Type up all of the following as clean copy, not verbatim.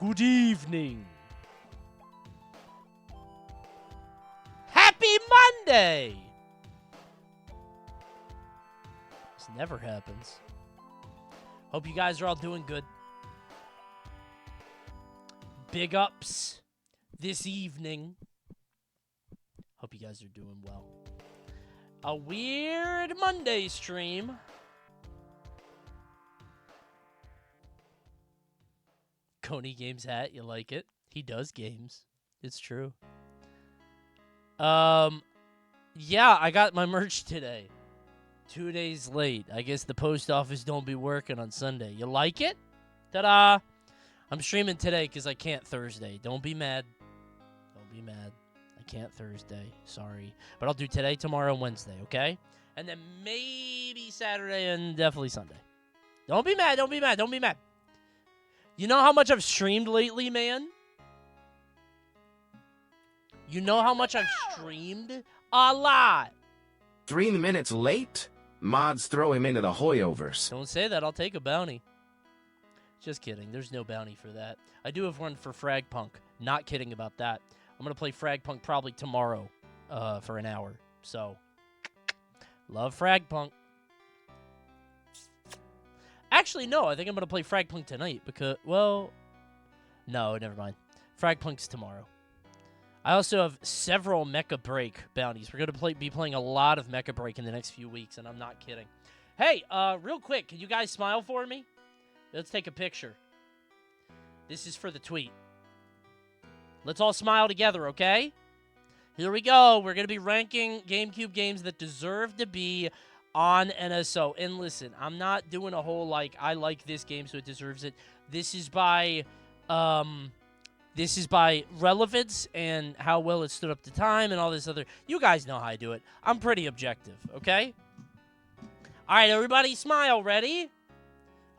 Good evening. Happy Monday! This never happens. Hope you guys are all doing good. Big ups this evening. Hope you guys are doing well. A weird Monday stream. Coney Games hat, you like it? He does games. It's true. Yeah, I got my merch today. 2 days late. I guess the post office don't be working on Sunday. You like it? Ta-da! I'm streaming today because I can't Thursday. Don't be mad. Don't be mad. I can't Thursday. Sorry. But I'll do today, tomorrow, and Wednesday, okay? And then maybe Saturday and definitely Sunday. Don't be mad. Don't be mad. Don't be mad. You know how much I've streamed lately, man? You know how much I've streamed? A lot. 3 minutes late? Mods throw him into the Hoyoverse. Don't say that. I'll take a bounty. Just kidding. There's no bounty for that. I do have one for Fragpunk. Not kidding about that. I'm going to play Fragpunk probably tomorrow for an hour. So, love Fragpunk. Actually, no. I think I'm going to play Fragpunk tonight because, well, no, never mind. Fragpunk's tomorrow. I also have several Mecha Break bounties. We're going to be playing a lot of Mecha Break in the next few weeks, and I'm not kidding. Hey, real quick, can you guys smile for me? Let's take a picture. This is for the tweet. Let's all smile together, okay? Here we go. We're going to be ranking GameCube games that deserve to be on NSO. And listen, I'm not doing a whole, like, I like this game, so it deserves it. This is by relevance and how well it stood up to time and all this other. You guys know how I do it. I'm pretty objective, okay? All right, everybody, smile. Ready?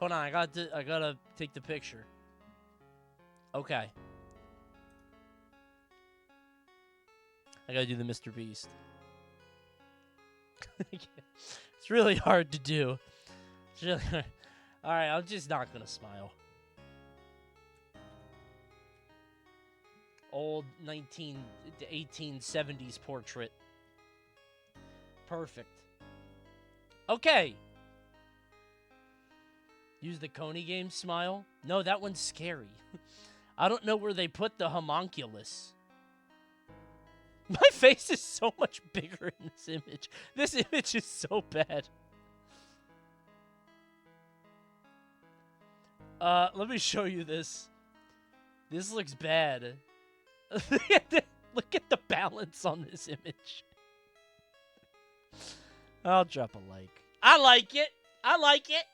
Hold on, I gotta take the picture. Okay. I gotta do the Mr. Beast. It's really hard to do. It's really hard. All right, I'm just not gonna smile. Old 1870s portrait. Perfect. Okay. Use the Coney game smile. No, that one's scary. I don't know where they put the homunculus. My face is so much bigger in this image. This image is so bad. Let me show you this. This looks bad. Look at the balance on this image. I'll drop a like. I like it. I like it.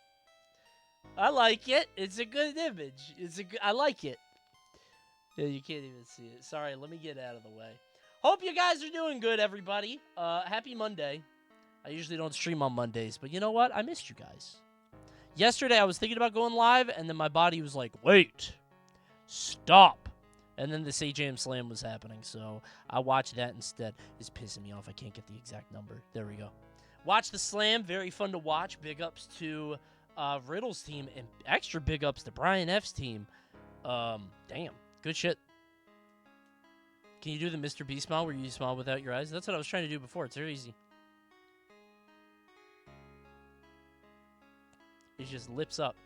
I like it. It's a good image. I like it. Yeah, you can't even see it. Sorry, let me get out of the way. Hope you guys are doing good, everybody. Happy Monday. I usually don't stream on Mondays, but you know what? I missed you guys. Yesterday, I was thinking about going live, and then my body was like, wait. Stop. And then the CJM Slam was happening, so I watched that instead. It's pissing me off. I can't get the exact number. There we go. Watch the Slam. Very fun to watch. Big ups to Riddle's team, and extra big ups to Brian F's team. Damn. Good shit. Can you do the Mr. B smile where you smile without your eyes? That's what I was trying to do before. It's very easy. It's just lips up.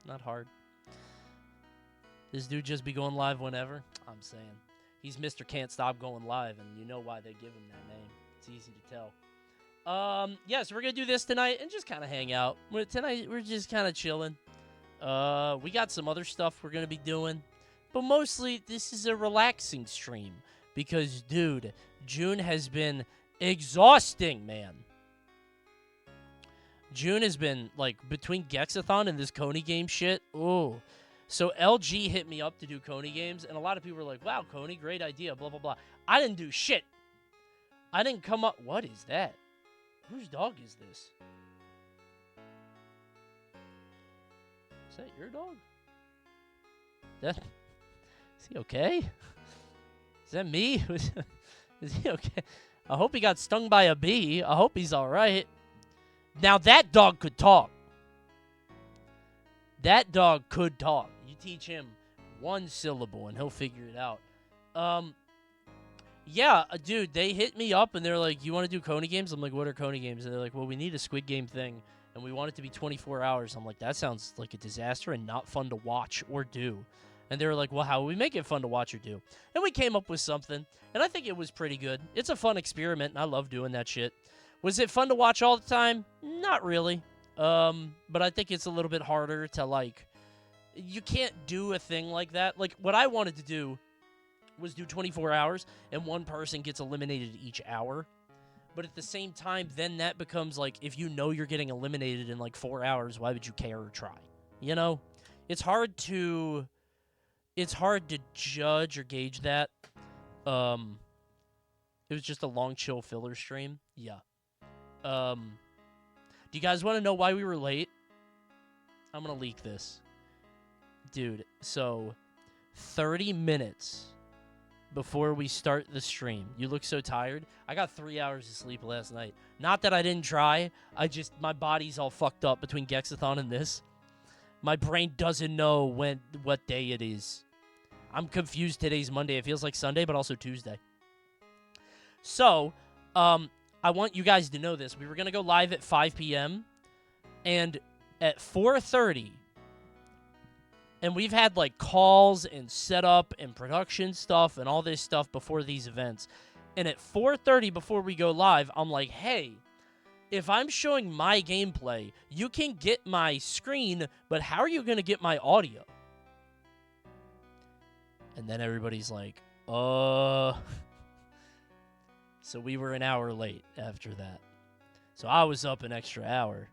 Not hard. This dude just be going live whenever? I'm saying. He's Mr. Can't Stop Going Live, and you know why they give him that name. It's easy to tell. Yeah, so we're going to do this tonight and just kind of hang out. Tonight, we're just kind of chilling. We got some other stuff we're going to be doing. But mostly, this is a relaxing stream. Because, dude, June has been exhausting, man. June has been, like, between Gexathon and this Coney game shit. Ooh. So LG hit me up to do Coney games, and a lot of people were like, wow, Coney, great idea, blah, blah, blah. I didn't do shit. I didn't come up. What is that? Whose dog is this? Is that your dog? Is he okay? Is that me? Is he okay? I hope he got stung by a bee. I hope he's all right. Now that dog could talk. That dog could talk. You teach him one syllable and he'll figure it out. Yeah, dude, they hit me up and they're like, you want to do Coney games? I'm like, what are Coney games? And they're like, well, we need a Squid Game thing and we want it to be 24 hours. I'm like, that sounds like a disaster and not fun to watch or do. And they were like, well, how will we make it fun to watch or do? And we came up with something, and I think it was pretty good. It's a fun experiment, and I love doing that shit. Was it fun to watch all the time? Not really. But I think it's a little bit harder to, like, you can't do a thing like that. Like, what I wanted to do was do 24 hours, and one person gets eliminated each hour. But at the same time, then that becomes, like, if you know you're getting eliminated in, like, 4 hours, why would you care or try? You know? It's hard to judge or gauge that. It was just a long, chill filler stream. Yeah. Do you guys want to know why we were late? I'm going to leak this. Dude, so 30 minutes before we start the stream. You look so tired. I got 3 hours of sleep last night. Not that I didn't try. My body's all fucked up between Gexathon and this. My brain doesn't know what day it is. I'm confused. Today's Monday. It feels like Sunday, but also Tuesday. So, I want you guys to know this. We were going to go live at 5 p.m. And at 4:30, and we've had, like, calls and setup and production stuff and all this stuff before these events. And at 4:30 before we go live, I'm like, hey, if I'm showing my gameplay, you can get my screen, but how are you going to get my audio? And then everybody's like, So we were an hour late after that. So I was up an extra hour.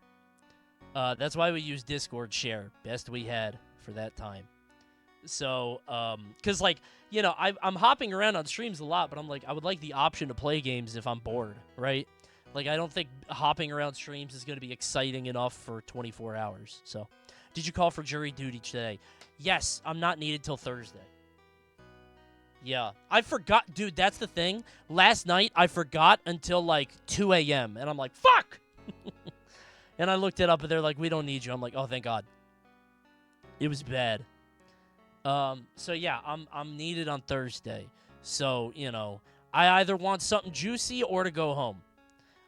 That's why we used Discord share. Best we had for that time. So, because, like, you know, I'm hopping around on streams a lot, but I'm like, I would like the option to play games if I'm bored, right? Like, I don't think hopping around streams is going to be exciting enough for 24 hours. So, did you call for jury duty today? Yes, I'm not needed till Thursday. Yeah. I forgot. Dude, that's the thing. Last night, I forgot until, like, 2 a.m. And I'm like, fuck! And I looked it up, and they're like, we don't need you. I'm like, oh, thank God. It was bad. So, yeah, I'm needed on Thursday. So, you know, I either want something juicy or to go home.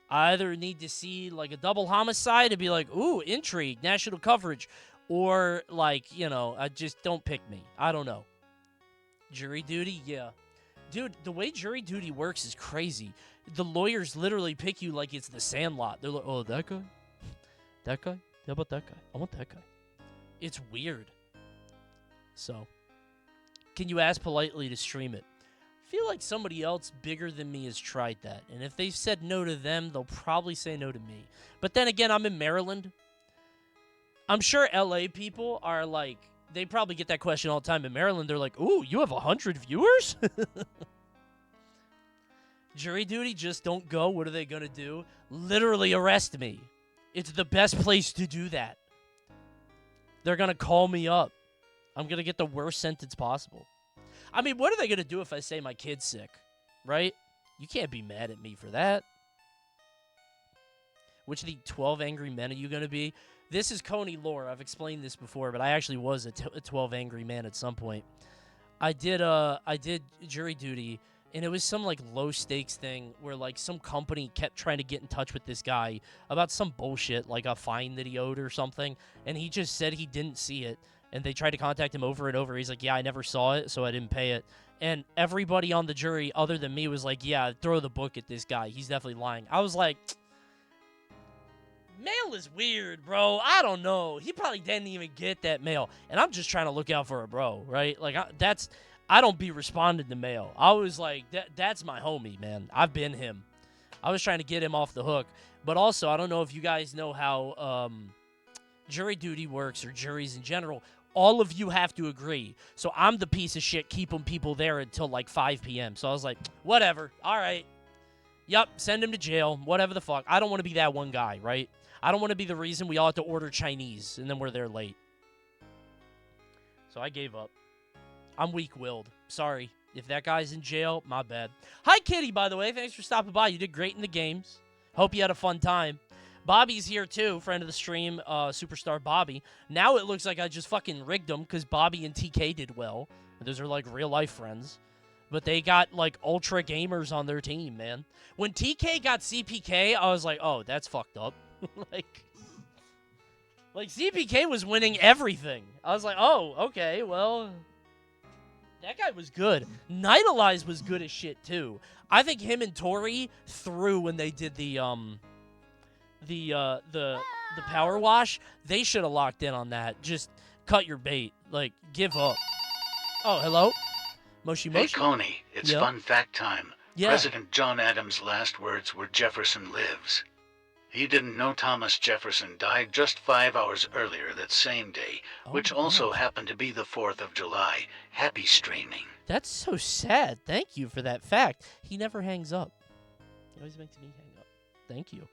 I either need to see, like, a double homicide and be like, ooh, intrigue, national coverage. Or, like, you know, just don't pick me. I don't know. Jury duty? Yeah. Dude, the way jury duty works is crazy. The lawyers literally pick you like it's the Sandlot. They're like, oh, that guy? That guy? How about that guy? I want that guy. It's weird. So, can you ask politely to stream it? I feel like somebody else bigger than me has tried that. And if they've said no to them, they'll probably say no to me. But then again, I'm in Maryland. I'm sure LA people are like, they probably get that question all the time. In Maryland, they're like, ooh, you have 100 viewers? Jury duty, just don't go. What are they going to do? Literally arrest me. It's the best place to do that. They're going to call me up. I'm going to get the worst sentence possible. I mean, what are they going to do if I say my kid's sick? Right? You can't be mad at me for that. Which of the 12 angry men are you going to be? This is Coney lore. I've explained this before, but I actually was a 12 angry man at some point. I did jury duty, and it was some, like, low-stakes thing where, like, some company kept trying to get in touch with this guy about some bullshit, like a fine that he owed or something, and he just said he didn't see it, and they tried to contact him over and over. He's like, yeah, I never saw it, so I didn't pay it. And everybody on the jury other than me was like, yeah, throw the book at this guy. He's definitely lying. I was like, mail is weird, bro. I don't know. He probably didn't even get that mail. And I'm just trying to look out for a bro, right? Like, I don't be responding to mail. I was like, that's my homie, man. I've been him. I was trying to get him off the hook. But also, I don't know if you guys know how jury duty works or juries in general. All of you have to agree. So I'm the piece of shit keeping people there until like 5 p.m. So I was like, whatever. All right. Yep, send him to jail. Whatever the fuck. I don't want to be that one guy, right? I don't want to be the reason we all have to order Chinese and then we're there late. So I gave up. I'm weak-willed. Sorry. If that guy's in jail, my bad. Hi, Kitty, by the way. Thanks for stopping by. You did great in the games. Hope you had a fun time. Bobby's here too, friend of the stream, superstar Bobby. Now it looks like I just fucking rigged them because Bobby and TK did well. Those are like real life friends. But they got like ultra gamers on their team, man. When TK got CPK, I was like, oh, that's fucked up. like CPK was winning everything. I was like, oh, okay, well, that guy was good. Nightalize was good as shit too. I think him and Tori threw when they did the power wash. They should have locked in on that. Just cut your bait. Like, give up. Oh, hello? Moshi Moshi? Hey, Coney, it's fun fact time. Yeah. President John Adams' last words were Jefferson lives. He didn't know Thomas Jefferson died just 5 hours earlier that same day, which also happened to be the 4th of July. Happy streaming. That's so sad. Thank you for that fact. He never hangs up. He always makes me hang up. Thank you.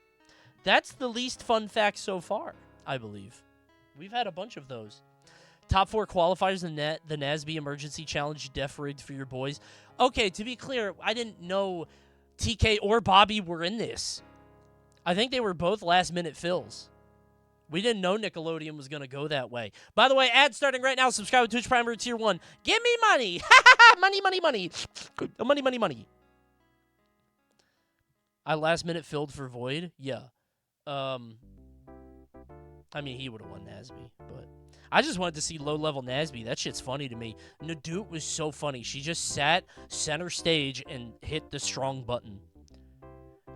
That's the least fun fact so far, I believe. We've had a bunch of those. Top 4 qualifiers in the NASB Emergency Challenge def rigged for your boys. Okay, to be clear, I didn't know TK or Bobby were in this. I think they were both last-minute fills. We didn't know Nickelodeon was going to go that way. By the way, ad starting right now. Subscribe to Twitch Prime or Tier 1. Give me money. Money, money, money. Money, money, money. I last-minute filled for Void? Yeah. I mean, he would have won NASB, but I just wanted to see low-level NASB. That shit's funny to me. Nadoot was so funny. She just sat center stage and hit the strong button.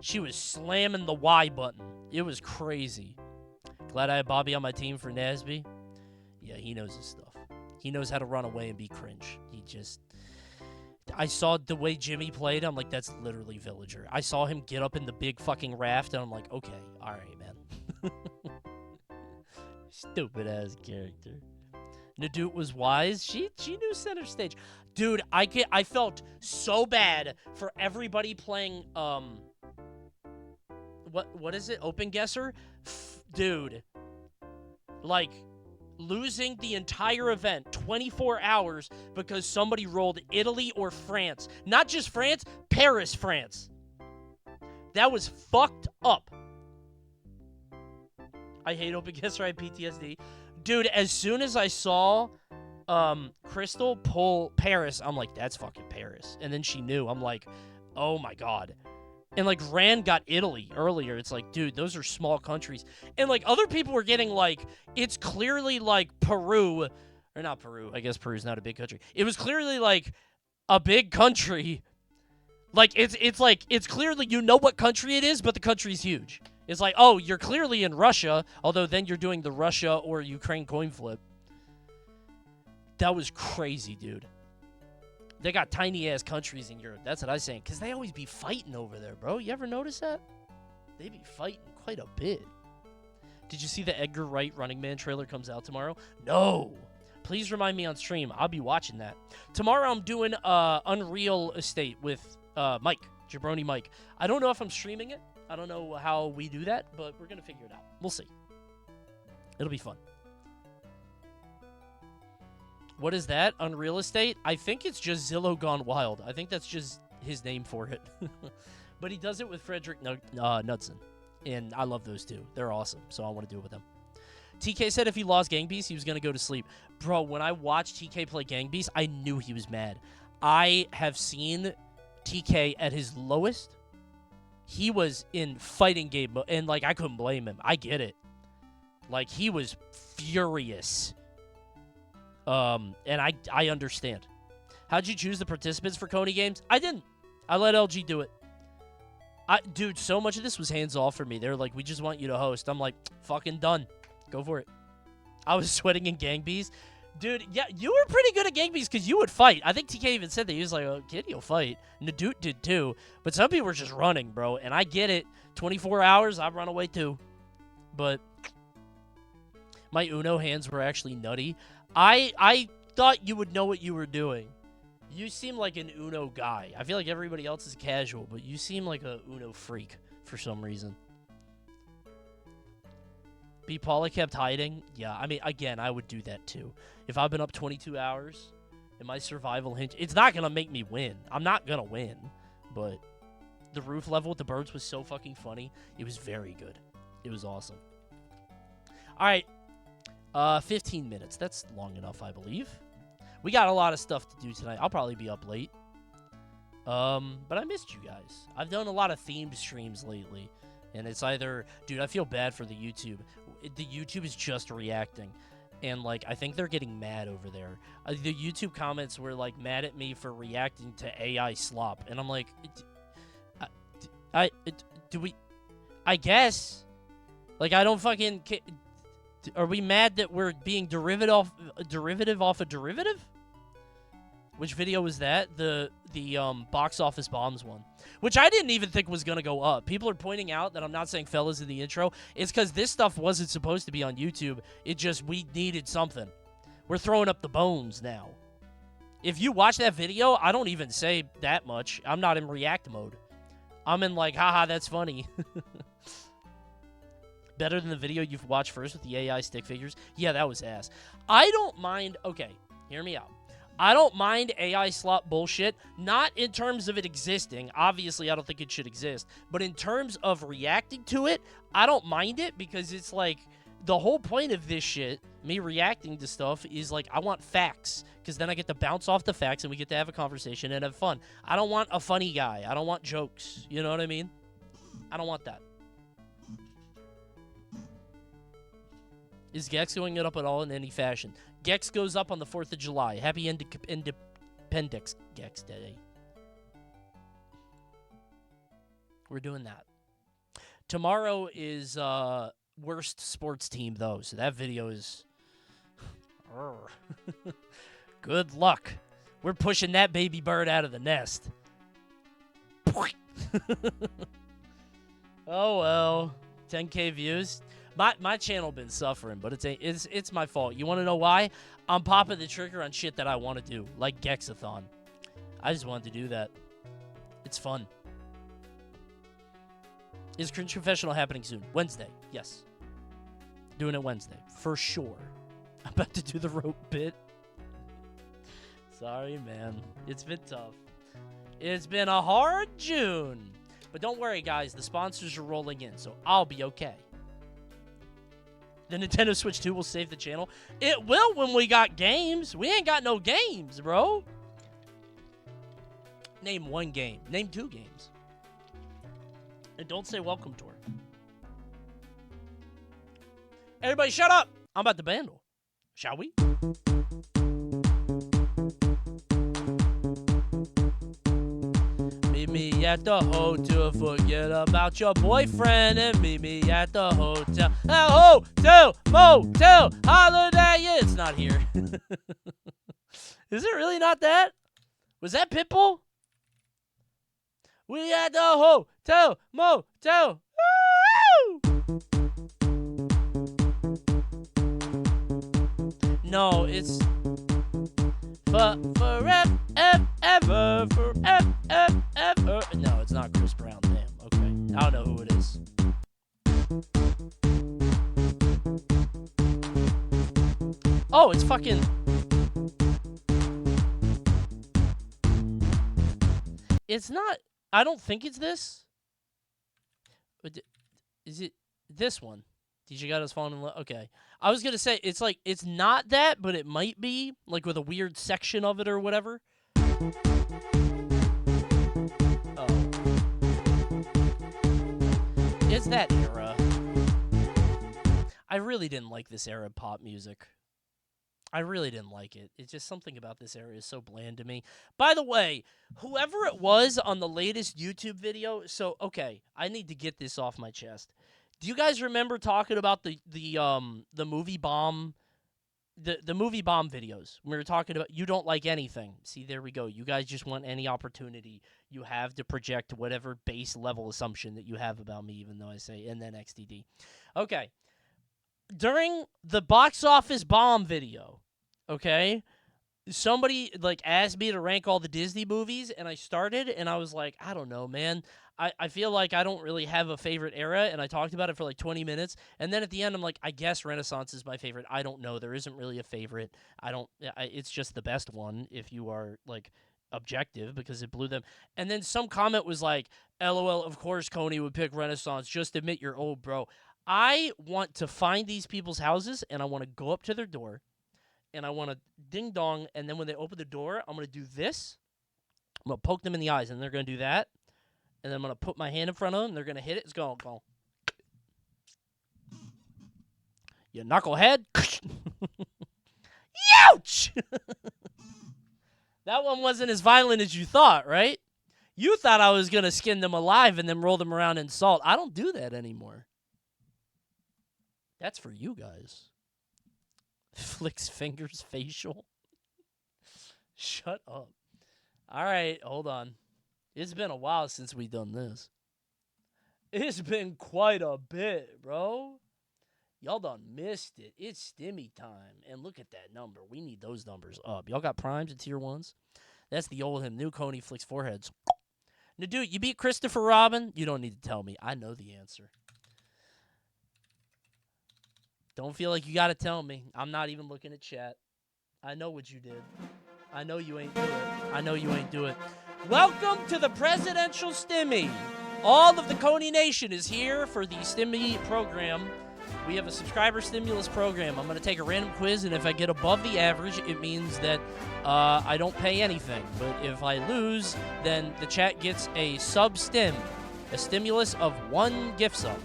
She was slamming the Y button. It was crazy. Glad I had Bobby on my team for NASB. Yeah, he knows his stuff. He knows how to run away and be cringe. I saw the way Jimmy played. I'm like, that's literally Villager. I saw him get up in the big fucking raft, and I'm like, okay, all right, man. Stupid-ass character. Nadoot was wise. She knew center stage. Dude, I felt so bad for everybody playing, what is it? Open Guesser? Dude. Like, losing the entire event, 24 hours, because somebody rolled Italy or France. Not just France, Paris, France. That was fucked up. I hate Open Guesser, I have PTSD. Dude, as soon as I saw Crystal pull Paris, I'm like, that's fucking Paris. And then she knew. I'm like, oh my god. And, like, Rand got Italy earlier. It's like, dude, those are small countries. And, like, other people were getting, like, it's clearly, like, Peru. Or not Peru. I guess Peru's not a big country. It was clearly, like, a big country. Like, it's like, it's clearly, you know what country it is, but the country's huge. It's like, oh, you're clearly in Russia, although then you're doing the Russia or Ukraine coin flip. That was crazy, dude. They got tiny-ass countries in Europe. That's what I'm saying. Because they always be fighting over there, bro. You ever notice that? They be fighting quite a bit. Did you see the Edgar Wright Running Man trailer comes out tomorrow? No. Please remind me on stream. I'll be watching that. Tomorrow I'm doing Unreal Estate with Mike, Jabroni Mike. I don't know if I'm streaming it. I don't know how we do that, but we're going to figure it out. We'll see. It'll be fun. What is that? Unreal Estate? I think it's just Zillow Gone Wild. I think that's just his name for it. But he does it with Frederick Knudsen. And I love those two. They're awesome, so I want to do it with them. TK said if he lost Gang Beast, he was going to go to sleep. Bro, when I watched TK play Gang Beast, I knew he was mad. I have seen TK at his lowest. He was in fighting game mode, and, like, I couldn't blame him. I get it. Like, he was furious. And I understand. How'd you choose the participants for Coney games? I didn't. I let LG do it. Dude, so much of this was hands-off for me. They're like, we just want you to host. I'm like, fucking done. Go for it. I was sweating in Gang Beast. Dude, yeah, you were pretty good at Gang Beast because you would fight. I think TK even said that. He was like, oh, kid, you'll fight. Nadoot did too. But some people were just running, bro. And I get it. 24 hours, I'd run away too. But my Uno hands were actually nutty. I thought you would know what you were doing. You seem like an Uno guy. I feel like everybody else is casual, but you seem like a Uno freak for some reason. B. Paula kept hiding. Yeah, I mean, again, I would do that too. If I've been up 22 hours and my survival hinge, it's not going to make me win. I'm not going to win, but the roof level with the birds was so fucking funny. It was very good. It was awesome. All right. 15 minutes. That's long enough, I believe. We got a lot of stuff to do tonight. I'll probably be up late. But I missed you guys. I've done a lot of themed streams lately. And it's either... Dude, I feel bad for the YouTube. The YouTube is just reacting. And, like, I think they're getting mad over there. The YouTube comments were, like, mad at me for reacting to AI slop. And I'm like... I guess. Like, I don't fucking... Are we mad that we're being derivative off a derivative? Which video was that? The box office bombs one. Which I didn't even think was going to go up. People are pointing out that I'm not saying fellas in the intro. It's because this stuff wasn't supposed to be on YouTube. It just, we needed something. We're throwing up the bones now. If you watch that video, I don't even say that much. I'm not in react mode. I'm in like, haha, that's funny. Better than the video you've watched first with the AI stick figures? Yeah, that was ass. I don't mind... Okay, hear me out. I don't mind AI slop bullshit, not in terms of it existing. Obviously, I don't think it should exist. But in terms of reacting to it, I don't mind it because it's like... The whole point of this shit, me reacting to stuff, is like, I want facts. Because then I get to bounce off the facts and we get to have a conversation and have fun. I don't want a funny guy. I don't want jokes. You know what I mean? I don't want that. Is Gex going it up at all in any fashion? Gex goes up on the 4th of July. Happy Independence Gex Day. We're doing that. Tomorrow is worst sports team, though, so that video is... Good luck. We're pushing that baby bird out of the nest. Oh, well. 10K views. My channel been suffering, but it's my fault. You want to know why? I'm popping the trigger on shit that I want to do, like Gexathon. I just wanted to do that. It's fun. Is Cringe Confessional happening soon? Wednesday, yes. Doing it Wednesday, for sure. I'm about to do the rope bit. Sorry, man. It's been tough. It's been a hard June. But don't worry, guys. The sponsors are rolling in, so I'll be okay. The Nintendo Switch 2 will save the channel. It will when we got games. We ain't got no games, bro. Name one game. Name 2 games. And don't say welcome tour. Everybody shut up. I'm about to bandle. Shall we? Meet me at the hotel. Forget about your boyfriend and meet me at the hotel. Hotel, motel, holiday. Yeah, it's not here. Is it really not that? Was that Pitbull? We at the hotel, motel. Woo! No, it's forever, ever, forever. No, it's not Chris Brown. Damn. Okay, I don't know who it is. Oh, it's fucking. It's not. I don't think it's this. Is it this one? DJ got us falling in love. Okay. I was going to say, it's like, it's not that, but it might be, like with a weird section of it or whatever. Oh. It's that era. I really didn't like this era of pop music. I really didn't like it. It's just something about this era is so bland to me. By the way, whoever it was on the latest YouTube video, so, okay, I need to get this off my chest. Do you guys remember talking about the movie bomb, the movie bomb videos? We were talking about you don't like anything. See, there we go. You guys just want any opportunity you have to project whatever base level assumption that you have about me, even though I say and then XDD. Okay. During the box office bomb video, okay, somebody like asked me to rank all the Disney movies, and I started, and I was like, I don't know, man. I feel like I don't really have a favorite era, and I talked about it for like 20 minutes, and then at the end, I'm like, I guess Renaissance is my favorite. I don't know. There isn't really a favorite. It's just the best one if you are, like, objective, because it blew them. And then some comment was like, LOL, of course Coney would pick Renaissance. Just admit you're old, bro. I want to find these people's houses, and I want to go up to their door, and I want to ding dong, and then when they open the door, I'm going to do this. I'm going to poke them in the eyes, and they're going to do that. And then I'm going to put my hand in front of them, and they're going to hit it. It's going to go. You knucklehead. Ouch! That one wasn't as violent as you thought, right? You thought I was going to skin them alive and then roll them around in salt. I don't do that anymore. That's for you guys. Flicks fingers facial. Shut up. All right, hold on. It's been a while since we done this. It's been quite a bit, bro. Y'all done missed it. It's stimmy time. And look at that number. We need those numbers up. Y'all got primes and tier 1s? That's the old him. New Coney flicks foreheads. Now, dude, you beat Christopher Robin? You don't need to tell me. I know the answer. Don't feel like you got to tell me. I'm not even looking at chat. I know what you did. I know you ain't do it. I know you ain't do it. Welcome to the presidential stimmy. All of the Coney Nation is here for the stimmy program. We have a subscriber stimulus program. I'm going to take a random quiz, and if I get above the average, it means that I don't pay anything. But if I lose, then the chat gets a sub-stim, a stimulus of 1 gift sub.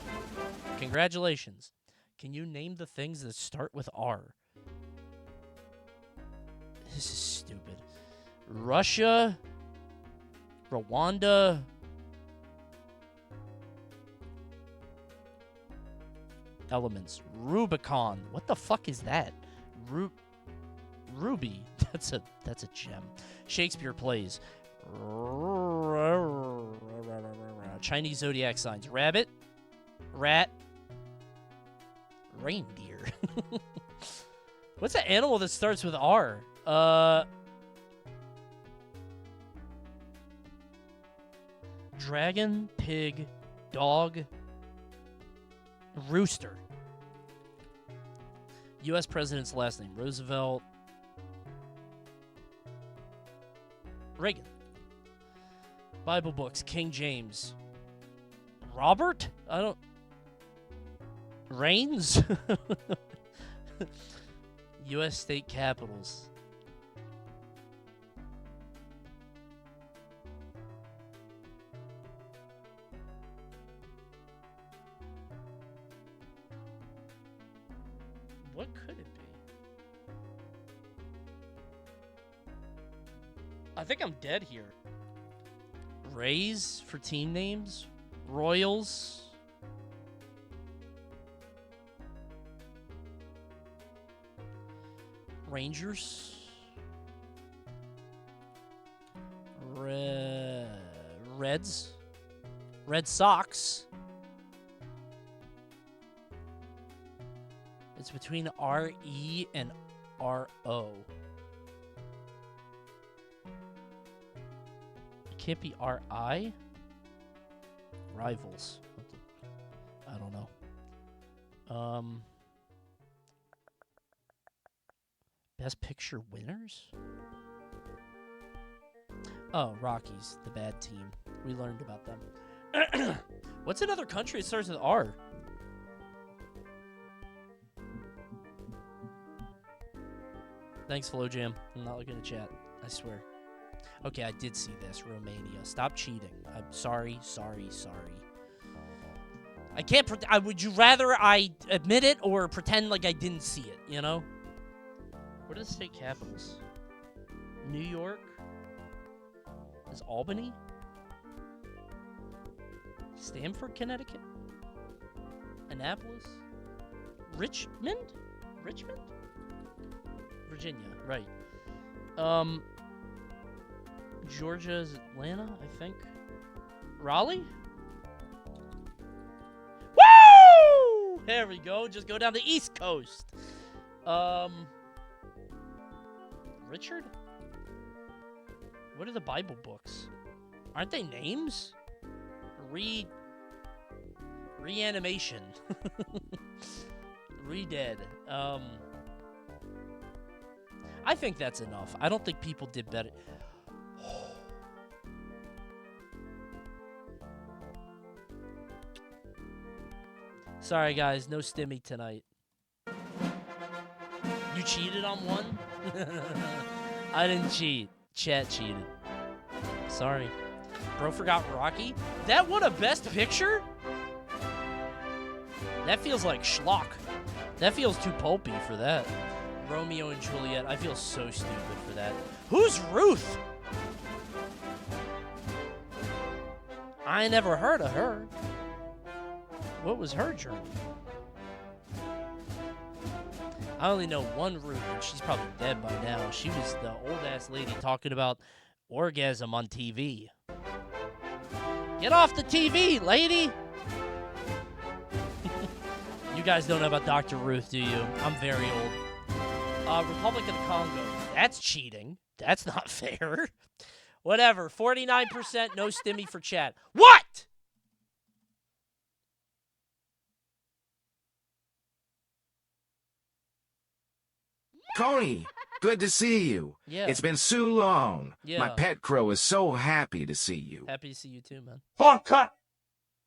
Congratulations. Can you name the things that start with R? This is stupid. Russia, Rwanda, elements. Rubicon. What the fuck is that? Ruby. That's a gem. Shakespeare plays. Chinese zodiac signs. Rabbit. Rat. Reindeer. What's that animal that starts with R? Dragon, pig, dog, rooster. U.S. president's last name. Roosevelt. Reagan. Bible books. King James. Robert? I don't... Reigns? U.S. state capitals. What could it be? I think I'm dead here. Rays for team names? Royals? Rangers? Reds? Red Sox? It's between R-E and R-O. It can't be R-I? Rivals. I don't know. Best Picture winners? Oh, Rockies, the bad team. We learned about them. What's another country that starts with R? Thanks, Flowjam. I'm not looking at chat. I swear. Okay, I did see this. Romania. Stop cheating. I'm sorry. I can't... would you rather I admit it or pretend like I didn't see it, you know? What are the state capitals? New York? Is Albany? Stamford, Connecticut? Annapolis? Richmond? Virginia, right. Georgia is Atlanta, I think. Raleigh? Woo! There we go. Just go down the East Coast. Richard? What are the Bible books? Aren't they names? Reanimation. Re-dead. I think that's enough. I don't think people did better. Sorry, guys. No stimmy tonight. You cheated on one? I didn't cheat. Chat cheated. Sorry. Bro forgot Rocky? That won a Best Picture? That feels like schlock. That feels too pulpy for that. Romeo and Juliet. I feel so stupid for that. Who's Ruth? I never heard of her. What was her journey? I only know one Ruth, and she's probably dead by now. She was the old-ass lady talking about orgasm on TV. Get off the TV, lady! You guys don't know about Dr. Ruth, do you? I'm very old. Republic of the Congo. That's cheating. That's not fair. Whatever. 49% no stimmy for chat. What?! Coney, good to see you. Yeah. It's been so long. Yeah. My pet crow is so happy to see you. Happy to see you too, man. On cut.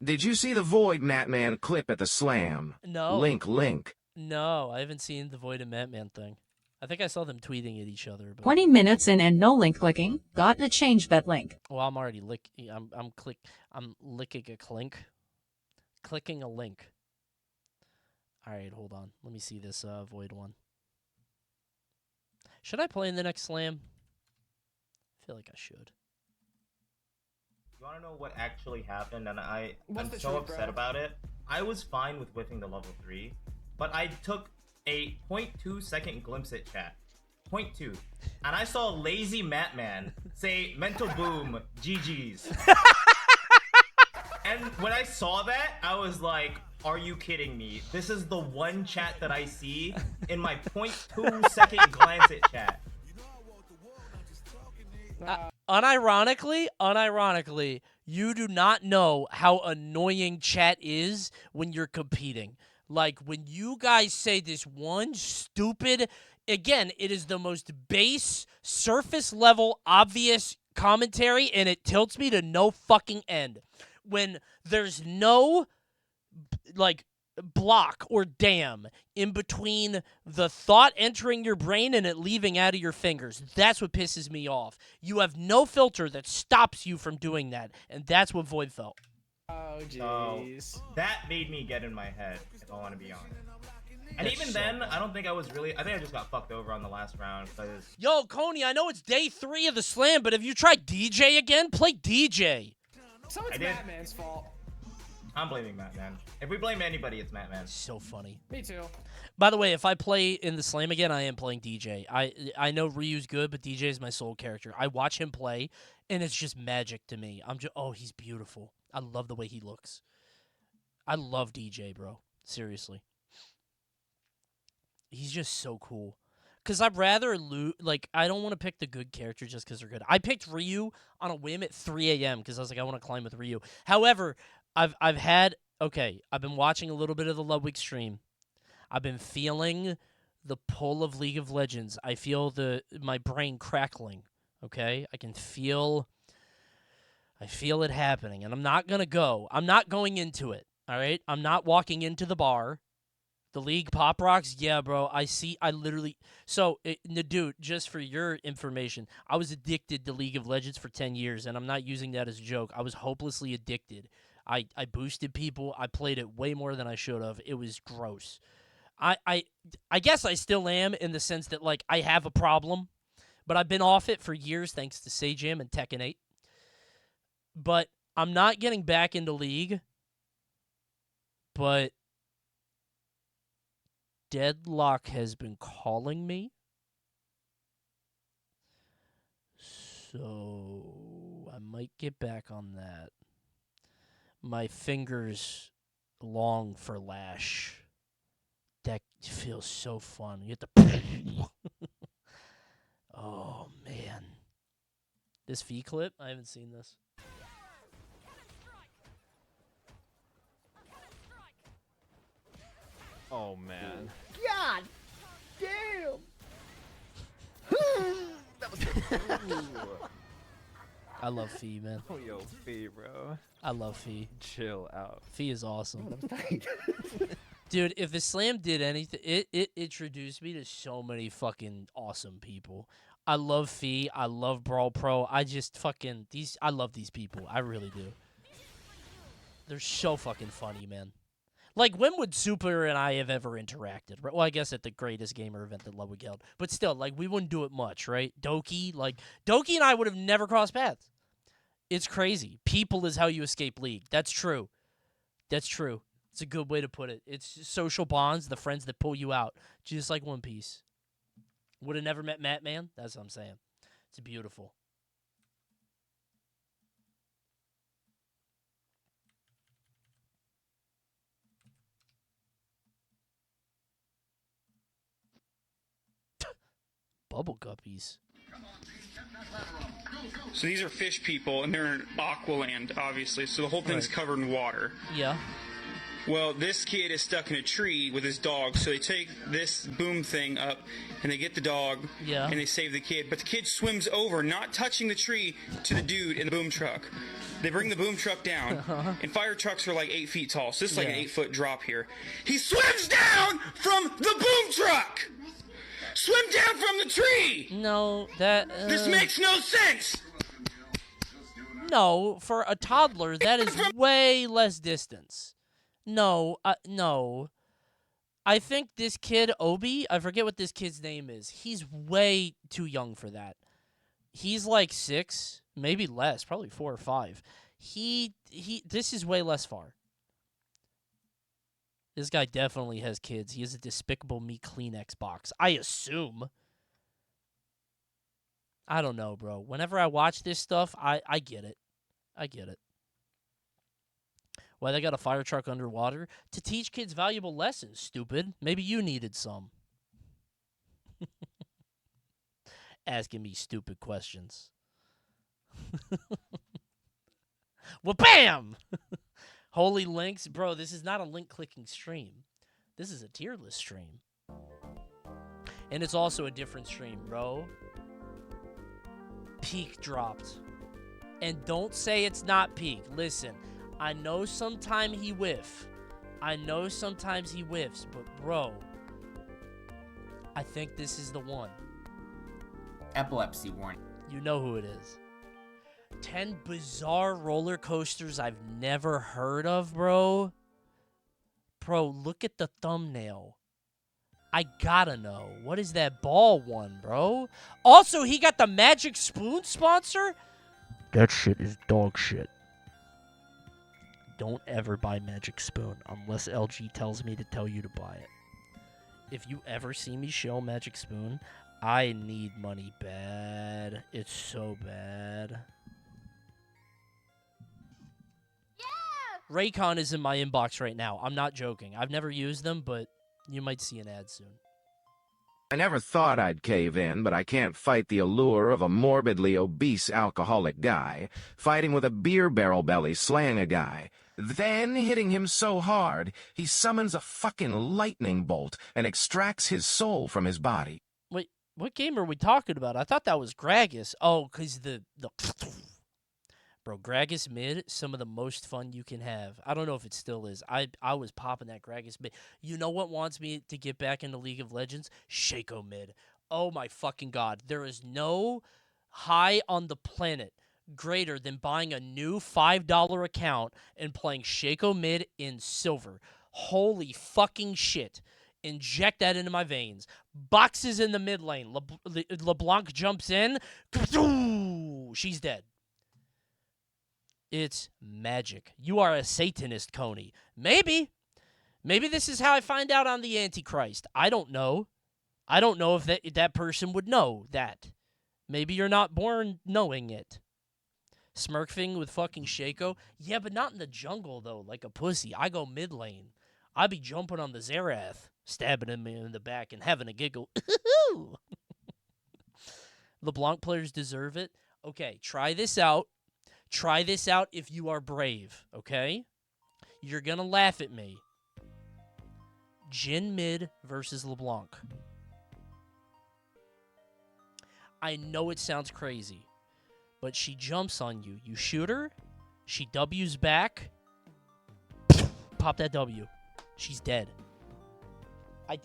Did you see the Void Natman clip at the Slam? No. Link. No, I haven't seen the Void and Matman thing. I think I saw them tweeting at each other. But... 20 minutes in and no link clicking. Got to change that link. Well, I'm already I'm licking a clink. Clicking a link. All right, hold on. Let me see this Void one. Should I play in the next Slam? I feel like I should. You want to know what actually happened? And I'm the so truth, upset bro? about it. I was fine with whiffing the level 3, but I took a 0.2 second glimpse at chat. 0.2. And I saw Lazy Matman say, mental boom, GG's. And when I saw that, I was like, are you kidding me? This is the one chat that I see in my 0.2 second glance at chat. Unironically, you do not know how annoying chat is when you're competing. Like, when you guys say this one stupid... Again, it is the most base, surface-level, obvious commentary, and it tilts me to no fucking end. When there's no, like, block or dam in between the thought entering your brain and it leaving out of your fingers. That's what pisses me off. You have no filter that stops you from doing that, and that's what Void felt. Oh, So jeez. that made me get in my head, if I want to be honest. And That's even so then, bad. I don't think I was really... I think I just got fucked over on the last round, because... Yo, Coney, I know it's day 3 of the Slam, but have you tried DJ again? Play DJ. So it's I did. Batman's fault. I'm blaming Matman. If we blame anybody, it's Matman. So funny. Me too. By the way, if I play in the Slam again, I am playing DJ. I know Ryu's good, but DJ is my soul character. I watch him play, and it's just magic to me. Oh, he's beautiful. I love the way he looks. I love DJ, bro. Seriously. He's just so cool. Because I'd rather I don't want to pick the good character just because they're good. I picked Ryu on a whim at 3 a.m. because I was like, I want to climb with Ryu. However, I've been watching a little bit of the Ludwig stream. I've been feeling the pull of League of Legends. I feel my brain crackling. Okay? I feel it happening. And I'm not going to go. I'm not going into it. All right? I'm not walking into the bar. The League Pop Rocks, yeah, bro. Dude, just for your information, I was addicted to League of Legends for 10 years, and I'm not using that as a joke. I was hopelessly addicted. I boosted people. I played it way more than I should have. It was gross. I guess I still am in the sense that, like, I have a problem, but I've been off it for years thanks to Sajam and Tekken 8. But I'm not getting back into League, but Deadlock has been calling me. So I might get back on that. My fingers long for Lash. That feels so fun. You have to... Oh, man. This V clip? I haven't seen this. Oh man. God damn! That was good. I love Fee, man. Oh, yo, Fee, bro. I love Fee. Chill out. Fee is awesome. Dude, if Islam did anything, it introduced me to so many fucking awesome people. I love Fee. I love Brawl Pro. I just fucking I love these people. I really do. They're so fucking funny, man. Like, when would Super and I have ever interacted? Right? Well, I guess at the greatest gamer event that Ludwig held. But still, like, we wouldn't do it much, right? Doki and I would have never crossed paths. It's crazy. People is how you escape League. That's true. That's true. It's a good way to put it. It's social bonds, the friends that pull you out. Just like One Piece. Would have never met Matman? That's what I'm saying. It's beautiful. Bubble guppies. So these are fish people, and they're in Aqualand, obviously. So the whole thing's covered in water. Yeah. Well, this kid is stuck in a tree with his dog, so they take this boom thing up, and they get the dog, and they save the kid. But the kid swims over, not touching the tree, to the dude in the boom truck. They bring the boom truck down, and fire trucks are like 8 feet tall, so this is like an 8-foot drop here. He swims down from the boom truck! Swim down from the tree! No, that... This makes no sense! No, for a toddler, that is way less distance. No, no. I think this kid, Obi, I forget what this kid's name is. He's way too young for that. He's like 6, maybe less, probably 4 or 5. This is way less far. This guy definitely has kids. He has a Despicable Me Kleenex box. I assume. I don't know, bro. Whenever I watch this stuff, I get it. I get it. Why they got a fire truck underwater? To teach kids valuable lessons, stupid. Maybe you needed some. Asking me stupid questions. Well, bam! Holy links. Bro, this is not a link-clicking stream. This is a tier list stream. And it's also a different stream, bro. Peak dropped. And don't say it's not Peak. Listen, I know sometimes he whiff. I know sometimes he whiffs, but bro, I think this is the one. Epilepsy warning. You know who it is. 10 bizarre roller coasters I've never heard of, bro. Bro, look at the thumbnail. I gotta know. What is that ball one, bro? Also, he got the Magic Spoon sponsor? That shit is dog shit. Don't ever buy Magic Spoon unless LG tells me to tell you to buy it. If you ever see me show Magic Spoon, I need money bad. It's so bad. Yeah! Raycon is in my inbox right now. I'm not joking. I've never used them, but you might see an ad soon. I never thought I'd cave in, but I can't fight the allure of a morbidly obese alcoholic guy fighting with a beer barrel belly slaying a guy, then hitting him so hard he summons a fucking lightning bolt and extracts his soul from his body. Wait, what game are we talking about? I thought that was Gragas. Oh, because the Bro, Gragas mid, some of the most fun you can have. I don't know if it still is. I was popping that Gragas mid. You know what wants me to get back into League of Legends? Shaco mid. Oh my fucking god. There is no high on the planet greater than buying a new $5 account and playing Shaco mid in silver. Holy fucking shit. Inject that into my veins. Boxes in the mid lane. LeBlanc jumps in. She's dead. It's magic. You are a Satanist, Coney. Maybe. Maybe this is how I find out I'm the Antichrist. I don't know. I don't know if that person would know that. Maybe you're not born knowing it. Smirkfing with fucking Shaco? Yeah, but not in the jungle, though, like a pussy. I go mid lane. I be jumping on the Zerath, stabbing him in the back and having a giggle. LeBlanc players deserve it. Okay, try this out. Try this out if you are brave, okay? You're going to laugh at me. Jhin mid versus LeBlanc. I know it sounds crazy, but she jumps on you. You shoot her, she W's back, pop that W. She's dead.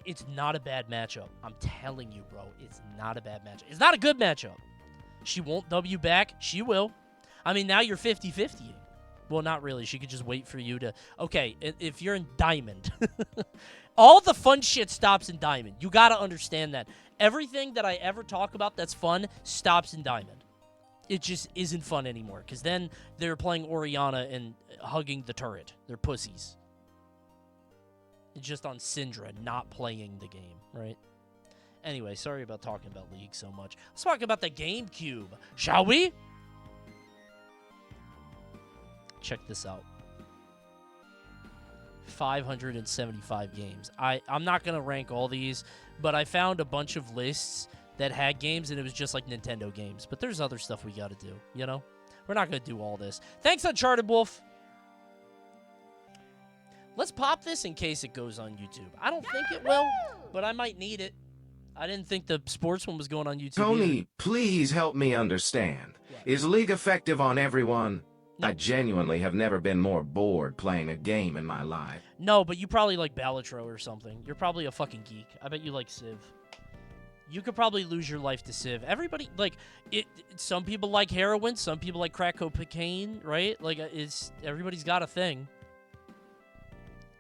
It's not a bad matchup. I'm telling you, bro. It's not a bad matchup. It's not a good matchup. She won't W back. She will. I mean, now you're 50-50. Well, not really. She could just wait for you to... Okay, if you're in Diamond... all the fun shit stops in Diamond. You gotta understand that. Everything that I ever talk about that's fun stops in Diamond. It just isn't fun anymore. Because then they're playing Oriana and hugging the turret. They're pussies. It's just on Syndra, not playing the game, right? Anyway, sorry about talking about League so much. Let's talk about the GameCube, shall we? Check this out. 575 games. I'm not going to rank all these, but I found a bunch of lists that had games, and it was just like Nintendo games. But there's other stuff we got to do, you know? We're not going to do all this. Thanks, Uncharted Wolf. Let's pop this in case it goes on YouTube. I don't think it will, but I might need it. I didn't think the sports one was going on YouTube Coney, either. please help me understand. What? Is League effective on everyone? No. I genuinely have never been more bored playing a game in my life. No, but you probably like Balatro or something. You're probably a fucking geek. I bet you like Civ. You could probably lose your life to Civ. Everybody, like, some people like heroin, some people like crack cocaine, right? Like, everybody's got a thing.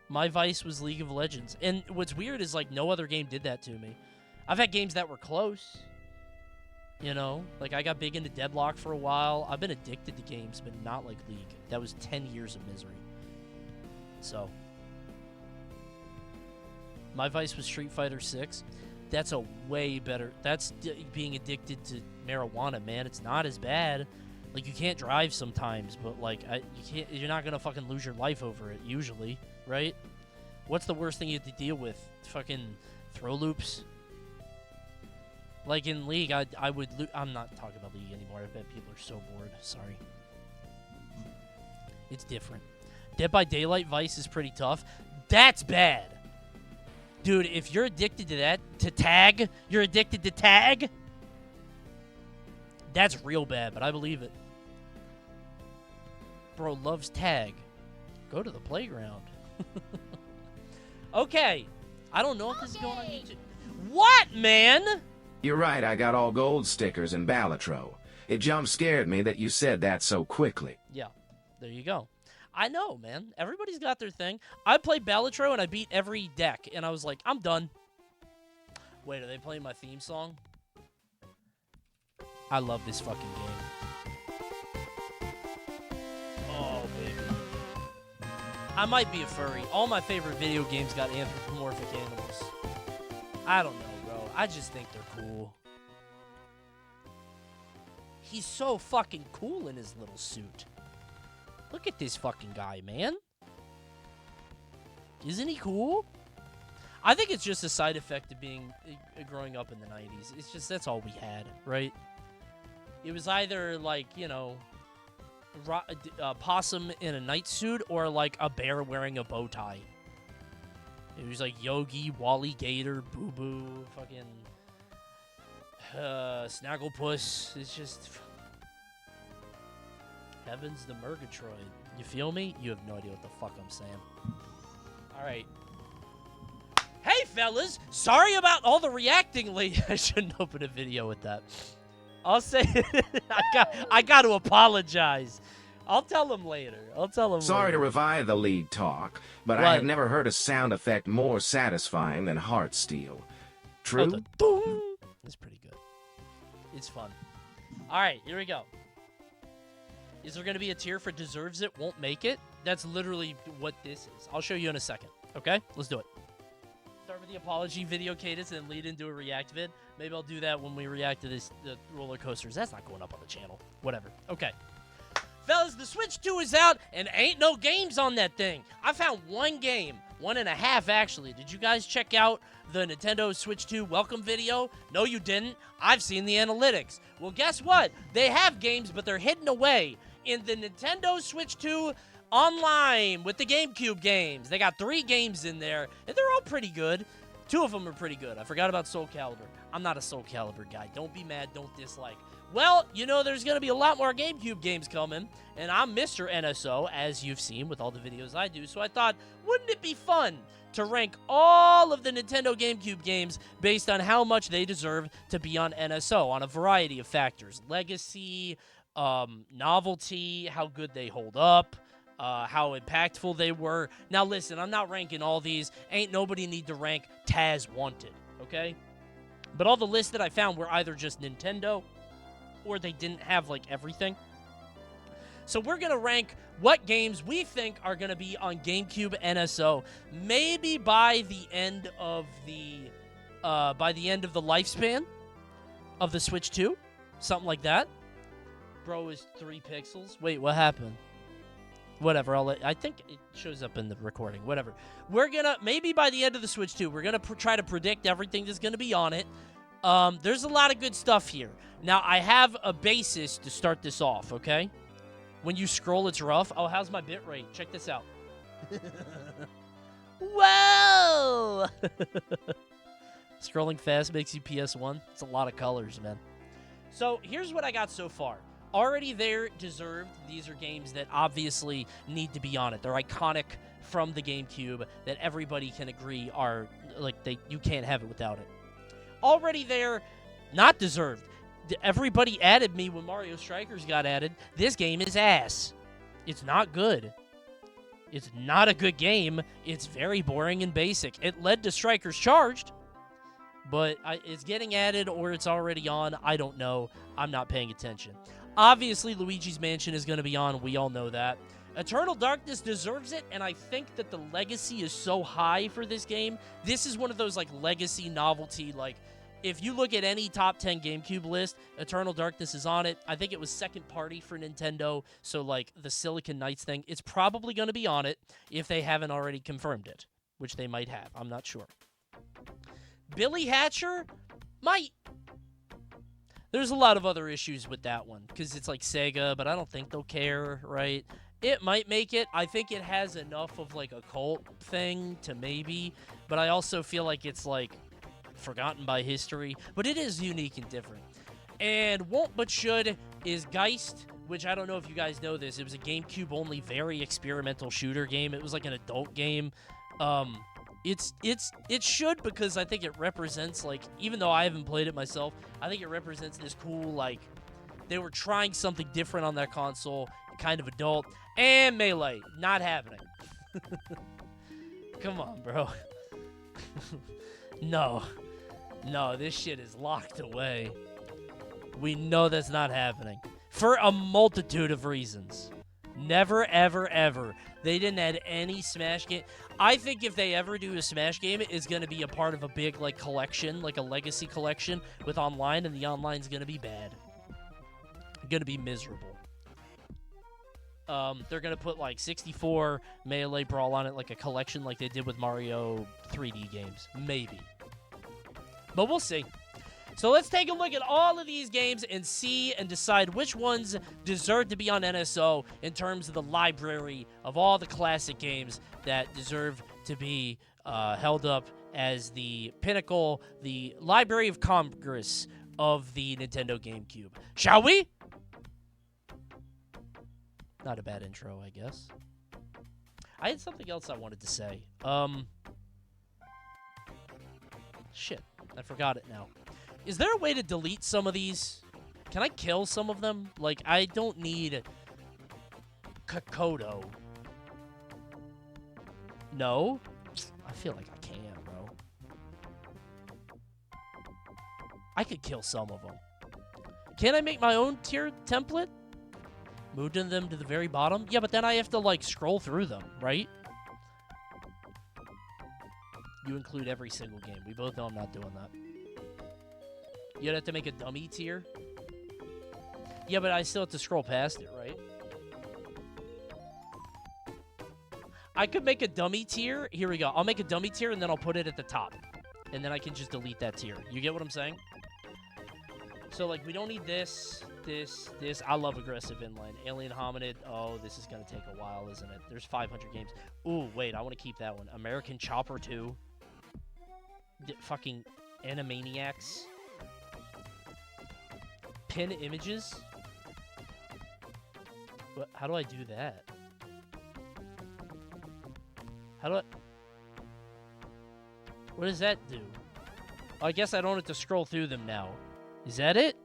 My vice was League of Legends. And what's weird is, like, no other game did that to me. I've had games that were close. You know? Like, I got big into Deadlock for a while. I've been addicted to games, but not like League. That was 10 years of misery. So. My vice was Street Fighter 6. That's a way better... That's being addicted to marijuana, man. It's not as bad. Like, you can't drive sometimes, but, like, you're not gonna fucking lose your life over it, usually. Right? What's the worst thing you have to deal with? Fucking throw loops? Like in League, I would... I'm not talking about League anymore. I bet people are so bored. Sorry. It's different. Dead by Daylight Vice is pretty tough. That's bad. Dude, if you're addicted to that, to tag, you're addicted to tag, that's real bad, but I believe it. Bro loves tag. Go to the playground. Okay. I don't know if this is going on YouTube. What, man? You're right, I got all gold stickers in Balatro. It jump-scared me that you said that so quickly. Yeah, there you go. I know, man. Everybody's got their thing. I played Balatro, and I beat every deck, and I was like, I'm done. Wait, are they playing my theme song? I love this fucking game. Oh, baby. I might be a furry. All my favorite video games got anthropomorphic animals. I don't know, bro. I just think they're cool. He's so fucking cool in his little suit. Look at this fucking guy, man. Isn't he cool? I think it's just a side effect of being growing up in the 90s. It's just that's all we had, right? It was either like, you know, a possum in a night suit or like a bear wearing a bow tie. It was like Yogi, Wally Gator, Boo Boo, fucking Snagglepuss. It's just Heavens the Murgatroyd. You feel me? You have no idea what the fuck I'm saying. All right. Hey, fellas! Sorry about all the reacting late. I shouldn't open a video with that. I'll say I got to apologize. I'll tell him later. Sorry to revive the lead talk, but What? I have never heard a sound effect more satisfying than Heartsteel. True? Oh, the boom. It's pretty good. It's fun. All right, here we go. Is there going to be a tier for deserves it, won't make it? That's literally what this is. I'll show you in a second. Okay? Let's do it. Start with the apology video cadence and then lead into a react vid. Maybe I'll do that when we react to the roller coasters. That's not going up on the channel. Whatever. Okay. Fellas, the Switch 2 is out, and ain't no games on that thing. I found one game. 1.5, actually. Did you guys check out the Nintendo Switch 2 welcome video? No, you didn't. I've seen the analytics. Well, guess what? They have games, but they're hidden away in the Nintendo Switch 2 online with the GameCube games. They got 3 games in there, and they're all pretty good. 2 of them are pretty good. I forgot about Soul Calibur. I'm not a Soul Calibur guy. Don't be mad. Don't dislike. Well, you know, there's going to be a lot more GameCube games coming, and I'm Mr. NSO, as you've seen with all the videos I do, so I thought, wouldn't it be fun to rank all of the Nintendo GameCube games based on how much they deserve to be on NSO on a variety of factors. Legacy, novelty, how good they hold up, how impactful they were. Now, listen, I'm not ranking all these. Ain't nobody need to rank Taz Wanted, okay? But all the lists that I found were either just Nintendo or they didn't have, like, everything. So we're going to rank what games we think are going to be on GameCube NSO, maybe by the end of the lifespan of the Switch 2, something like that. Bro is 3 pixels. Wait, what happened? Whatever, I think it shows up in the recording. Whatever. We're going to, maybe by the end of the Switch 2, we're going to try to predict everything that's going to be on it. There's a lot of good stuff here. Now, I have a basis to start this off, okay? When you scroll, it's rough. Oh, how's my bitrate? Check this out. Whoa! Scrolling fast makes you PS1. It's a lot of colors, man. So, here's what I got so far. Already there, deserved. These are games that obviously need to be on it. They're iconic from the GameCube that everybody can agree are, like, you can't have it without it. Already there, not deserved. Everybody added me when Mario Strikers got added. This game is ass. It's not good. It's not a good game. It's very boring and basic. It led to Strikers Charged, but it's getting added or it's already on. I don't know. I'm not paying attention. Obviously, Luigi's Mansion is going to be on. We all know that. Eternal Darkness deserves it, and I think that the legacy is so high for this game. This is one of those, like, legacy novelty, like, if you look at any top 10 GameCube list, Eternal Darkness is on it. I think it was second party for Nintendo, so, like, the Silicon Knights thing, it's probably going to be on it if they haven't already confirmed it, which they might have. I'm not sure. Billy Hatcher might. There's a lot of other issues with that one, because it's like Sega, but I don't think they'll care, right? It might make it. I think it has enough of, like, a cult thing to maybe, but I also feel like it's, like, forgotten by history, but it is unique and different. And Won't But Should is Geist, which I don't know if you guys know this. It was a GameCube-only, very experimental shooter game. It was like an adult game. It should, because I think it represents, like, even though I haven't played it myself, I think it represents this cool, like, they were trying something different on their console, kind of adult. And Melee, not happening. Come on, bro. No, this shit is locked away. We know that's not happening. For a multitude of reasons. Never, ever, ever. They didn't add any Smash game. I think if they ever do a Smash game, it's going to be a part of a big, like, collection, like a legacy collection with online, and the online's going to be bad. Going to be miserable. They're going to put, like, 64 Melee Brawl on it, like a collection like they did with Mario 3D games. Maybe. But we'll see. So let's take a look at all of these games and see and decide which ones deserve to be on NSO in terms of the library of all the classic games that deserve to be held up as the pinnacle, the Library of Congress of the Nintendo GameCube. Shall we? Not a bad intro, I guess. I had something else I wanted to say. Shit. I forgot it now. Is there a way to delete some of these? Can I kill some of them? Like, I don't need Kokodo. No? I feel like I can, bro. I could kill some of them. Can I make my own tier template? Moving them to the very bottom? Yeah, but then I have to, like, scroll through them, right? You include every single game. We both know I'm not doing that. You'd have to make a dummy tier? Yeah, but I still have to scroll past it, right? I could make a dummy tier. Here we go. I'll make a dummy tier, and then I'll put it at the top. And then I can just delete that tier. You get what I'm saying? So, like, we don't need this, this. I love aggressive inline. Alien Hominid. Oh, this is going to take a while, isn't it? There's 500 games. Ooh, wait. I want to keep that one. American Chopper 2. Fucking Animaniacs. Pin images? What? How do I do that? How do I... What does that do? Oh, I guess I don't have to scroll through them now. Is that it?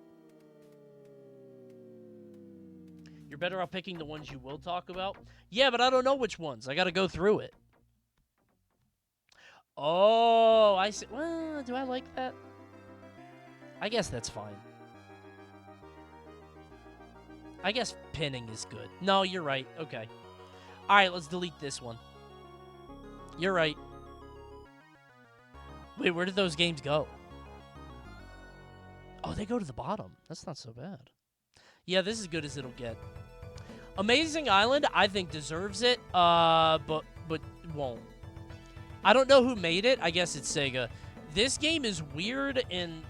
You're better off picking the ones you will talk about? Yeah, but I don't know which ones. I gotta go through it. Oh, I see. Well, do I like that? I guess that's fine. I guess pinning is good. No, you're right. Okay. Alright, let's delete this one. You're right. Wait, where did those games go? Oh, they go to the bottom. That's not so bad. Yeah, this is as good as it'll get. Amazing Island, I think, deserves it, but won't. I don't know who made it. I guess it's Sega. This game is weird and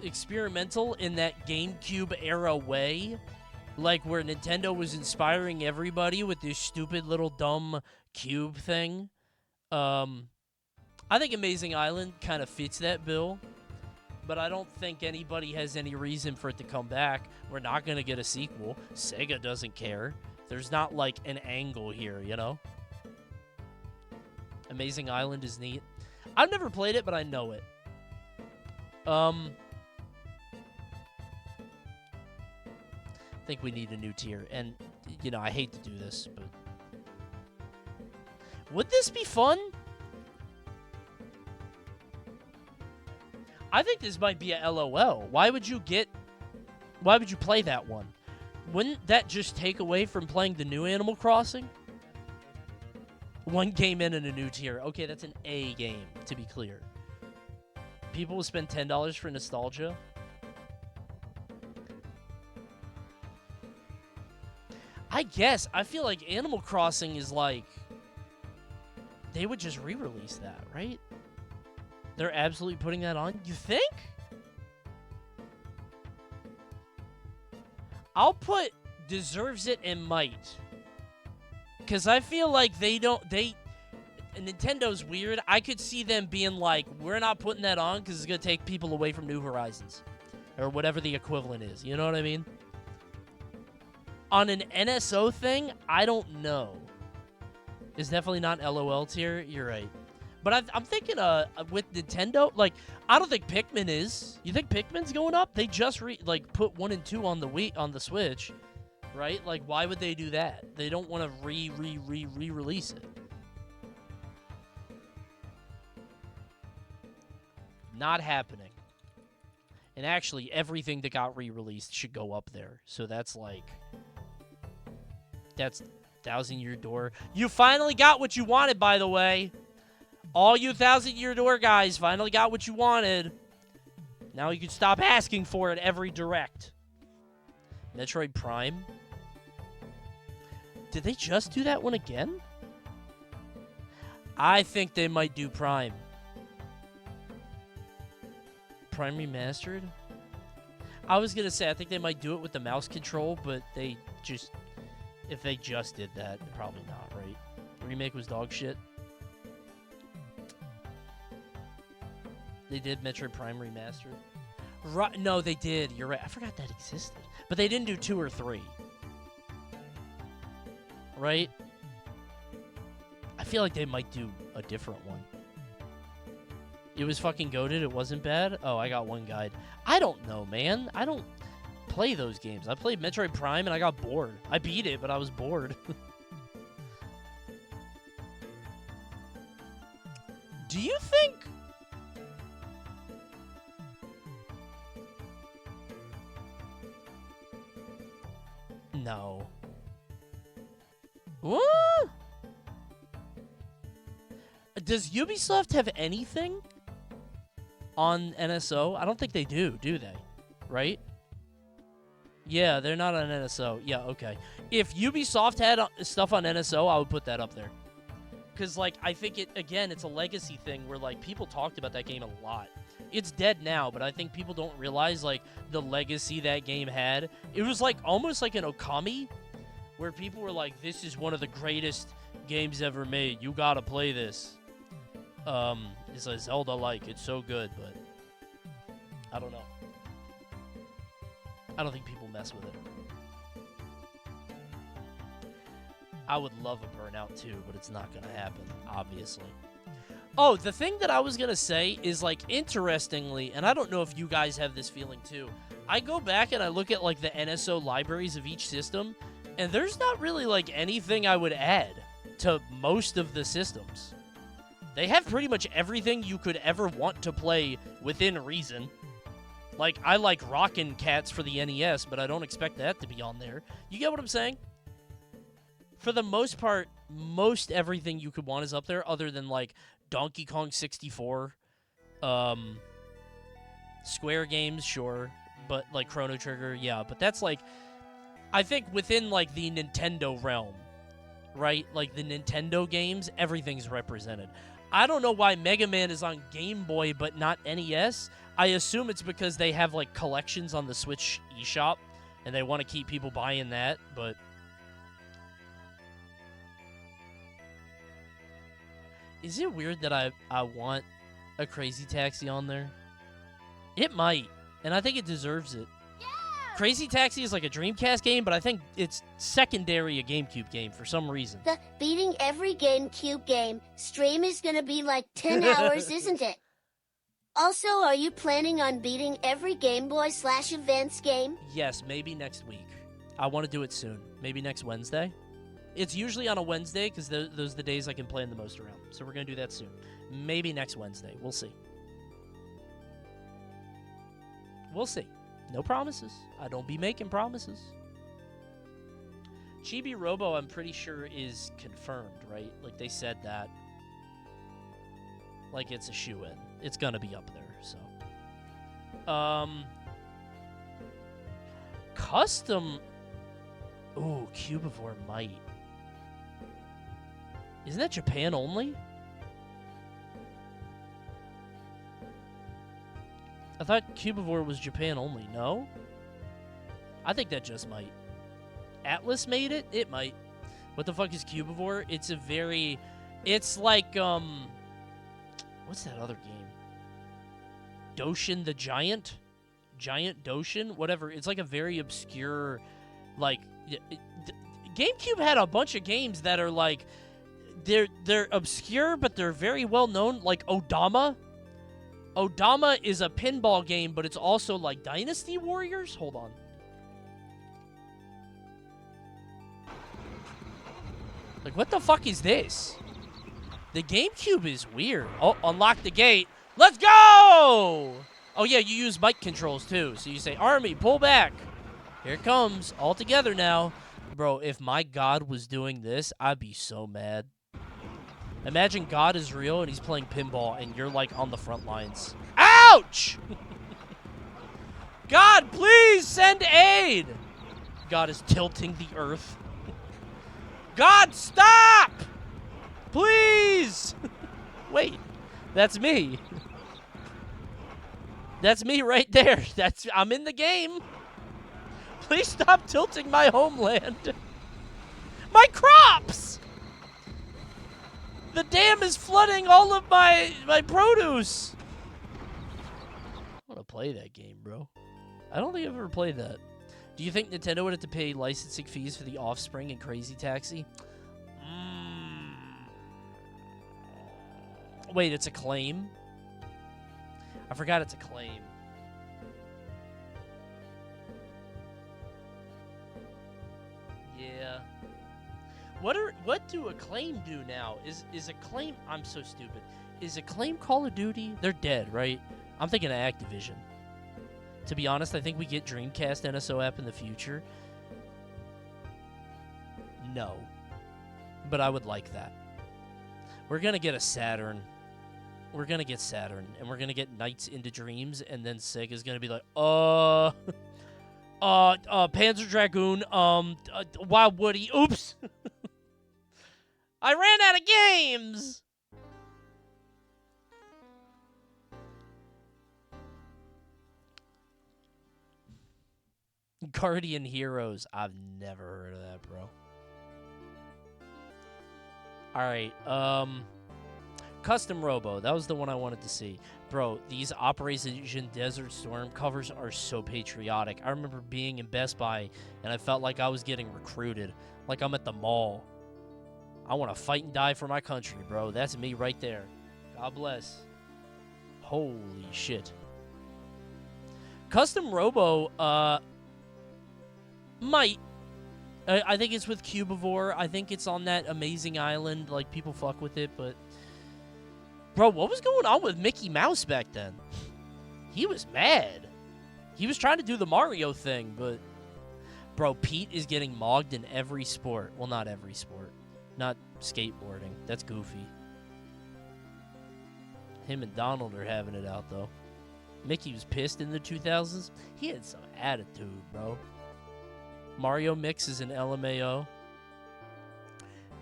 experimental in that GameCube era way. Like, where Nintendo was inspiring everybody with this stupid little dumb cube thing. I think Amazing Island kind of fits that bill. But I don't think anybody has any reason for it to come back. We're not going to get a sequel. Sega doesn't care. There's not, like, an angle here, you know? Amazing Island is neat. I've never played it, but I know it. I think we need a new tier. And, you know, I hate to do this, but... Would this be fun? I think this might be a LOL. Why would you play that one? Wouldn't that just take away from playing the new Animal Crossing? One game in and a new tier. Okay, that's an A game, to be clear. People will spend $10 for nostalgia. I guess. I feel like Animal Crossing is like... They would just re-release that, right? They're absolutely putting that on? You think? I'll put deserves it and might. Because I feel like Nintendo's weird. I could see them being like, we're not putting that on because it's going to take people away from New Horizons. Or whatever the equivalent is. You know what I mean? On an NSO thing, I don't know. It's definitely not LOL tier. You're right. But I'm thinking with Nintendo, like, I don't think Pikmin is. You think Pikmin's going up? They just put 1 and 2 on the Switch, right? Like, why would they do that? They don't want to re-release it. Not happening. And actually, everything that got re-released should go up there. So that's like, that's 1,000-Year Door. You finally got what you wanted, by the way. All you 1,000-Year Door guys finally got what you wanted. Now you can stop asking for it every direct. Metroid Prime. Did they just do that one again? I think they might do Prime. Prime Remastered? I was going to say, I think they might do it with the mouse control, but they just... If they just did that, probably not, right? The remake was dog shit. They did Metroid Prime Remastered. Right, no, they did. You're right. I forgot that existed. But they didn't do 2 or 3. Right? I feel like they might do a different one. It was fucking goated. It wasn't bad. Oh, I got one guide. I don't know, man. I don't play those games. I played Metroid Prime and I got bored. I beat it, but I was bored. Do you think... No. What? Does Ubisoft have anything on NSO? I don't think they do they? Right? Yeah, they're not on NSO. Yeah, okay. If Ubisoft had stuff on NSO, I would put that up there. Because, like, I think it's a legacy thing where, like, people talked about that game a lot. It's dead now, but I think people don't realize, like, the legacy that game had. It was, like, almost like an Okami, where people were like, this is one of the greatest games ever made. You gotta play this. It's a Zelda-like. It's so good, but I don't know. I don't think people mess with it. I would love a Burnout 2, but it's not going to happen, obviously. Oh, the thing that I was going to say is, like, interestingly, and I don't know if you guys have this feeling too, I go back and I look at, like, the NSO libraries of each system, and there's not really, like, anything I would add to most of the systems. They have pretty much everything you could ever want to play within reason. Like, I like Rockin' Cats for the NES, but I don't expect that to be on there. You get what I'm saying? For the most part, most everything you could want is up there, other than, like, Donkey Kong 64, Square games, sure, but, like, Chrono Trigger, yeah, but that's, like, I think within, like, the Nintendo realm, right? Like, the Nintendo games, everything's represented. I don't know why Mega Man is on Game Boy but not NES. I assume it's because they have, like, collections on the Switch eShop, and they want to keep people buying that, but... Is it weird that I want a Crazy Taxi on there? It might, and I think it deserves it. Yeah! Crazy Taxi is like a Dreamcast game, but I think it's secondary a GameCube game for some reason. The beating every GameCube game stream is gonna be like 10 hours, isn't it? Also, are you planning on beating every Game Boy/Advance game? Yes, maybe next week. I want to do it soon. Maybe next Wednesday. It's usually on a Wednesday because those are the days I can play in the most around. So we're going to do that soon. Maybe next Wednesday. We'll see. We'll see. No promises. I don't be making promises. Chibi Robo, I'm pretty sure, is confirmed, right? Like, they said that. Like, it's a shoo-in. It's going to be up there, so. Custom... Ooh, Cubivore might. Isn't that Japan only? I thought Cubivore was Japan only. No? I think that just might. Atlas made it? It might. What the fuck is Cubivore? It's a very... It's like, what's that other game? Doshin the Giant? Giant Doshin? Whatever. It's like a very obscure, like... GameCube had a bunch of games that are like... They're obscure, but they're very well known, like Odama. Odama is a pinball game, but it's also like Dynasty Warriors? Hold on. Like, what the fuck is this? The GameCube is weird. Oh, unlock the gate. Let's go! Oh, yeah, you use mic controls, too. So you say, Army, pull back. Here it comes. All together now. Bro, if my God was doing this, I'd be so mad. Imagine God is real and he's playing pinball and you're like on the front lines. Ouch! God, please send aid! God is tilting the earth. God, stop! Please! Wait, that's me. That's me right there. I'm in the game. Please stop tilting my homeland. My crops! The dam is flooding all of my produce. I want to play that game, bro. I don't think I've ever played that. Do you think Nintendo would have to pay licensing fees for The Offspring and Crazy Taxi? Wait, it's a claim? I forgot it's a claim. Yeah. What do Acclaim do now? Is Acclaim... I'm so stupid. Is Acclaim Call of Duty? They're dead, right? I'm thinking of Activision. To be honest, I think we get Dreamcast NSO app in the future. No. But I would like that. We're going to get a Saturn. We're going to get Saturn. And we're going to get Nights into Dreams. And then Sega's going to be like, Panzer Dragoon, Wild Woody, oops. I ran out of games. Guardian Heroes. I've never heard of that, bro. All right. Custom Robo, that was the one I wanted to see. Bro, these Operation Desert Storm covers are so patriotic. I remember being in Best Buy, and I felt like I was getting recruited. Like I'm at the mall. I want to fight and die for my country, bro. That's me right there. God bless. Holy shit. Custom Robo, might. I think it's with Cubivore. I think it's on that amazing island. Like, people fuck with it, but... Bro, what was going on with Mickey Mouse back then? He was mad. He was trying to do the Mario thing, but... Bro, Pete is getting mogged in every sport. Well, not every sport. Not skateboarding. That's goofy. Him and Donald are having it out, though. Mickey was pissed in the 2000s. He had some attitude, bro. Mario Mix is an LMAO.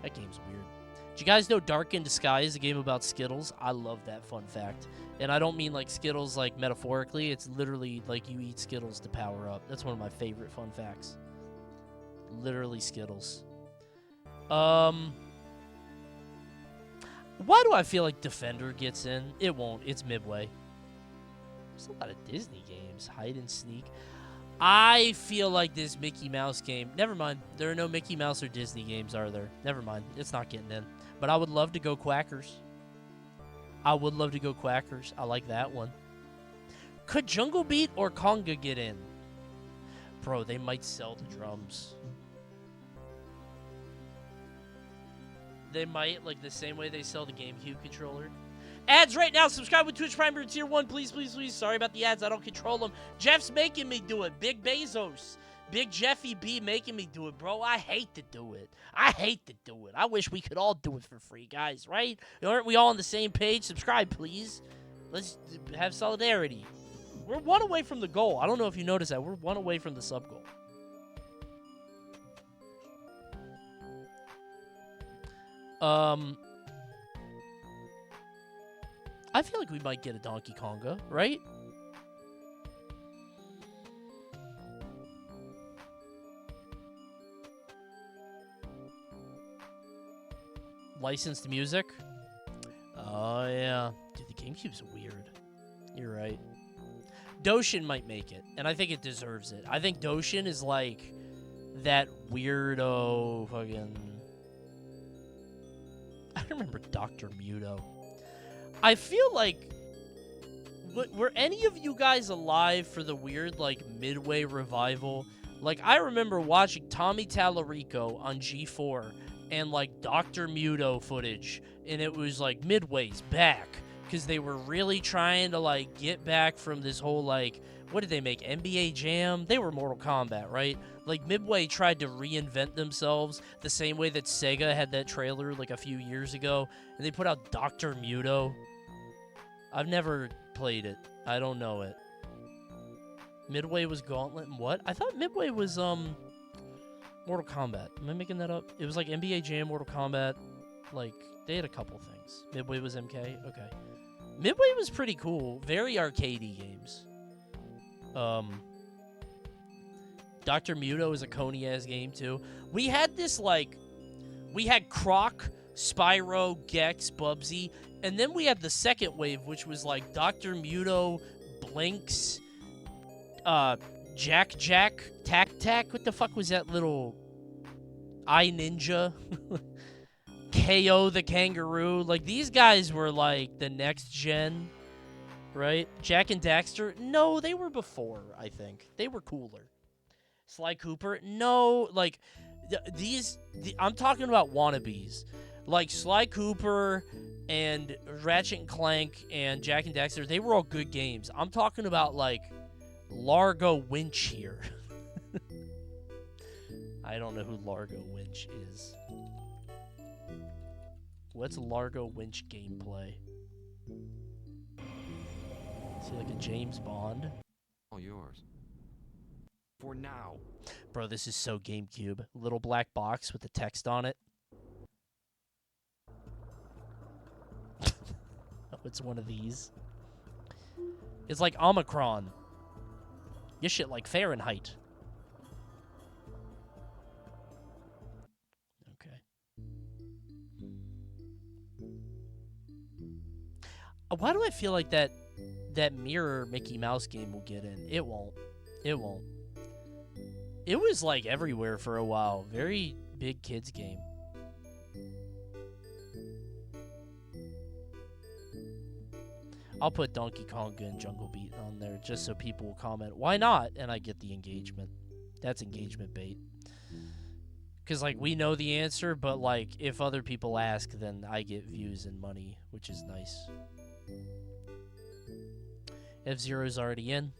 That game's weird. Did you guys know Dark in Disguise is a game about Skittles? I love that fun fact. And I don't mean like Skittles like metaphorically. It's literally like you eat Skittles to power up. That's one of my favorite fun facts. Literally Skittles. Why do I feel like Defender gets in? It won't. It's Midway. There's a lot of Disney games. Hide and Seek. I feel like this Mickey Mouse game... Never mind. There are no Mickey Mouse or Disney games, are there? Never mind. It's not getting in. But I would love to go Quackers. I would love to go Quackers. I like that one. Could Jungle Beat or Conga get in? Bro, they might sell the drums. They might, like the same way they sell the GameCube controller. Ads right now. Subscribe with Twitch Prime or Tier 1. Please, please, please. Sorry about the ads. I don't control them. Jeff's making me do it. Big Bezos. Big Jeffy B making me do it, bro. I hate to do it. I hate to do it. I wish we could all do it for free, guys, right? Aren't we all on the same page? Subscribe, please. Let's have solidarity. We're one away from the goal. I don't know if you noticed that. We're one away from the sub goal. I feel like we might get a Donkey Konga, right? Licensed music? Oh, yeah. Dude, the GameCube's weird. You're right. Doshin might make it, and I think it deserves it. I think Doshin is like that weirdo fucking... I remember Dr. Muto. I feel like... Were any of you guys alive for the weird, like, Midway revival? Like, I remember watching Tommy Tallarico on G4 and, like, Dr. Muto footage, and it was, like, Midway's back, because they were really trying to, like, get back from this whole, like, what did they make, NBA Jam? They were Mortal Kombat, right? Like, Midway tried to reinvent themselves the same way that Sega had that trailer, like, a few years ago, and they put out Dr. Muto. I've never played it. I don't know it. Midway was Gauntlet and what? I thought Midway was, Mortal Kombat. Am I making that up? It was like NBA Jam, Mortal Kombat. Like, they had a couple things. Midway was MK? Okay. Midway was pretty cool. Very arcadey games. Dr. Muto is a Coney-ass game, too. We had this, like... We had Croc, Spyro, Gex, Bubsy, and then we had the second wave, which was, like, Dr. Muto, Blinks, Jack, Tac. What the fuck was that little... iNinja? KO the Kangaroo. Like, these guys were, like, the next gen, right? Jack and Daxter? No, they were before, I think. They were cooler. Sly Cooper? No, like, I'm talking about wannabes. Like, Sly Cooper and Ratchet and Clank and Jack and Daxter, they were all good games. I'm talking about, like, Largo Winch here. I don't know who Largo Winch is. What's Largo Winch gameplay? Is he like a James Bond? All yours. For now. Bro, this is so GameCube. Little black box with the text on it. Oh, it's one of these. It's like Omicron. This shit like Fahrenheit. Okay. Why do I feel like that mirror Mickey Mouse game will get in? It won't. It won't. It was like everywhere for a while. Very big kids game. I'll put Donkey Konga and Jungle Beat on there just so people will comment, why not? And I get the engagement. That's engagement bait. Because, like, we know the answer, but, like, if other people ask, then I get views and money, which is nice. F-Zero's already in.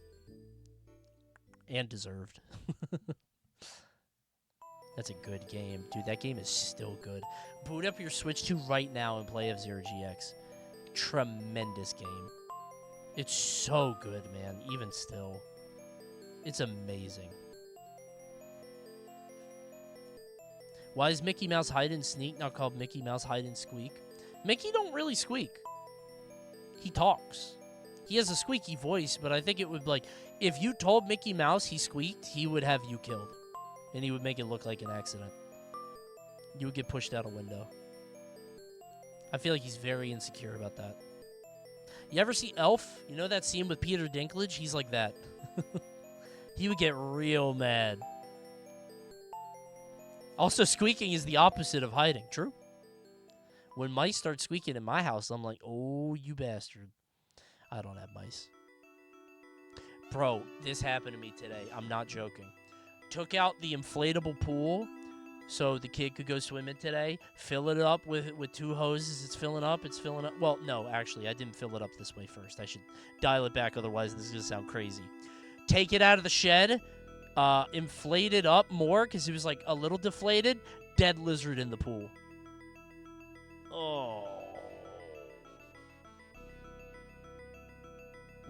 And deserved. That's a good game. Dude, that game is still good. Boot up your Switch 2 right now and play F-Zero GX. Tremendous game. It's so good, man. Even still. It's amazing. Why is Mickey Mouse Hide and Sneak not called Mickey Mouse Hide and Squeak? Mickey don't really squeak. He talks. He has a squeaky voice, but I think it would, like, if you told Mickey Mouse he squeaked, he would have you killed. And he would make it look like an accident. You would get pushed out a window. I feel like he's very insecure about that. You ever see Elf? You know that scene with Peter Dinklage? He's like that. He would get real mad. Also, squeaking is the opposite of hiding. True. When mice start squeaking in my house, I'm like, oh, you bastard. I don't have mice. Bro, this happened to me today. I'm not joking. Took out the inflatable pool so the kid could go swimming today. Fill it up with 2 hoses. It's filling up. It's filling up. Well, no, actually, I didn't fill it up this way first. I should dial it back. Otherwise, this is going to sound crazy. Take it out of the shed. Inflate it up more because it was like a little deflated. Dead lizard in the pool. Oh.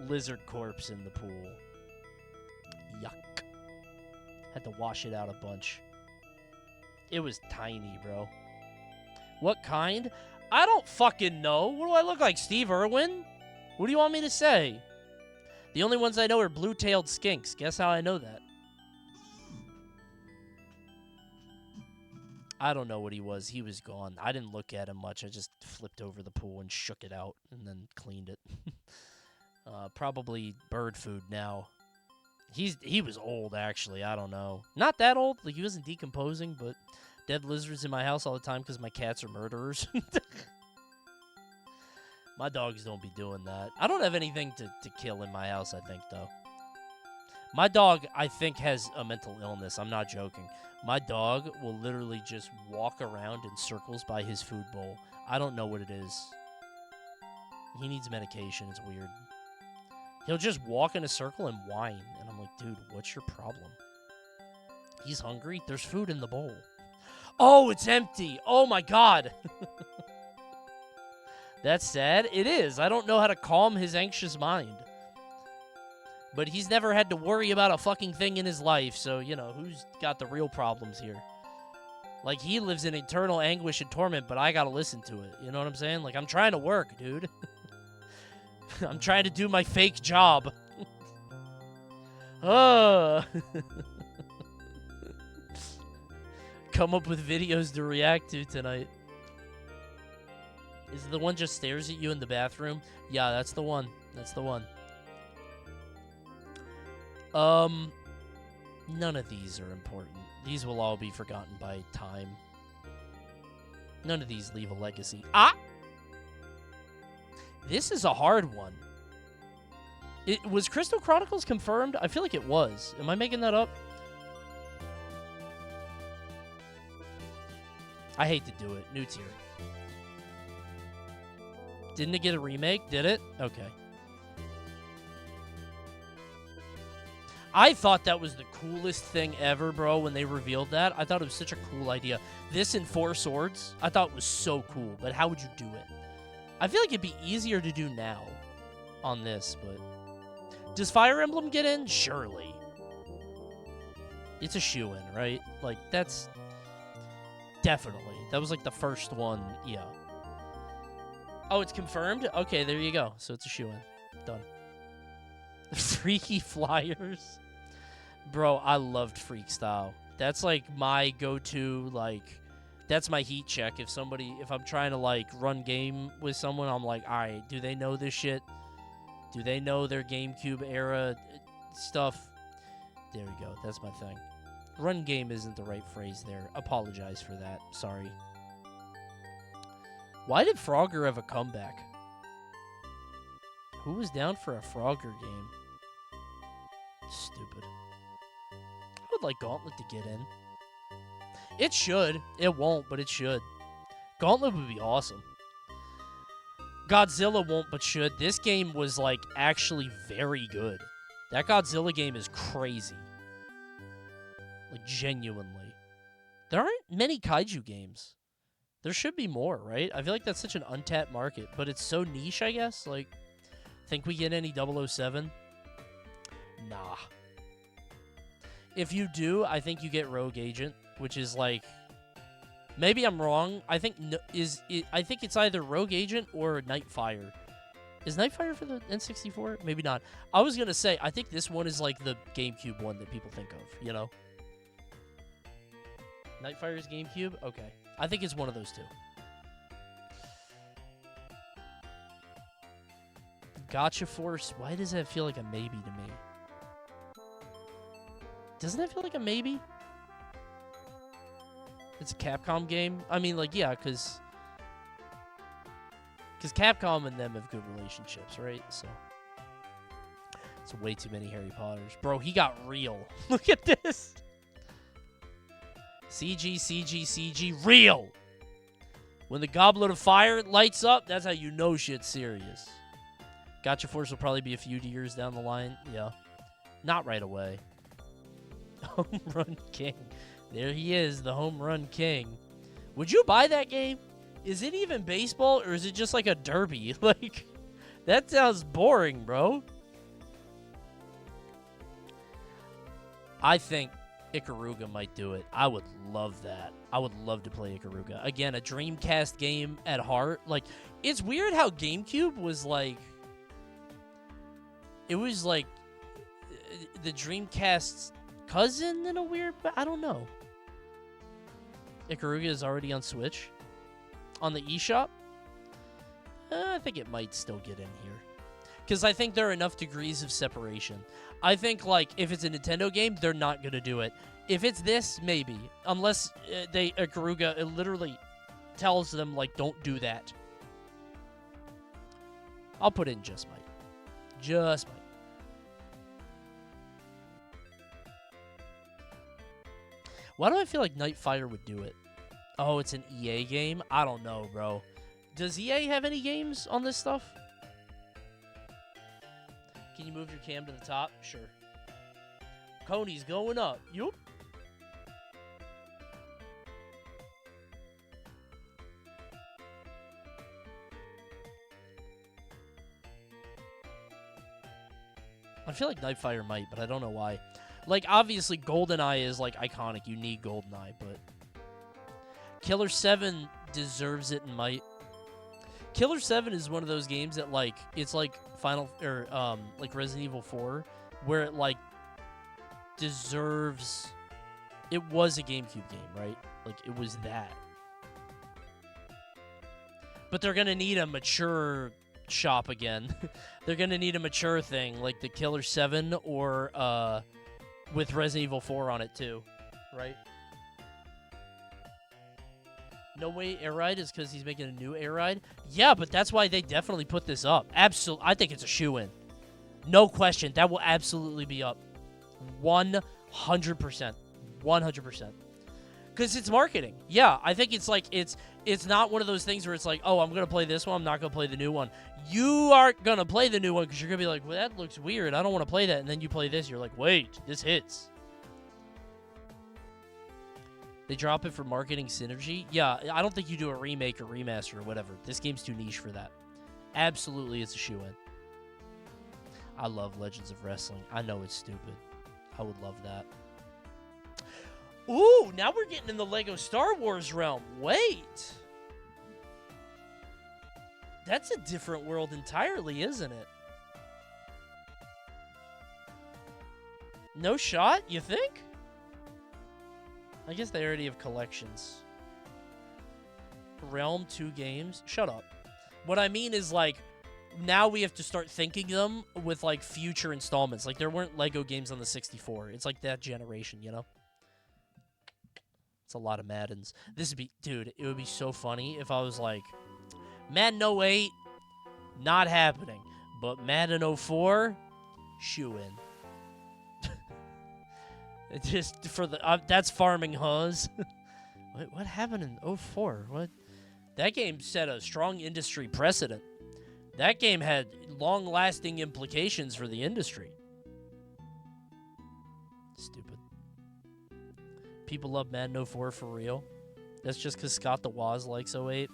Lizard corpse in the pool. Yuck. Had to wash it out a bunch. It was tiny, bro. What kind? I don't fucking know. What do I look like, Steve Irwin? What do you want me to say? The only ones I know are blue-tailed skinks. Guess how I know that? I don't know what he was. He was gone. I didn't look at him much. I just flipped over the pool and shook it out and then cleaned it. Probably bird food now. He was old, actually. I don't know. Not that old. Like, he wasn't decomposing, but dead lizards in my house all the time because my cats are murderers. My dogs don't be doing that. I don't have anything to kill in my house, I think, though. My dog, I think, has a mental illness. I'm not joking. My dog will literally just walk around in circles by his food bowl. I don't know what it is. He needs medication. It's weird. He'll just walk in a circle and whine. And I'm like, dude, what's your problem? He's hungry? There's food in the bowl. Oh, it's empty. Oh, my God. That's sad. It is. I don't know how to calm his anxious mind. But he's never had to worry about a fucking thing in his life, so, you know, who's got the real problems here? Like, he lives in eternal anguish and torment, but I gotta listen to it. You know what I'm saying? Like, I'm trying to work, dude. I'm trying to do my fake job. Oh. Come up with videos to react to tonight. Is it the one just stares at you in the bathroom? Yeah, that's the one. That's the one. None of these are important. These will all be forgotten by time. None of these leave a legacy. Ah! This is a hard one. Was Crystal Chronicles confirmed? I feel like it was. Am I making that up? I hate to do it. New tier. Didn't it get a remake? Did it? Okay. I thought that was the coolest thing ever, bro, when they revealed that. I thought it was such a cool idea. This and Four Swords, I thought was so cool, but how would you do it? I feel like it'd be easier to do now on this, but... Does Fire Emblem get in? Surely. It's a shoo-in, right? Like, that's... Definitely. That was like the first one, yeah. Oh, it's confirmed? Okay, there you go. So it's a shoo-in. Done. Freaky Flyers. Bro, I loved Freak Style. That's like my go-to, like... That's my heat check. If I'm trying to, like, run game with someone, I'm like, all right, do they know this shit? Do they know their GameCube era stuff? There we go. That's my thing. Run game isn't the right phrase there. Apologize for that. Sorry. Why did Frogger have a comeback? Who was down for a Frogger game? Stupid. I would like Gauntlet to get in. It should. It won't, but it should. Gauntlet would be awesome. Godzilla won't, but should. This game was, like, actually very good. That Godzilla game is crazy. Like, genuinely. There aren't many kaiju games. There should be more, right? I feel like that's such an untapped market, but it's so niche, I guess. Like, think we get any 007? Nah. If you do, I think you get Rogue Agent, which is like, maybe I'm wrong. I think I think it's either Rogue Agent or Nightfire. Is Nightfire for the N64? Maybe not. I was gonna say I think this one is like the GameCube one that people think of. You know, Nightfire's GameCube. Okay, I think it's one of those two. Gotcha Force. Why does that feel like a maybe to me? Doesn't that feel like a maybe? It's a Capcom game? I mean, like, yeah, because Capcom and them have good relationships, right? So, it's way too many Harry Potters. Bro, he got real. Look at this. CG, CG, CG, real. When the Goblet of Fire lights up, that's how you know shit's serious. Gotcha Force will probably be a few years down the line. Yeah. Not right away. Home Run King. There he is, the Home Run King. Would you buy that game? Is it even baseball, or is it just like a derby? Like, that sounds boring, bro. I think Ikaruga might do it. I would love that. I would love to play Ikaruga. Again, a Dreamcast game at heart. Like, it's weird how GameCube was like... It was like the Dreamcast's cousin in a weird... I don't know. Ikaruga is already on Switch. On the eShop? I think it might still get in here. Because I think there are enough degrees of separation. I think, like, if it's a Nintendo game, they're not going to do it. If it's this, maybe. Unless Ikaruga literally tells them, like, don't do that. I'll put in just might. Just might. Why do I feel like Nightfire would do it? Oh, it's an EA game? I don't know, bro. Does EA have any games on this stuff? Can you move your cam to the top? Sure. Coney's going up. Yup. I feel like Nightfire might, but I don't know why. Like, obviously, GoldenEye is, like, iconic. You need GoldenEye, but... Killer 7 deserves it and might. Killer 7 is one of those games that, like, it's like like Resident Evil 4, where it, like, deserves... It was a GameCube game, right? Like, it was that. But they're gonna need a mature shop again. They're gonna need a mature thing, like the Killer 7 or, with Resident Evil 4 on it, too. Right? No Way Air Ride is because he's making a new Air Ride? Yeah, but that's why they definitely put this up. Absolutely. I think it's a shoo-in. No question. That will absolutely be up. 100%. 100%. Because it's marketing. Yeah, I think it's like, it's not one of those things where it's like, oh, I'm going to play this one. I'm not going to play the new one. You aren't going to play the new one because you're going to be like, well, that looks weird. I don't want to play that. And then you play this. You're like, wait, this hits. They drop it for marketing synergy? Yeah, I don't think you do a remake or remaster or whatever. This game's too niche for that. Absolutely, it's a shoo-in. I love Legends of Wrestling. I know it's stupid. I would love that. Ooh, now we're getting in the Lego Star Wars realm. Wait. That's a different world entirely, isn't it? No shot, you think? I guess they already have collections. Realm 2 games? Shut up. What I mean is, like, now we have to start thinking them with, like, future installments. Like, there weren't Lego games on the 64. It's like that generation, you know? It's a lot of Maddens. This would be... Dude, it would be so funny if I was like, Madden 08, not happening. But Madden 04, shoe-in. Just for the... that's farming Huz. What happened in 04? What? That game set a strong industry precedent. That game had long-lasting implications for the industry. Stupid. People love Madden 04 for real. That's just because Scott the Woz likes 08.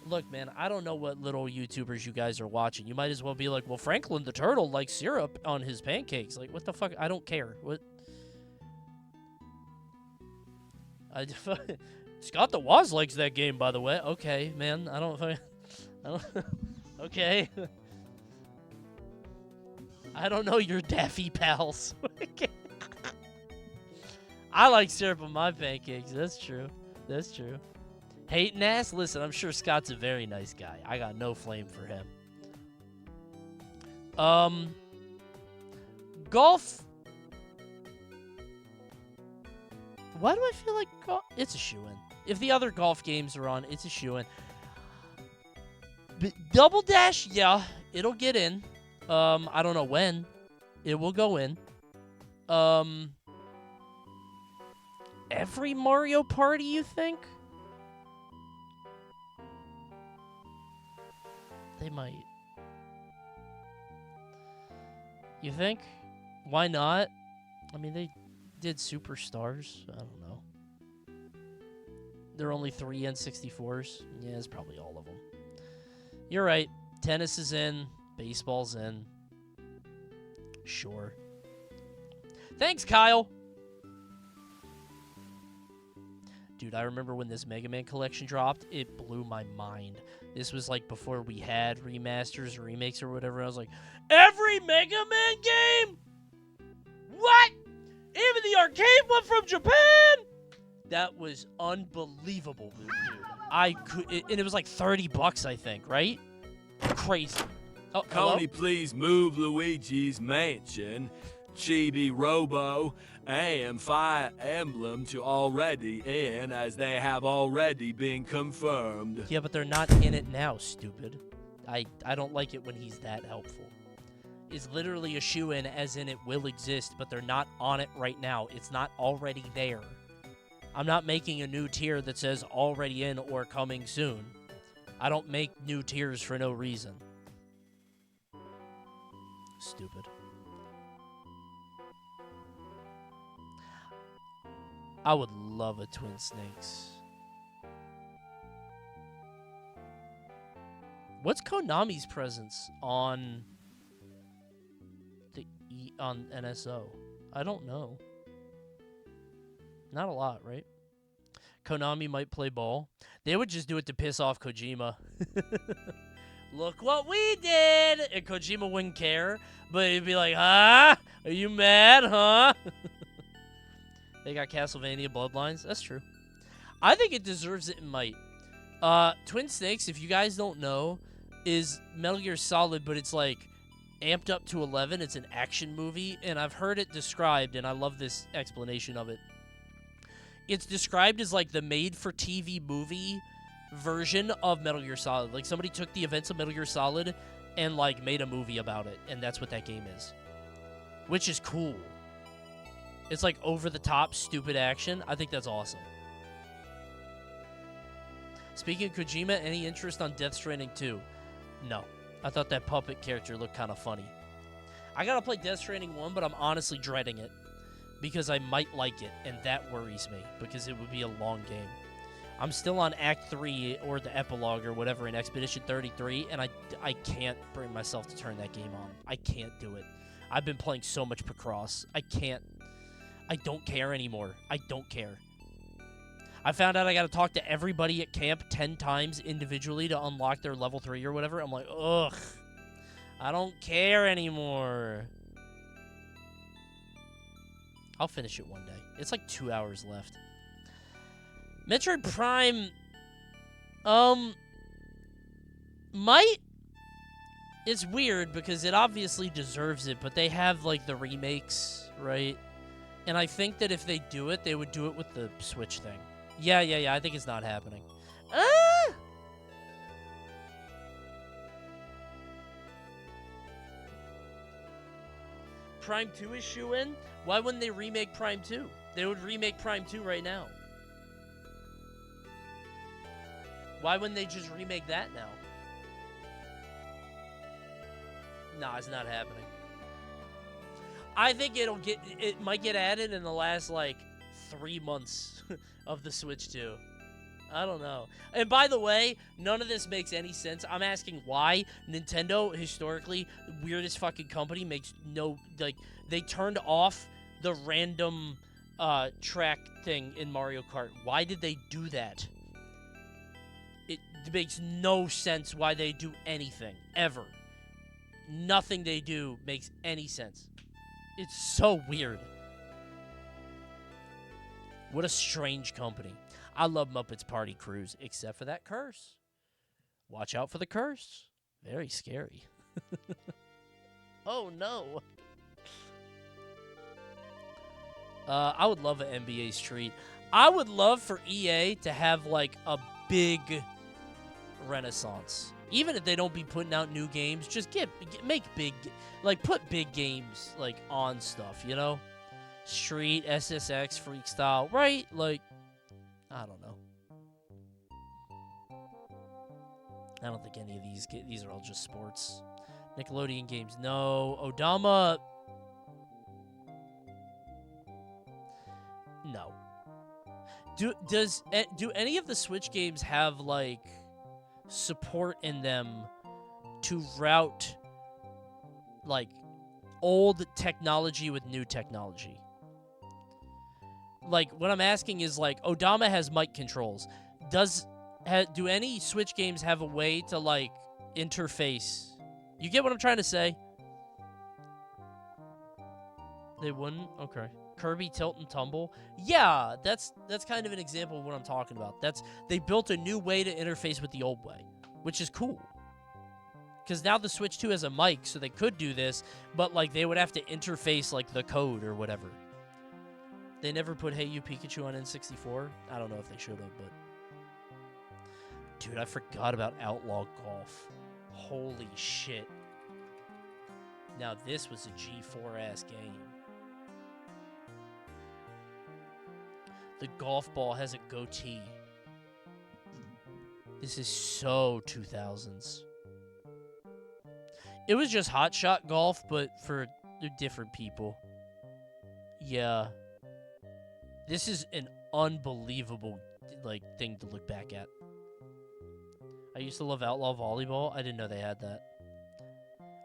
Look, man, I don't know what little YouTubers you guys are watching. You might as well be like, well, Franklin the Turtle likes syrup on his pancakes. Like, what the fuck? I don't care. What? Scott the Woz likes that game, by the way. Okay, man. I don't okay. I don't know your Daffy pals. I like syrup on my pancakes. That's true. That's true. Hating ass? Listen, I'm sure Scott's a very nice guy. I got no flame for him. Golf. Why do I feel like golf? It's a shoo-in. If the other golf games are on, it's a shoo-in. Double Dash, yeah, it'll get in. I don't know when. It will go in. Every Mario Party, you think? They might. You think? Why not? I mean, they did Superstars. I don't know. There are only 3 N64s. Yeah, it's probably all of them. You're right. Tennis is in. Baseball's in. Sure. Thanks, Kyle. Dude, I remember when this Mega Man collection dropped, it blew my mind. This was like before we had remasters or remakes or whatever. I was like, every Mega Man game? What? Even the arcade one from Japan? That was unbelievable, dude. And it was like $30, I think, right? Crazy. Oh, Coney, please move Luigi's Mansion, Chibi Robo, and Fire Emblem to already in, as they have already been confirmed. Yeah, but they're not in it now, stupid. I don't like it when he's that helpful. It's literally a shoe-in, as in it will exist, but they're not on it right now. It's not already there. I'm not making a new tier that says already in or coming soon. I don't make new tiers for no reason. Stupid. I would love a Twin Snakes. What's Konami's presence on the on NSO? I don't know. Not a lot, right? Konami might play ball. They would just do it to piss off Kojima. Look what we did! And Kojima wouldn't care, but he'd be like, huh? Are you mad, huh? They got Castlevania Bloodlines. That's true. I think it deserves it and might. Twin Snakes, if you guys don't know, is Metal Gear Solid, but it's like amped up to 11. It's an action movie, and I've heard it described, and I love this explanation of it. It's described as like the made-for-TV movie version of Metal Gear Solid. Like somebody took the events of Metal Gear Solid and like made a movie about it, and that's what that game is. Which is cool. It's like over-the-top, stupid action. I think that's awesome. Speaking of Kojima, any interest on Death Stranding 2? No. I thought that puppet character looked kind of funny. I gotta play Death Stranding 1, but I'm honestly dreading it. Because I might like it, and that worries me. Because it would be a long game. I'm still on Act 3, or the epilogue, or whatever, in Expedition 33, and I can't bring myself to turn that game on. I can't do it. I've been playing so much Picross. I can't. I don't care anymore. I don't care. I found out I gotta talk to everybody at camp 10 times individually to unlock their level 3 or whatever. I'm like, ugh. I don't care anymore. I'll finish it one day. It's like 2 hours left. Metroid Prime Might. It's weird because it obviously deserves it, but they have like the remakes, right? And I think that if they do it, they would do it with the Switch thing. Yeah. I think it's not happening. Prime 2 is shoe-in? Why wouldn't they remake Prime 2? They would remake Prime 2 right now. Why wouldn't they just remake that now? Nah, it's not happening. I think it might get added in the last, like, 3 months of the Switch 2. I don't know. And by the way, none of this makes any sense. I'm asking why Nintendo, historically, weirdest fucking company, makes no, like, they turned off the random track thing in Mario Kart. Why did they do that? It makes no sense why they do anything, ever. Nothing they do makes any sense. It's so weird. What a strange company. I love Muppets Party Cruise, except for that curse. Watch out for the curse. Very scary. Oh, no. I would love an NBA Street. I would love for EA to have, like, a big renaissance. Even if they don't be putting out new games, just make big, like, put big games, like, on stuff, you know? Street, SSX, Freestyle, right? Like, I don't know. I don't think any of these are all just sports. Nickelodeon games, no. Odama, no. Do any of the Switch games have, like, support in them to route, like, old technology with new technology? Like, what I'm asking is, like, Odama has mic controls. Do any Switch games have a way to, like, interface? You get what I'm trying to say? They wouldn't? Okay. Kirby Tilt and Tumble? Yeah, that's kind of an example of what I'm talking about. They built a new way to interface with the old way, which is cool. Because now the Switch 2 has a mic, so they could do this, but, like, they would have to interface, like, the code or whatever. They never put Hey You Pikachu on N64. I don't know if they should have, but... Dude, I forgot about Outlaw Golf. Holy shit. Now this was a G4-ass game. The golf ball has a goatee. This is so 2000s. It was just Hot Shot Golf, but for different people. Yeah. This is an unbelievable, like, thing to look back at. I used to love Outlaw Volleyball. I didn't know they had that.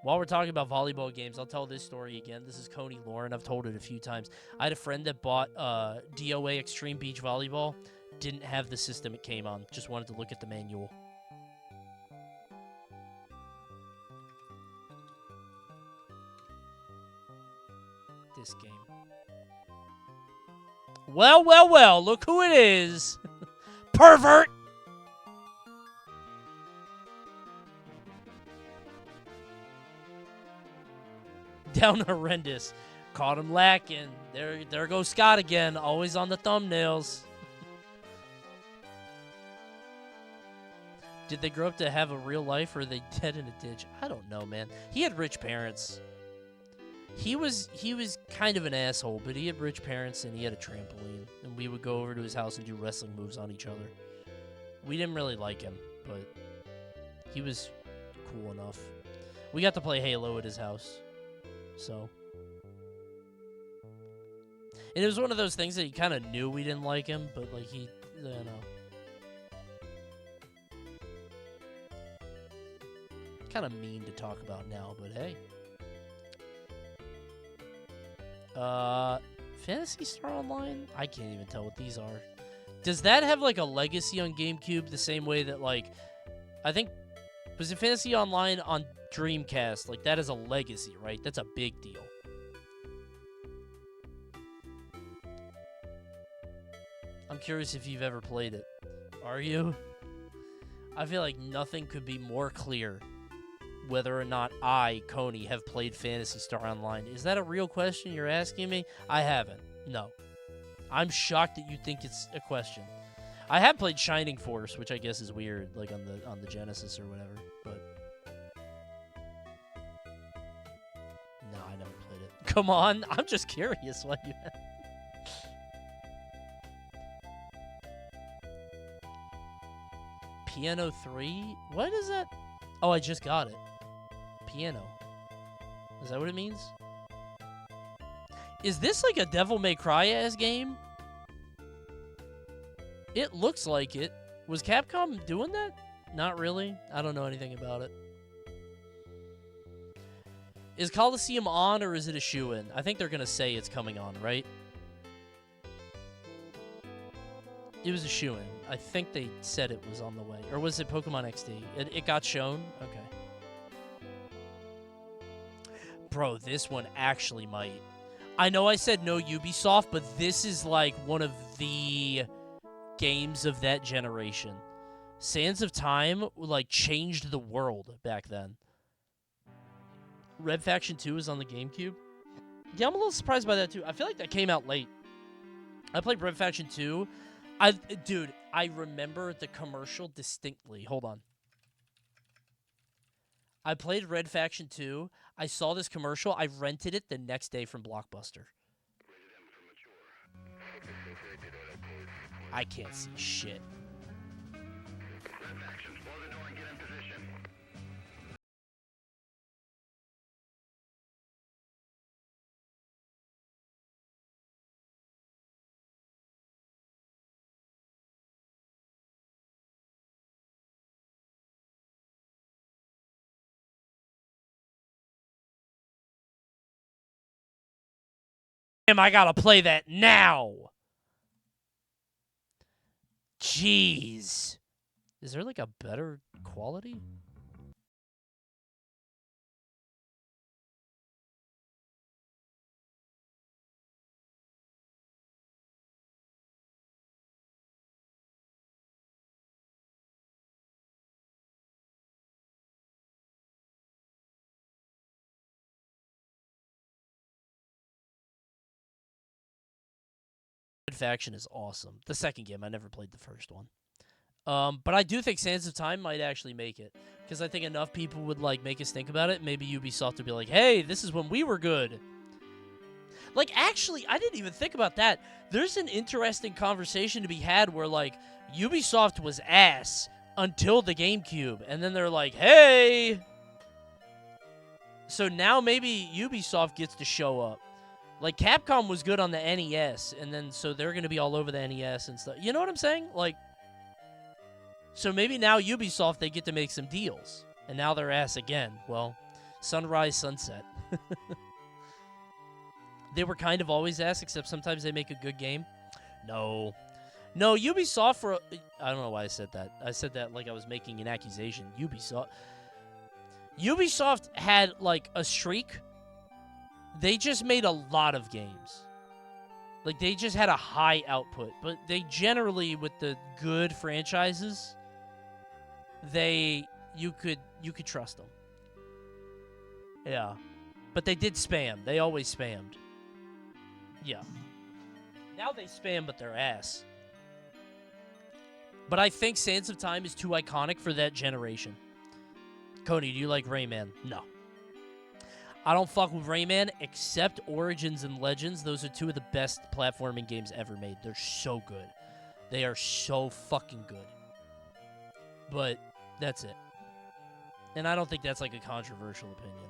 While we're talking about volleyball games, I'll tell this story again. This is Coney Lauren. I've told it a few times. I had a friend that bought DOA Extreme Beach Volleyball. Didn't have the system it came on. Just wanted to look at the manual. This game. Well, look who it is. Pervert! Down horrendous. Caught him lacking. There goes Scott again. Always on the thumbnails. Did they grow up to have a real life, or are they dead in a ditch? I don't know, man. He had rich parents. He was kind of an asshole, but he had rich parents and he had a trampoline. And we would go over to his house and do wrestling moves on each other. We didn't really like him, but he was cool enough. We got to play Halo at his house. So. And it was one of those things that you kind of knew we didn't like him, but, like, he, you know. Kind of mean to talk about now, but hey. Phantasy Star Online? I can't even tell what these are. Does that have, like, a legacy on GameCube the same way that, like, I think, was it Phantasy Online on Dreamcast? Like, that is a legacy, right? That's a big deal. I'm curious if you've ever played it. Are you? I feel like nothing could be more clear whether or not I, Coney, have played Phantasy Star Online. Is that a real question you're asking me? I haven't. No. I'm shocked that you think it's a question. I have played Shining Force, which I guess is weird, like on the Genesis or whatever, but no, I never played it. Come on, I'm just curious why you have. Piano 3? What is that? Oh, I just got it. Piano. Is that what it means? Is this like a Devil May Cry-ass game? It looks like it. Was Capcom doing that? Not really. I don't know anything about it. Is Coliseum on or is it a shoo-in? I think they're going to say it's coming on, right? It was a shoo-in. I think they said it was on the way. Or was it Pokemon XD? It got shown? Okay. Bro, this one actually might. I know I said no Ubisoft, but this is like one of the games of that generation. Sands of Time, like, changed the world back then. Red Faction 2 is on the GameCube. Yeah, I'm a little surprised by that, too. I feel like that came out late. I played Red Faction 2. Dude, I remember the commercial distinctly. Hold on. I played Red Faction 2. I saw this commercial. I rented it the next day from Blockbuster. I can't see shit. Damn, I gotta play that now. Jeez. Is there like a better quality? Faction is awesome. The second game, I never played the first one. But I do think Sands of Time might actually make it. Because I think enough people would, like, make us think about it. Maybe Ubisoft would be like, hey, this is when we were good. Like, actually, I didn't even think about that. There's an interesting conversation to be had where, like, Ubisoft was ass until the GameCube. And then they're like, hey! So now maybe Ubisoft gets to show up. Like, Capcom was good on the NES, and then so they're going to be all over the NES and stuff. You know what I'm saying? Like, so maybe now Ubisoft, they get to make some deals. And now they're ass again. Well, Sunrise, Sunset. They were kind of always ass, except sometimes they make a good game. No. No, Ubisoft for... I don't know why I said that. I said that like I was making an accusation. Ubisoft had, like, a streak. They just made a lot of games. Like, they just had a high output. But they generally, with the good franchises, you could trust them. Yeah. But they did spam. They always spammed. Yeah. Now they spam, but they're ass. But I think Sands of Time is too iconic for that generation. Coney, do you like Rayman? No. I don't fuck with Rayman, except Origins and Legends. Those are two of the best platforming games ever made. They're so good. They are so fucking good. But that's it. And I don't think that's like a controversial opinion.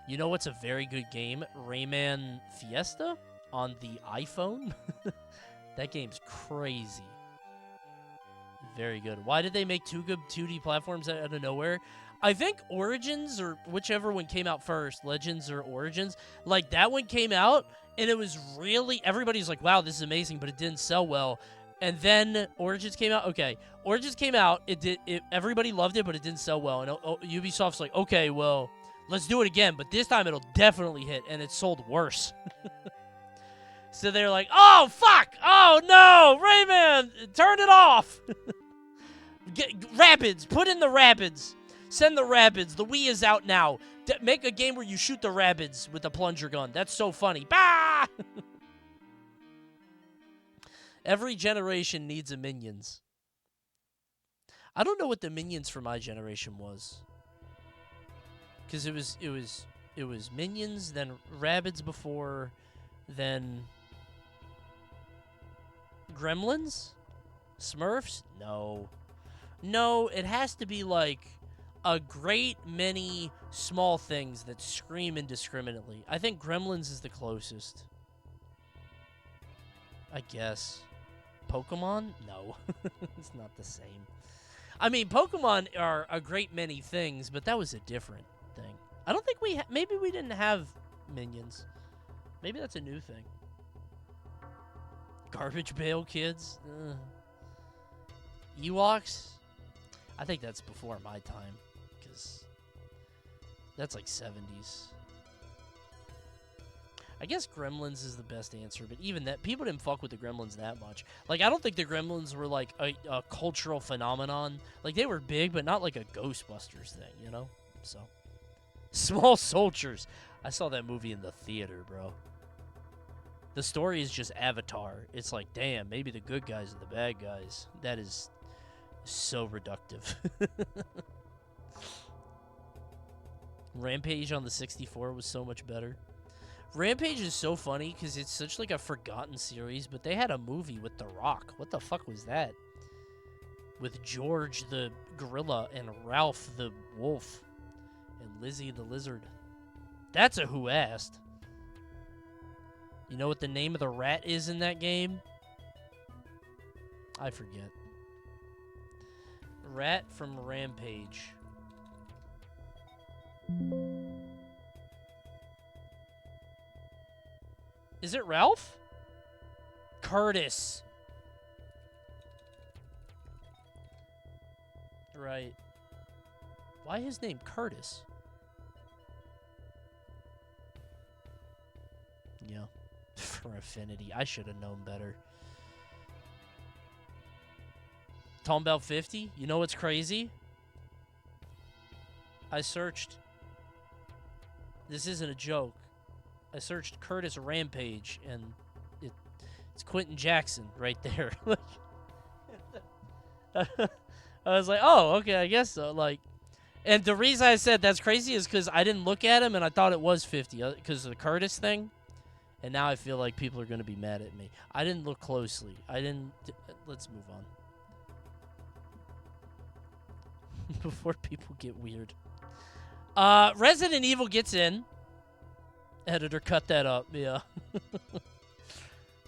You know what's a very good game? Rayman Fiesta on the iPhone? That game's crazy. Very good. Why did they make two good 2D platforms out of nowhere? I think Origins, or whichever one came out first, Legends or Origins, like, that one came out, and it was really, everybody's like, wow, this is amazing, but it didn't sell well. And then Origins came out. Okay, Origins came out, everybody loved it, but it didn't sell well. And Ubisoft's like, okay, well, let's do it again, but this time it'll definitely hit, and it sold worse. So they're like, oh, fuck! Oh, no! Rayman! Turn it off! Rapids. Put in the rapids. Send the rapids. The Wii is out now. Make a game where you shoot the rapids with a plunger gun. That's so funny. Bah! Every generation needs a Minions. I don't know what the Minions for my generation was. Because it was Minions, then Rabbids before, then Gremlins? Smurfs? No. No, it has to be like a great many small things that scream indiscriminately. I think Gremlins is the closest. I guess. Pokemon? No. It's not the same. I mean, Pokemon are a great many things, but that was a different thing. I don't think maybe we didn't have Minions. Maybe that's a new thing. Garbage Pail Kids? Ugh. Ewoks? I think that's before my time, because that's like 70s. I guess Gremlins is the best answer, but even that, people didn't fuck with the Gremlins that much. Like, I don't think the Gremlins were like a cultural phenomenon. Like, they were big, but not like a Ghostbusters thing, you know? So, Small Soldiers. I saw that movie in the theater, bro. The story is just Avatar. It's like, damn, maybe the good guys are the bad guys. That is so reductive. Rampage on the 64 was so much better. Rampage is so funny because it's such like a forgotten series, but they had a movie with The Rock. What the fuck was that? With George the gorilla and Ralph the wolf and Lizzie the lizard. That's a Who Asked. You know what the name of the rat is in that game? I forget. Rat from Rampage. Is it Ralph? Curtis. Right. Why his name Curtis? Yeah. For Affinity. I should have known better. Talking about 50? You know what's crazy? I searched. This isn't a joke. I searched Curtis Rampage, and it's Quentin Jackson right there. I was like, oh, okay, I guess so. Like, and the reason I said that's crazy is because I didn't look at him, and I thought it was 50 because of the Curtis thing. And now I feel like people are going to be mad at me. I didn't look closely. Let's move on. Before people get weird. Resident Evil gets in. Editor, cut that up. Yeah.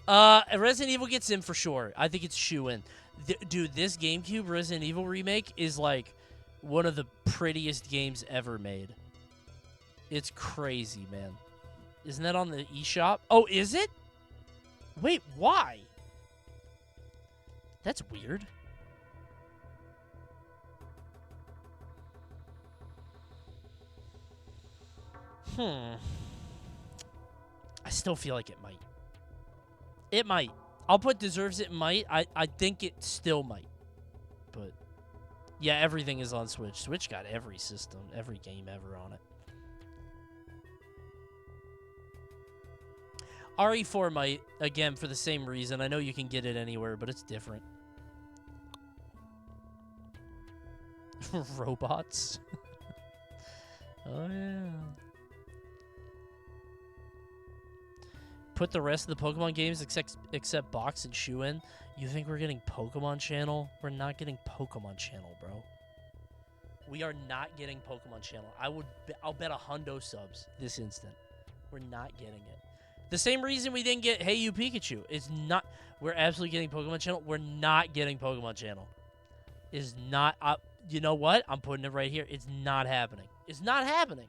Resident Evil gets in for sure. I think it's shoe-in. Dude, this GameCube Resident Evil remake is like one of the prettiest games ever made. It's crazy, man. Isn't that on the eShop? Oh, is it? Wait, why? That's weird. I still feel like it might. It might. I'll put deserves it might. I think it still might. But, yeah, everything is on Switch. Switch got every system, every game ever on it. RE4 might, again, for the same reason. I know you can get it anywhere, but it's different. Robots. Oh, yeah. Put the rest of the Pokemon games except Box and Shoe in. You think we're getting Pokemon Channel? We're not getting Pokemon Channel, bro. We are not getting Pokemon Channel. I'll bet $100 subs this instant. We're not getting it. The same reason we didn't get Hey You Pikachu is not. We're absolutely getting Pokemon Channel. We're not getting Pokemon Channel. Is not. You know what? I'm putting it right here. It's not happening. It's not happening.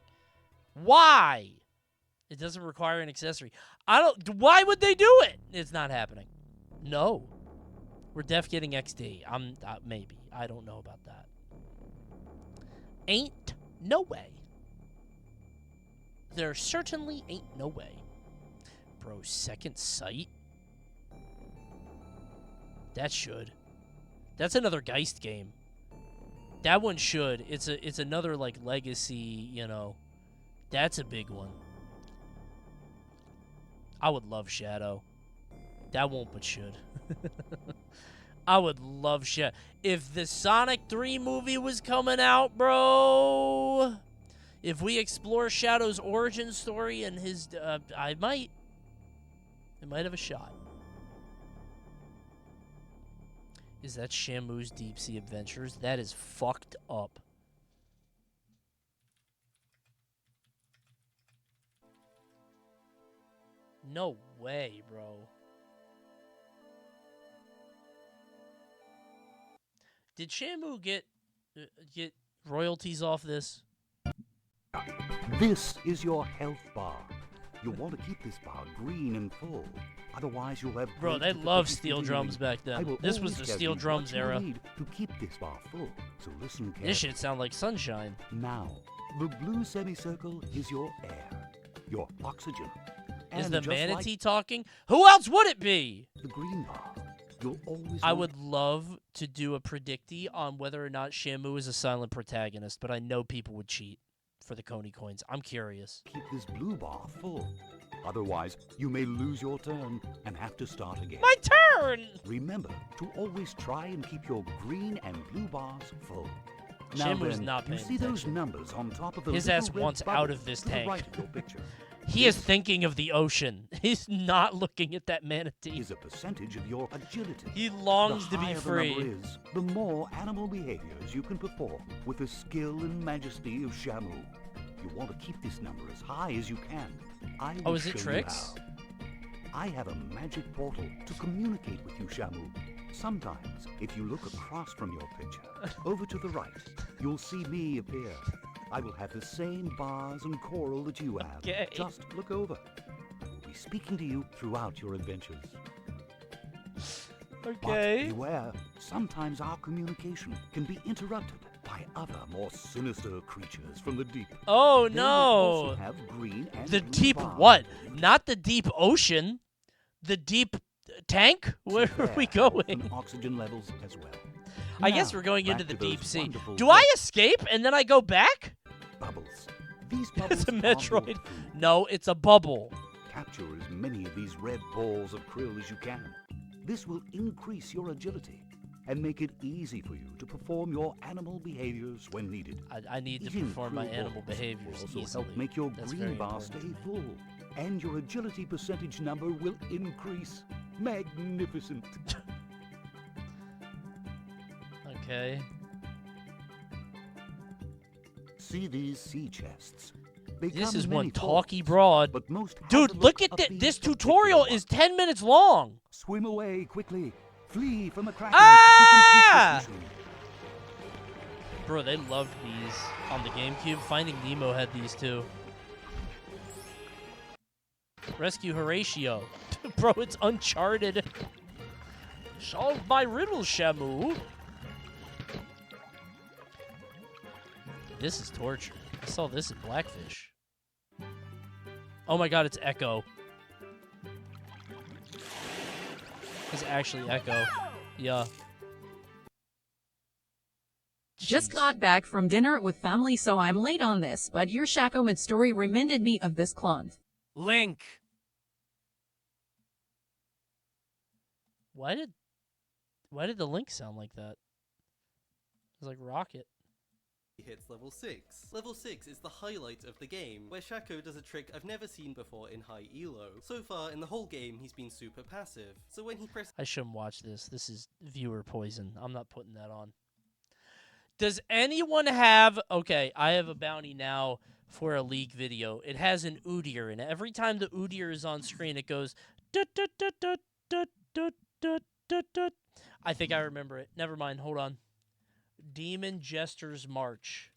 Why? It doesn't require an accessory. Why would they do it? It's not happening. No. We're def getting XD. Maybe. I don't know about that. Ain't no way. There certainly ain't no way. Bro, Second Sight? That should. That's another Geist game. That one should. It's another like legacy, you know. That's a big one. I would love Shadow. That won't but should. I would love Shadow. If the Sonic 3 movie was coming out, bro. If we explore Shadow's origin story and his I might have a shot. Is that Shamu's Deep Sea Adventures? That is fucked up. No way, bro. Did Shamu get royalties off this? This is your health bar. You'll want to keep this bar green and full. Otherwise, you'll have. Bro, they loved steel drums back then. This was the steel drums era. To keep this bar full, so listen carefully. This shit sound like sunshine. Now, the blue semicircle is your air, your oxygen. Is And the just manatee like talking? Who else would it be? the green bar, you'll always. I want would love to do a predictee on whether or not Shamu is a silent protagonist, but I know people would cheat for the Coney coins. I'm curious. keep this blue bar full. Otherwise, you may lose your turn and have to start again. My turn! Remember to always try and keep your green and blue bars full. Now Shamu's then, not you paying see those attention. numbers on top of the His little ass red wants bubble out of this to the tank. right of your picture. He is thinking of the ocean. He's not looking at that manatee. Is a percentage of your agility. He longs The to be higher free. The number is, the more animal behaviors you can perform with the skill and majesty of Shamu. You want to keep this number as high as you can. I will is it show you tricks? how. I have a magic portal to communicate with you, Shamu. Sometimes, if you look across from your picture, over to the right, you'll see me appear. I will have the same bars and coral that you have. Okay. Just look over. I'll be speaking to you throughout your adventures. Okay. But beware, sometimes our communication can be interrupted by other more sinister creatures from the deep. Oh They will also no! have green and The blue deep bars. what? Not the deep ocean. The deep tank? Where are we Their health going? and oxygen levels as well. I guess Now, we're going back into the to those deep sea. wonderful Do I red escape and then I go back? bubbles. These It's bubbles a are your Metroid. food. No, it's a bubble. Capture as many of these red balls of krill as you can. This will increase your agility and make it easy for you to perform your animal behaviors when needed. I need to Eating perform my krill animal balls will behaviors also easily. help make your That's green very bar important stay to me. full, and your agility percentage number will increase. Magnificent. Okay. See these sea chests. They This come is in one many talky forms, broad. but most have Dude, the look at of this. these This particular tutorial ones. is 10 minutes long. Swim away quickly. Flee from the kraken Ah! to complete this mission. Bro, they loved these on the GameCube. Finding Nemo had these too. Rescue Horatio. Bro, it's Uncharted. Solve my riddle, Shamu. This is torture. I saw this in Blackfish. Oh my god, it's Echo. It's actually Echo. Yeah. Just got back from dinner with family, so I'm late on this, but your Shaco mid story reminded me of this clone. Link. Why did the Link sound like that? It was like Rocket. Hits level 6. Level 6 is the highlight of the game, where Shaco does a trick I've never seen before in high elo. So far in the whole game he's been super passive, so when he presses I shouldn't watch this. This is viewer poison. I'm not putting that on. Does anyone have... Okay, I have a bounty now for a League video. It has an Udyr, and every time the Udyr is on screen, it goes... "Dut, dut, dut, dut, dut, dut, dut, dut, dut." I think I remember it. Never mind. Hold on. Demon Jester's March.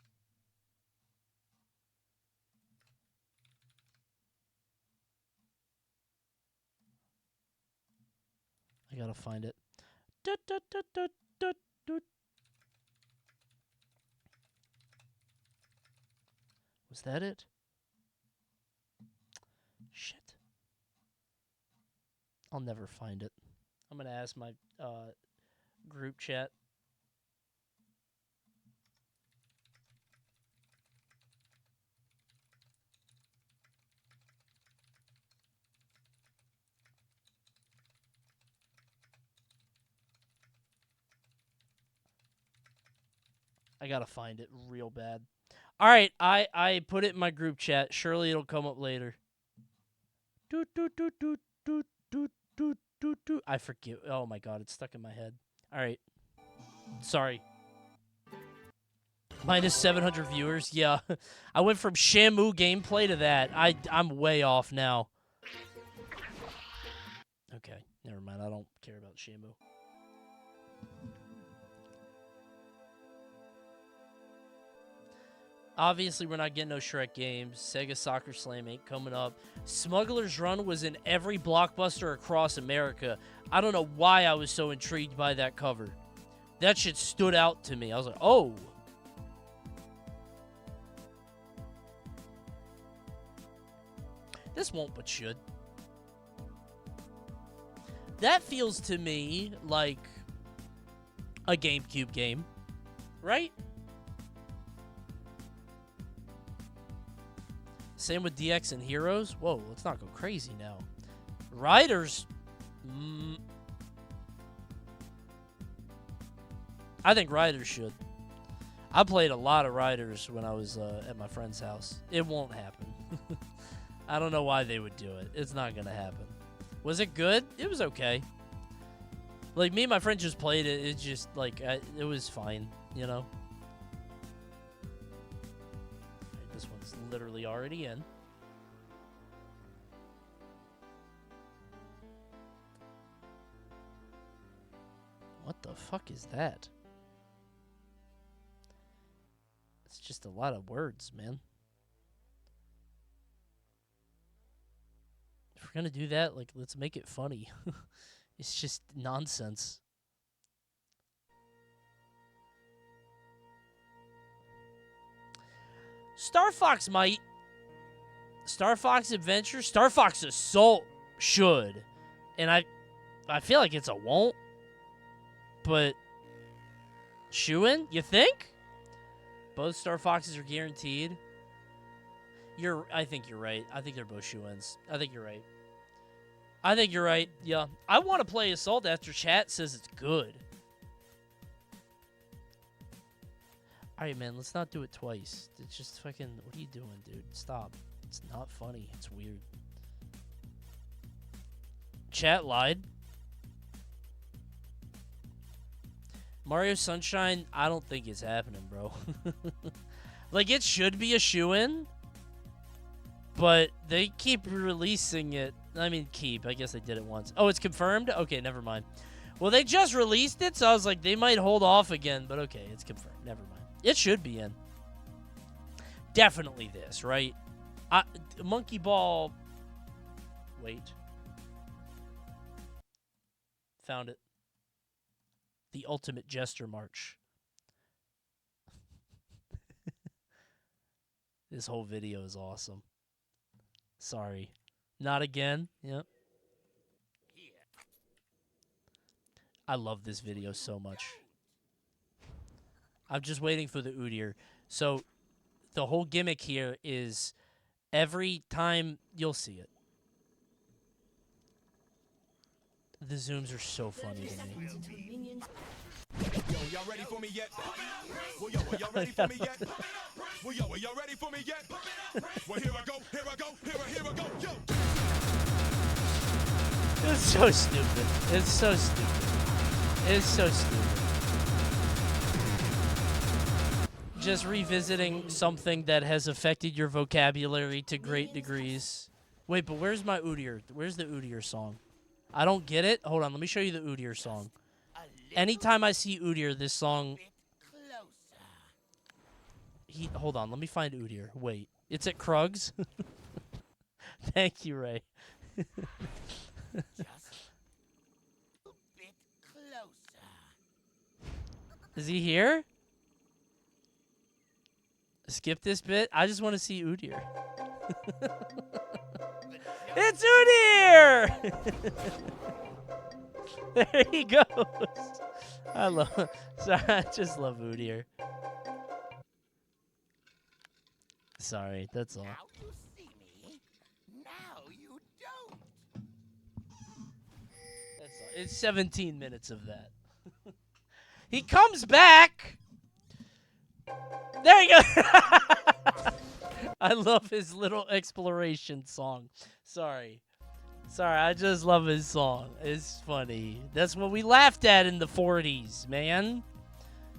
I gotta find it. Dut, dut, dut, dut, dut, dut. Was that it? Shit. I'll never find it. I'm gonna ask my group chat. I gotta find it real bad. All right, I put it in my group chat. Surely it'll come up later. Doot, doot, doot, doot, doot, doot, doot, doot, doot. I forget. Oh my god, it's stuck in my head. All right. Sorry. Minus 700 viewers. Yeah. I went from Shamu gameplay to that. I'm way off now. Okay, never mind. I don't care about Shamu. Obviously, we're not getting no Shrek games. Sega Soccer Slam ain't coming up. Smuggler's Run was in every Blockbuster across America. I don't know why I was so intrigued by that cover. That shit stood out to me. I was like, oh. This won't but should. That feels to me like a GameCube game, right? Same with DX and Heroes. Whoa, let's not go crazy now. Riders. I think Riders should. I played a lot of Riders when I was at my friend's house. It won't happen. I don't know why they would do it. It's not going to happen. Was it good? It was okay. Like, me and my friend just played it. It's just, like, it was fine, you know? This one's literally already in. What the fuck is that? It's just a lot of words, man. If we're gonna do that, like, let's make it funny. It's just nonsense. Star Fox might. Star Fox Adventure. Star Fox Assault should. And I feel like it's a won't. But shoo-in? You think? Both Star Foxes are guaranteed. I think you're right. I think they're both shoo-ins. I think you're right. I think you're right. Yeah. I want to play Assault after chat says it's good. Alright, man, let's not do it twice. It's just fucking... What are you doing, dude? Stop. It's not funny. It's weird. Chat lied. Mario Sunshine, I don't think it's happening, bro. Like, it should be a shoo-in, but they keep releasing it. I mean, I guess they did it once. Oh, it's confirmed? Okay, never mind. Well, they just released it, so I was like, they might hold off again, but okay, it's confirmed. Never mind. It should be in. Definitely this, right? Monkey Ball... Wait. Found it. The Ultimate Jester March. This whole video is awesome. Sorry. Not again? Yep. I love this video so much. I'm just waiting for the Udyr. So, the whole gimmick here is every time you'll see it. The zooms are so funny to me. Yo, y'all ready for me yet? Well, yo, are y'all ready for me yet? Well, yo, are y'all ready for me yet? Well, here I go, here I go, here I go, yo! It's so stupid. It's so stupid. It's so stupid. Just revisiting something that has affected your vocabulary to great degrees. Wait, but where's my Udyr? Where's the Udyr song? I don't get it. Hold on, let me show you the Udyr song. Anytime I see Udyr, this song... Hold on, let me find Udyr. Wait, it's at Krug's? Thank you, Ray. Is he here? Skip this bit? I just want to see Udyr. It's Udyr! There he goes. I just love Udyr. Sorry, that's all. Now you see me. Now you don't. That's all. It's 17 minutes of that. He comes back. There you go. I love his little exploration song. Sorry, I just love his song. It's funny. That's what we laughed at in the 40s, man.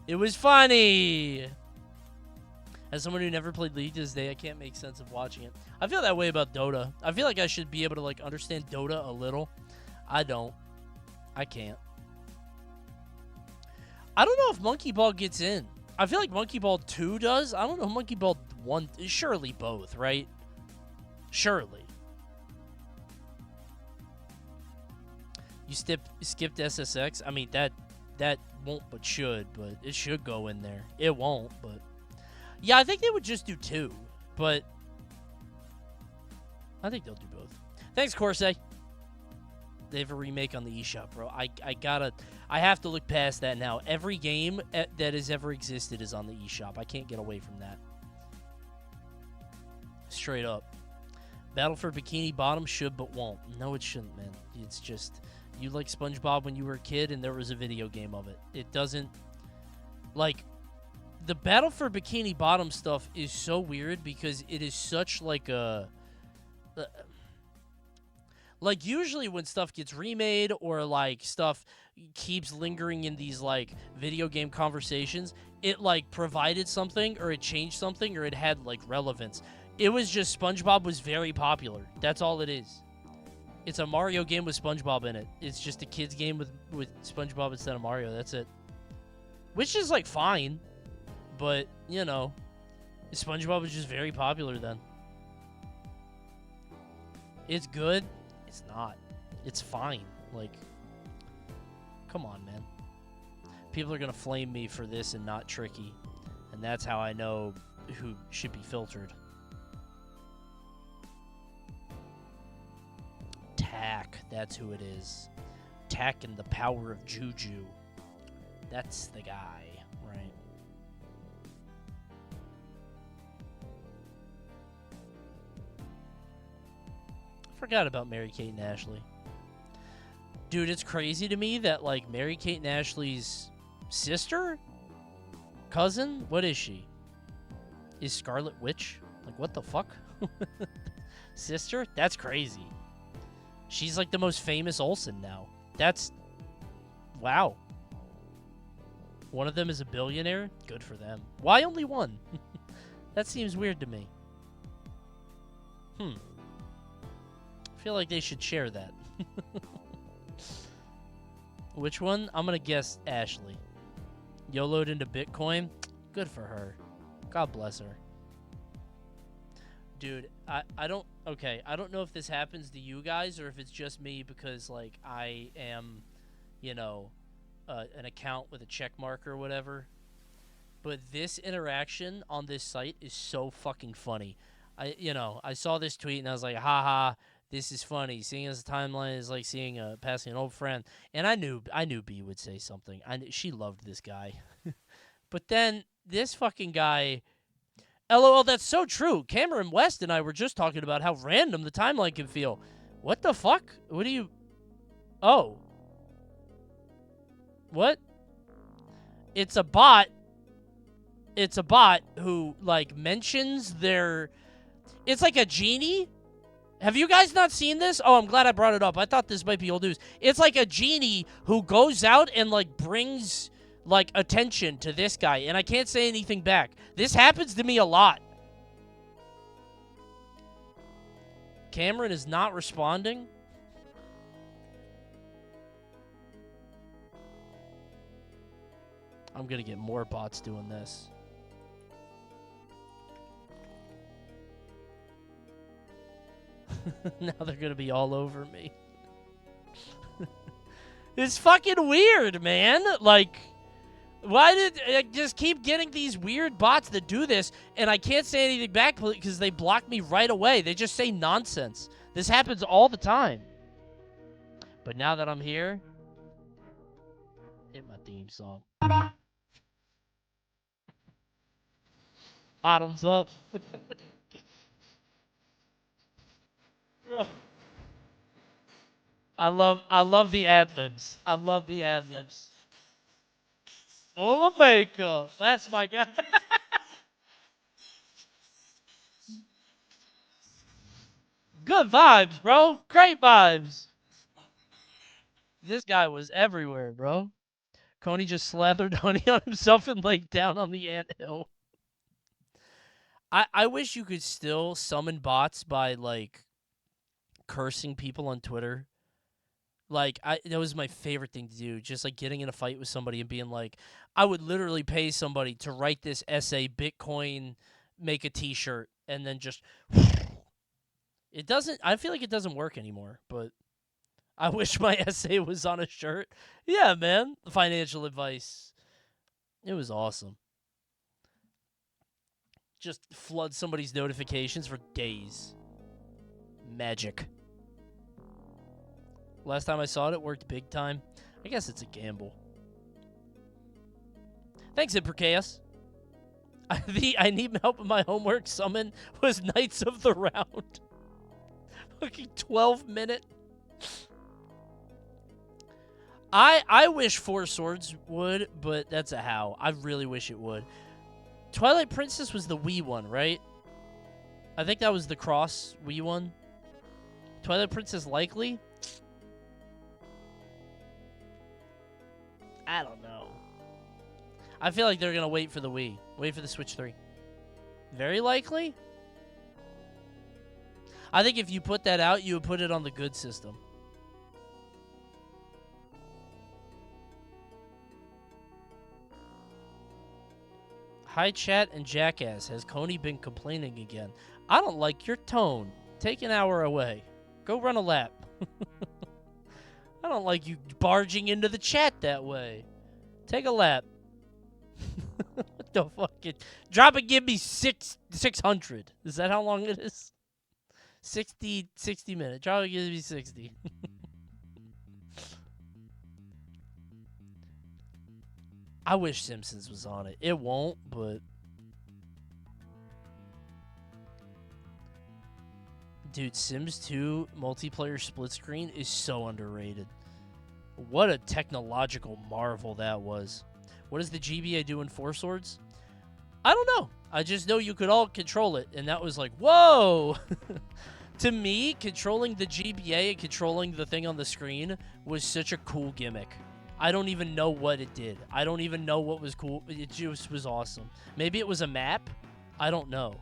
It was funny. As someone who never played League this day, I can't make sense of watching it. I feel that way about Dota. I feel like I should be able to like understand Dota a little. I don't. I can't. I don't know if Monkey Ball gets in. I feel like Monkey Ball 2 does. I don't know if Monkey Ball 1... Surely both, right? Surely. You skipped SSX? I mean, that won't but should, but it should go in there. It won't, but... Yeah, I think they would just do 2, but... I think they'll do both. Thanks, Corsair. They have a remake on the eShop, bro. I have to look past that now. Every game that has ever existed is on the eShop. I can't get away from that. Straight up. Battle for Bikini Bottom should but won't. No, it shouldn't, man. It's just, you like SpongeBob when you were a kid and there was a video game of it. It doesn't, like, the Battle for Bikini Bottom stuff is so weird because it is such like a... Like, usually when stuff gets remade or, like, stuff keeps lingering in these, like, video game conversations, it, like, provided something or it changed something or it had, like, relevance. It was just SpongeBob was very popular. That's all it is. It's a Mario game with SpongeBob in it. It's just a kid's game with SpongeBob instead of Mario. That's it. Which is, like, fine. But, you know, SpongeBob was just very popular then. It's good. It's not. It's fine. Like, come on, man. People are going to flame me for this and not Tricky. And that's how I know who should be filtered. Tack. That's who it is. Tack and the power of Juju. That's the guy, right? Forgot about Mary-Kate and Ashley. Dude, it's crazy to me that, like, Mary-Kate and Ashley's sister? Cousin? What is she? Is Scarlet Witch? Like, what the fuck? Sister? That's crazy. She's, like, the most famous Olsen now. That's... Wow. One of them is a billionaire? Good for them. Why only one? That seems weird to me. I feel like they should share that. Which one? I'm gonna guess Ashley. YOLO'd into Bitcoin? Good for her. God bless her. Dude, I don't... Okay, I don't know if this happens to you guys or if it's just me because, like, I am, you know, an account with a check mark or whatever. But this interaction on this site is so fucking funny. I saw this tweet and I was like, haha, this is funny. Seeing as a timeline is like seeing passing an old friend. And I knew B would say something. She loved this guy. But then this fucking guy, LOL, that's so true. Cameron West and I were just talking about how random the timeline can feel. What the fuck? What do you... Oh. What? It's a bot. It's a bot who, like, mentions their... It's like a genie. Have you guys not seen this? Oh, I'm glad I brought it up. I thought this might be old news. It's like a genie who goes out and, like, brings, like, attention to this guy. And I can't say anything back. This happens to me a lot. Cameron is not responding. I'm going to get more bots doing this. Now they're going to be all over me. It's fucking weird, man. Like, why did I just keep getting these weird bots that do this, and I can't say anything back because they block me right away. They just say nonsense. This happens all the time. But now that I'm here, hit my theme song. Bottoms up. I love the ad-libs. I love the ad-libs. Oh, makeup. That's my guy. Good vibes, bro. Great vibes. This guy was everywhere, bro. Coney just slathered honey on himself and laid down on the anthill. I wish you could still summon bots by, like, cursing people on Twitter. Like, that was my favorite thing to do. Just, like, getting in a fight with somebody and being like, I would literally pay somebody to write this essay, Bitcoin, make a t-shirt, and then just... It doesn't... I feel like it doesn't work anymore, but... I wish my essay was on a shirt. Yeah, man. Financial advice. It was awesome. Just flood somebody's notifications for days. Magic. Last time I saw it, it worked big time. I guess it's a gamble. Thanks, Imperchaos. I need help with my homework. Summon was Knights of the Round. Fucking 12-minute. I wish Four Swords would, but that's a how. I really wish it would. Twilight Princess was the Wii one, right? I think that was the cross Wii one. Twilight Princess likely? I don't know. I feel like they're going to wait for the Wii. Wait for the Switch 3. Very likely? I think if you put that out, you would put it on the good system. Hi, chat and jackass. Has Coney been complaining again? I don't like your tone. Take an hour away. Go run a lap. I don't like you barging into the chat that way. Take a lap. What the fuck? Drop and give me 600. Is that how long it is? 60 minutes. Drop and give me 60. I wish Simpsons was on it. It won't, but... Dude, Sims 2 multiplayer split screen is so underrated. What a technological marvel that was. What does the GBA do in Four Swords? I don't know. I just know you could all control it, and that was like, whoa! To me, controlling the GBA and controlling the thing on the screen was such a cool gimmick. I don't even know what it did. I don't even know what was cool. It just was awesome. Maybe it was a map? I don't know.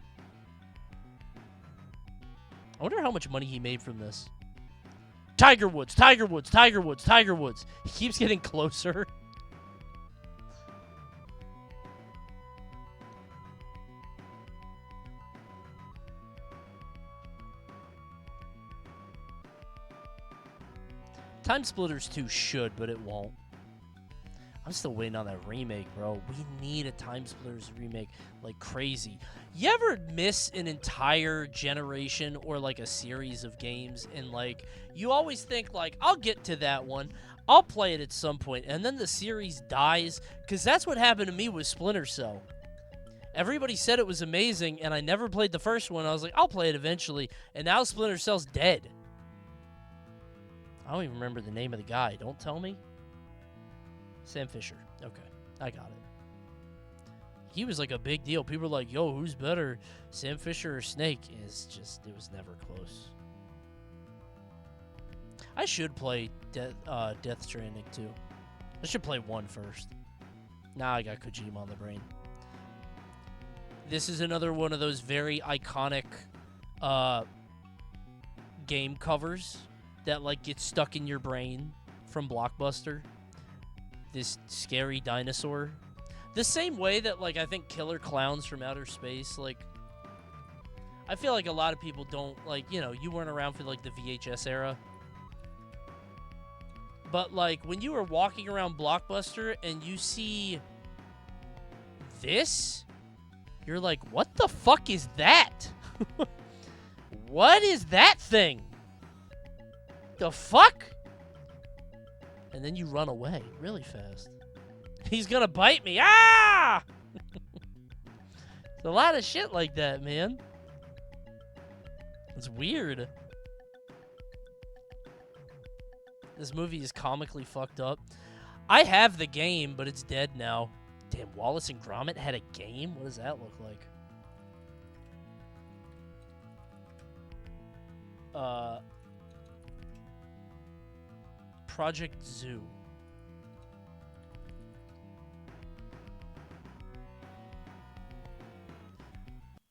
I wonder how much money he made from this. Tiger Woods, Tiger Woods, Tiger Woods, Tiger Woods. He keeps getting closer. Time Splitters 2 should, but it won't. I'm still waiting on that remake, bro. We need a Time Splitters remake like crazy. You ever miss an entire generation or like a series of games and like you always think like, I'll get to that one. I'll play it at some point, and then the series dies, because that's what happened to me with Splinter Cell. Everybody said it was amazing, and I never played the first one. I was like, I'll play it eventually, and now Splinter Cell's dead. I don't even remember the name of the guy. Don't tell me. Sam Fisher. Okay, I got it. He was like a big deal. People were like, yo, who's better, Sam Fisher or Snake? It was never close. I should play Death Stranding 2. I should play 1 first. Now I got Kojima on the brain. This is another one of those very iconic game covers that like gets stuck in your brain from Blockbuster. This scary dinosaur. The same way that like I think Killer Clowns from Outer Space, like I feel like a lot of people don't like, you know, you weren't around for like the VHS era. But like when you were walking around Blockbuster and you see this, you're like, what the fuck is that? What is that thing? The fuck? And then you run away really fast. He's gonna bite me. Ah! There's a lot of shit like that, man. It's weird. This movie is comically fucked up. I have the game, but it's dead now. Damn, Wallace and Gromit had a game? What does that look like? Project Zoo.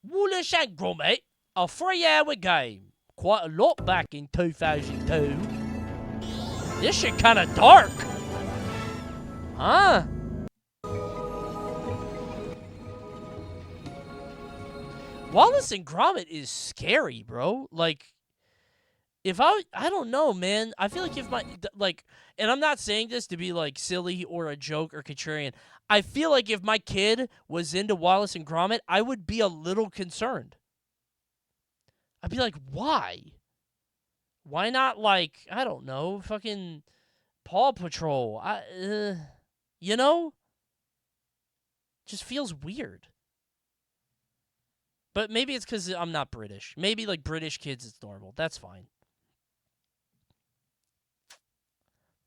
Wallace and Gromit, a 3-hour game. Quite a lot back in 2002. This shit kind of dark. Huh? Wallace and Gromit is scary, bro. Like, if I don't know, man. I feel like if my, like, and I'm not saying this to be, like, silly or a joke or contrarian. I feel like if my kid was into Wallace and Gromit, I would be a little concerned. I'd be like, why? Why not, like, I don't know, fucking Paw Patrol? You know? Just feels weird. But maybe it's because I'm not British. Maybe, like, British kids, it's normal. That's fine.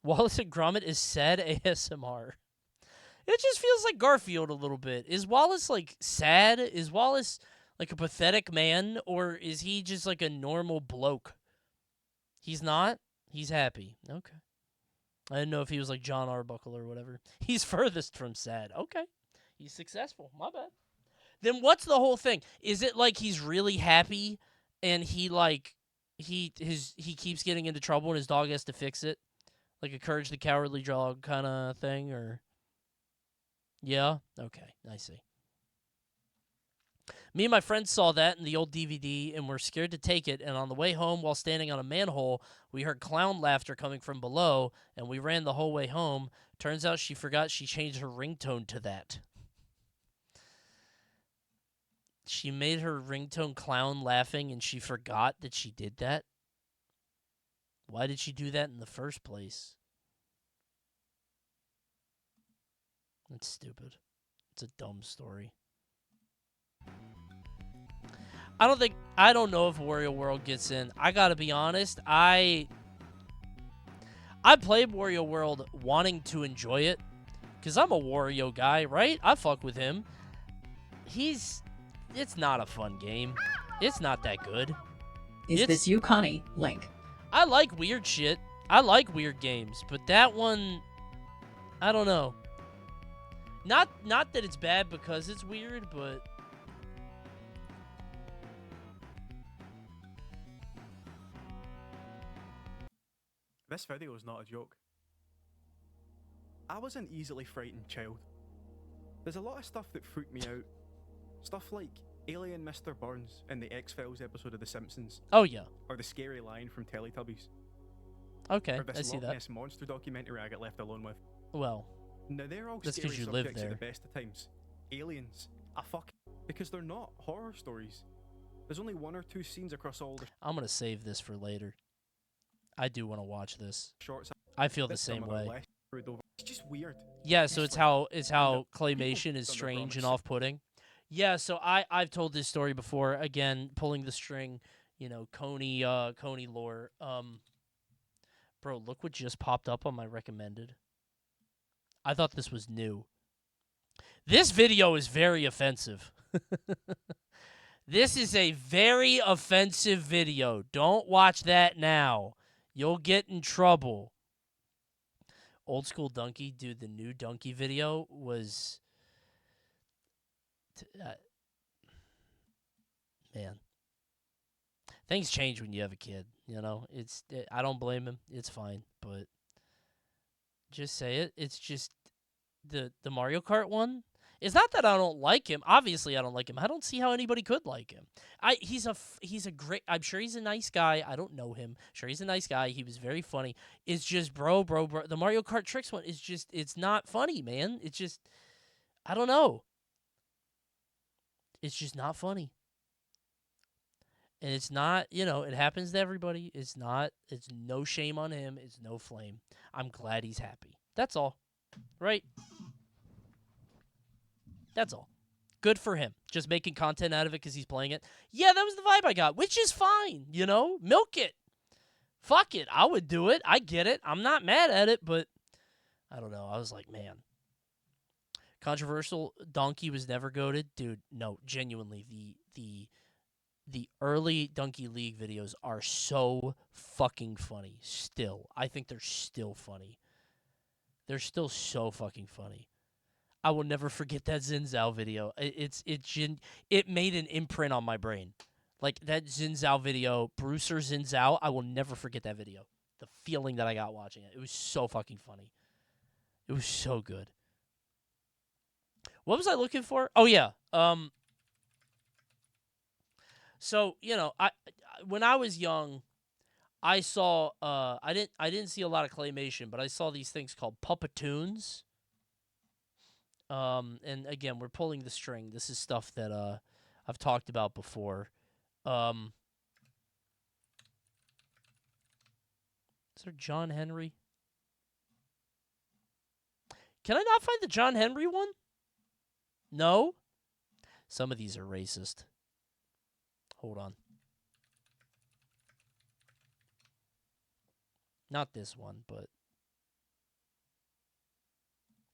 Wallace and Gromit is sad ASMR. It just feels like Garfield a little bit. Is Wallace, like, sad? Is Wallace, like, a pathetic man? Or is he just, like, a normal bloke? He's not? He's happy. Okay. I didn't know if he was, like, John Arbuckle or whatever. He's furthest from sad. Okay. He's successful. My bad. Then what's the whole thing? Is it like he's really happy and he, like, he keeps getting into trouble and his dog has to fix it? Like a Courage the Cowardly Dog kind of thing, or... Yeah? Okay, I see. Me and my friends saw that in the old DVD and were scared to take it, and on the way home while standing on a manhole, we heard clown laughter coming from below, and we ran the whole way home. Turns out she forgot she changed her ringtone to that. She made her ringtone clown laughing, and she forgot that she did that? Why did she do that in the first place? That's stupid. It's a dumb story. I don't know if Wario World gets in. I gotta be honest, I played Wario World wanting to enjoy it, because I'm a Wario guy, right? I fuck with him. It's not a fun game. It's not that good. Is this you, Coney? Link. I like weird shit. I like weird games, but that one, I don't know. Not that it's bad because it's weird, but... This video is not a joke. I was an easily frightened child. There's a lot of stuff that freaked me out. Stuff like Alien Mr. Burns in the X-Files episode of The Simpsons. Oh, yeah. Or the scary line from Teletubbies. Okay, or this I see Loch that. Ness Monster documentary I got left alone with. Well, now they're all that's scary 'cause you live subjects there. at the best of times. Aliens, because they're not horror stories. There's only 1 or 2 scenes across all the I'm gonna save this for later. I do want to watch this. shorts. I feel the This same summer are way. less screwed over. It's just weird. Yeah, so it's how claymation people is done their strange and promise. off-putting. Yeah, so I've told this story before. Again, pulling the string, you know, Coney lore. Bro, look what just popped up on my recommended. I thought this was new. This video is very offensive. This is a very offensive video. Don't watch that now. You'll get in trouble. Old School Donkey, dude, the new Donkey video was... man. Things change when you have a kid, you know? I don't blame him. It's fine, but... just say it. It's just... The Mario Kart one... It's not that I don't like him. Obviously, I don't like him. I don't see how anybody could like him. He's a great... I'm sure he's a nice guy. I don't know him. Sure, he's a nice guy. He was very funny. It's just, bro. The Mario Kart Tricks one is just... It's not funny, man. It's just... I don't know. It's just not funny. And it's not... You know, it happens to everybody. It's not... It's no shame on him. It's no flame. I'm glad he's happy. That's all. Right? That's all. Good for him. Just making content out of it because he's playing it. Yeah, that was the vibe I got, which is fine, you know? Milk it. Fuck it. I would do it. I get it. I'm not mad at it, but I don't know. I was like, man. Controversial Donkey was never goated. Dude, no, genuinely. The the early Donkey League videos are so fucking funny. Still, I think they're still funny. They're still so fucking funny. I will never forget that Zinzao video. It made an imprint on my brain. Like that Zinzao video, Brucer Zinzao. I will never forget that video. The feeling that I got watching it. It was so fucking funny. It was so good. What was I looking for? Oh yeah. So, you know, when I was young, I saw I didn't see a lot of claymation, but I saw these things called Puppetoons. And again, we're pulling the string. This is stuff that I've talked about before. Is there John Henry? Can I not find the John Henry one? No? Some of these are racist. Hold on. Not this one, but...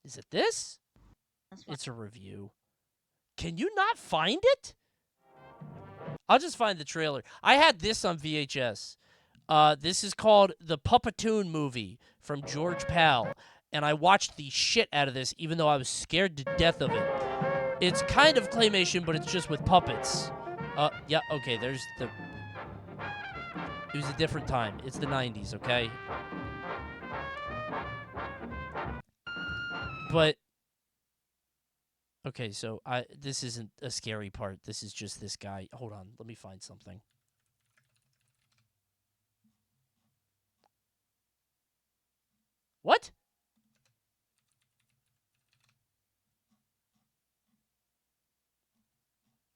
Is it this? It's a review. Can you not find it? I'll just find the trailer. I had this on VHS. This is called The Puppetoon Movie from George Pal. And I watched the shit out of this, even though I was scared to death of it. It's kind of claymation, but it's just with puppets. Yeah, okay, there's the... It was a different time. It's the 90s, okay? But... Okay, so this isn't a scary part. This is just this guy. Hold on, let me find something. What?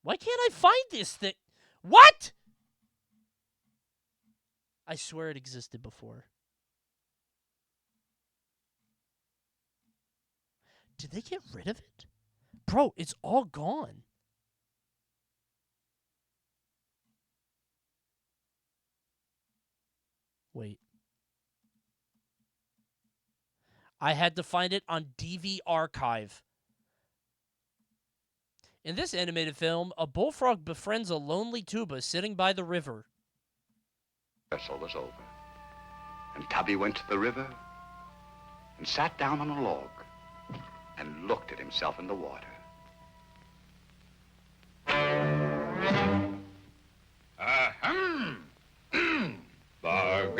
Why can't I find this thing? What? I swear it existed before. Did they get rid of it? Bro, it's all gone. Wait. I had to find it on DV Archive. In this animated film, a bullfrog befriends a lonely tuba sitting by the river. Rehearsal was over, and Tubby went to the river and sat down on a log and looked at himself in the water. Barg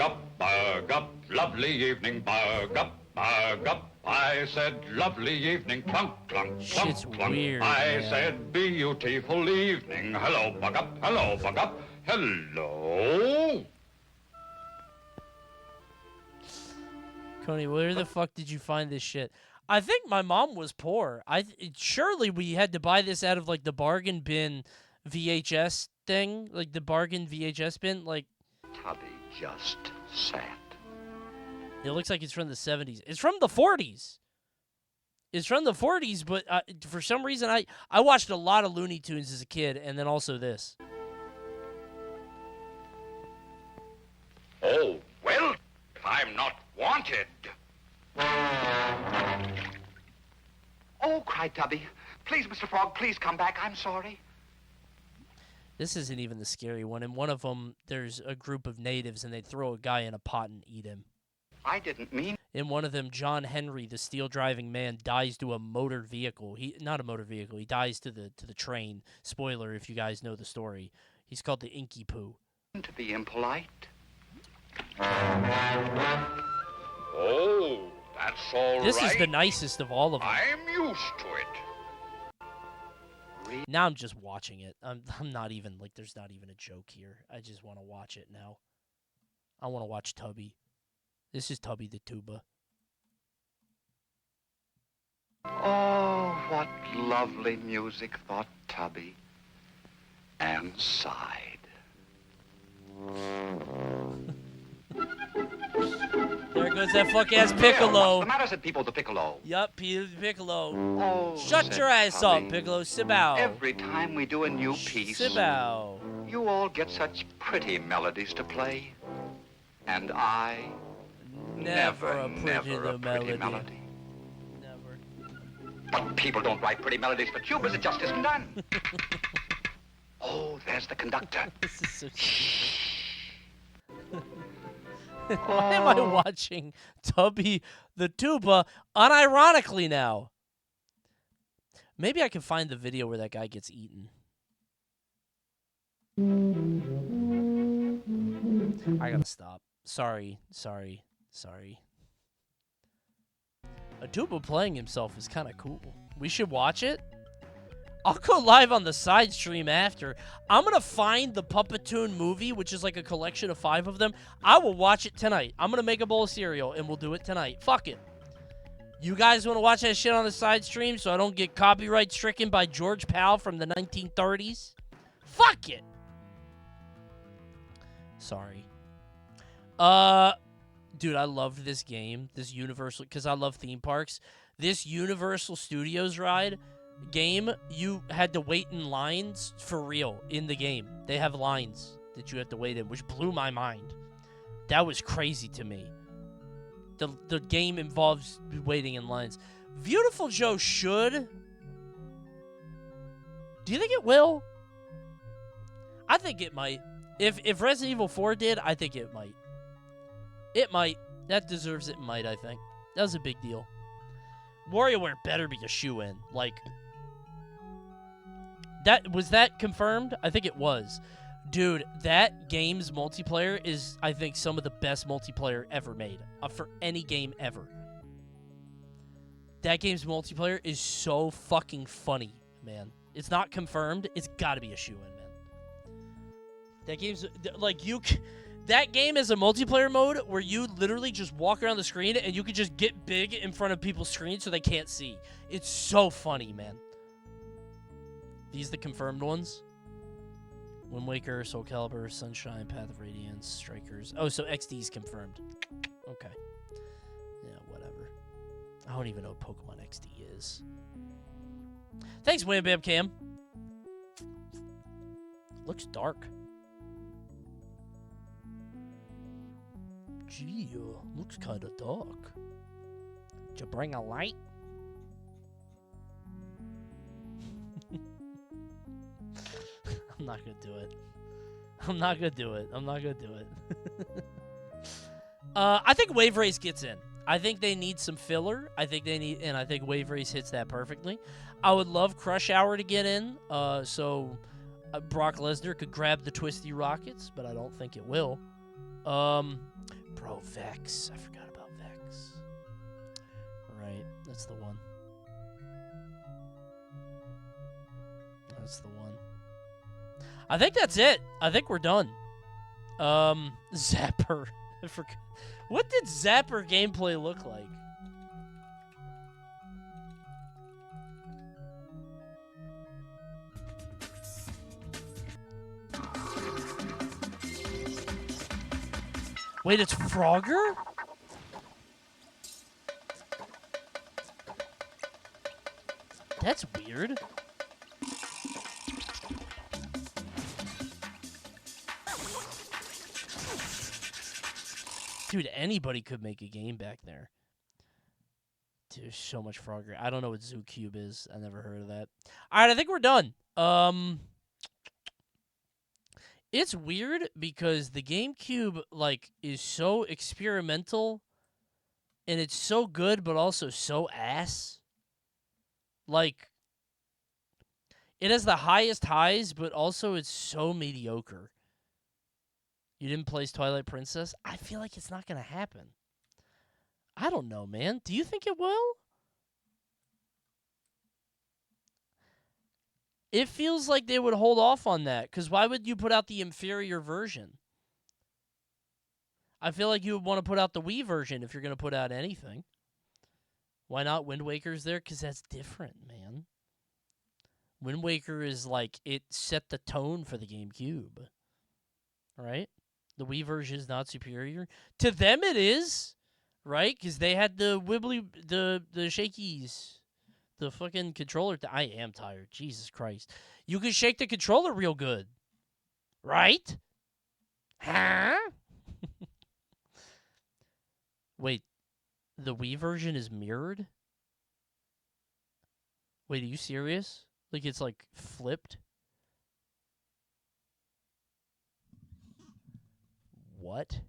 up, lovely evening, barg up, I said lovely evening, clunk, clunk, clunk, clunk. Weird, I man. said beautiful evening, hello, bug up, hello, bug up, hello. Coney, where the fuck did you find this shit? I think my mom was poor. Surely we had to buy this out of like the bargain bin VHS thing, like the bargain VHS bin. Like Tubby just sat. It looks like it's from the 70s. It's from the 40s. It's from the 40s, but for some reason I watched a lot of Looney Tunes as a kid, and then also this. Oh, well, if I'm not wanted. Oh, cried Tubby. Please, Mr. Frog, please come back. I'm sorry. This isn't even the scary one. In one of them, there's a group of natives, and they throw a guy in a pot and eat him. I didn't mean... In one of them, John Henry, the steel-driving man, dies to a motor vehicle. Not a motor vehicle. He dies to the train. Spoiler, if you guys know the story. He's called the Inky Poo. To be impolite. Oh, that's all This right. is the nicest of all of them. I'm used to it. Now I'm just watching it. I'm not even, like, there's not even a joke here. I just want to watch it now. I want to watch Tubby. This is Tubby the Tuba. Oh, what lovely music, thought Tubby, and sighed. There goes that fuck-ass Piccolo. What's the matter, said People to Piccolo? Yup, Piccolo. Oh, shut said your ass Tubby. up, Piccolo. Sibao. Every time we do a new piece, Sibao. you all get such pretty melodies to play. And I... Never a pretty melody. Never. But people don't write pretty melodies for tubas. It just isn't done. Oh, there's the conductor. This is so stupid. Why am I watching Tubby the Tuba unironically now? Maybe I can find the video where that guy gets eaten. I gotta stop. Sorry. A Tuba playing himself is kind of cool. We should watch it. I'll go live on the side stream after. I'm going to find the Puppetoon movie, which is like a collection of 5 of them. I will watch it tonight. I'm going to make a bowl of cereal, and we'll do it tonight. Fuck it. You guys want to watch that shit on the side stream so I don't get copyright stricken by George Powell from the 1930s? Fuck it. Sorry. Dude, I loved this game. This Universal, because I love theme parks. This Universal Studios ride game, you had to wait in lines for real in the game. They have lines that you have to wait in, which blew my mind. That was crazy to me. The game involves waiting in lines. Beautiful Joe should. Do you think it will? I think it might. If Resident Evil 4 did, I think it might. It might. That deserves it, might, I think. That was a big deal. WarioWare better be a shoe-in. Like, was that confirmed? I think it was. Dude, that game's multiplayer is, I think, some of the best multiplayer ever made. For any game ever. That game's multiplayer is so fucking funny, man. It's not confirmed. It's gotta be a shoe-in, man. That game's, like, that game is a multiplayer mode where you literally just walk around the screen and you can just get big in front of people's screens so they can't see. It's so funny, man. These the confirmed ones? Wind Waker, Soul Calibur, Sunshine, Path of Radiance, Strikers. Oh, so XD's confirmed. Okay. Yeah, whatever. I don't even know what Pokemon XD is. Thanks, Wham Bam Cam. Looks dark. Gee, looks kind of dark. Did you bring a light? I'm not gonna do it. I'm not gonna do it. I think Wave Race gets in. I think they need some filler. I think Wave Race hits that perfectly. I would love Crush Hour to get in, so Brock Lesnar could grab the Twisty Rockets, but I don't think it will. Bro, Vex. I forgot about Vex. Right, that's the one. That's the one. I think that's it. I think we're done. Zapper. I forgot. What did Zapper gameplay look like? Wait, it's Frogger? That's weird. Dude, anybody could make a game back there. Dude, there's so much Frogger. I don't know what Zoo Cube is. I never heard of that. Alright, I think we're done. It's weird because the GameCube, like, is so experimental and it's so good, but also so ass. Like, it has the highest highs, but also it's so mediocre. You didn't place Twilight Princess? I feel like it's not going to happen. I don't know, man. Do you think it will? It feels like they would hold off on that, because why would you put out the inferior version? I feel like you would want to put out the Wii version if you're going to put out anything. Why not Wind Waker's there? Because that's different, man. Wind Waker is like, it set the tone for the GameCube. Right? The Wii version is not superior. To them it is, right? Because they had the wibbly, the shakies. The fucking controller. I am tired. Jesus Christ. You can shake the controller real good. Right? Huh? Wait. The Wii version is mirrored? Wait, are you serious? Like it's like flipped? what?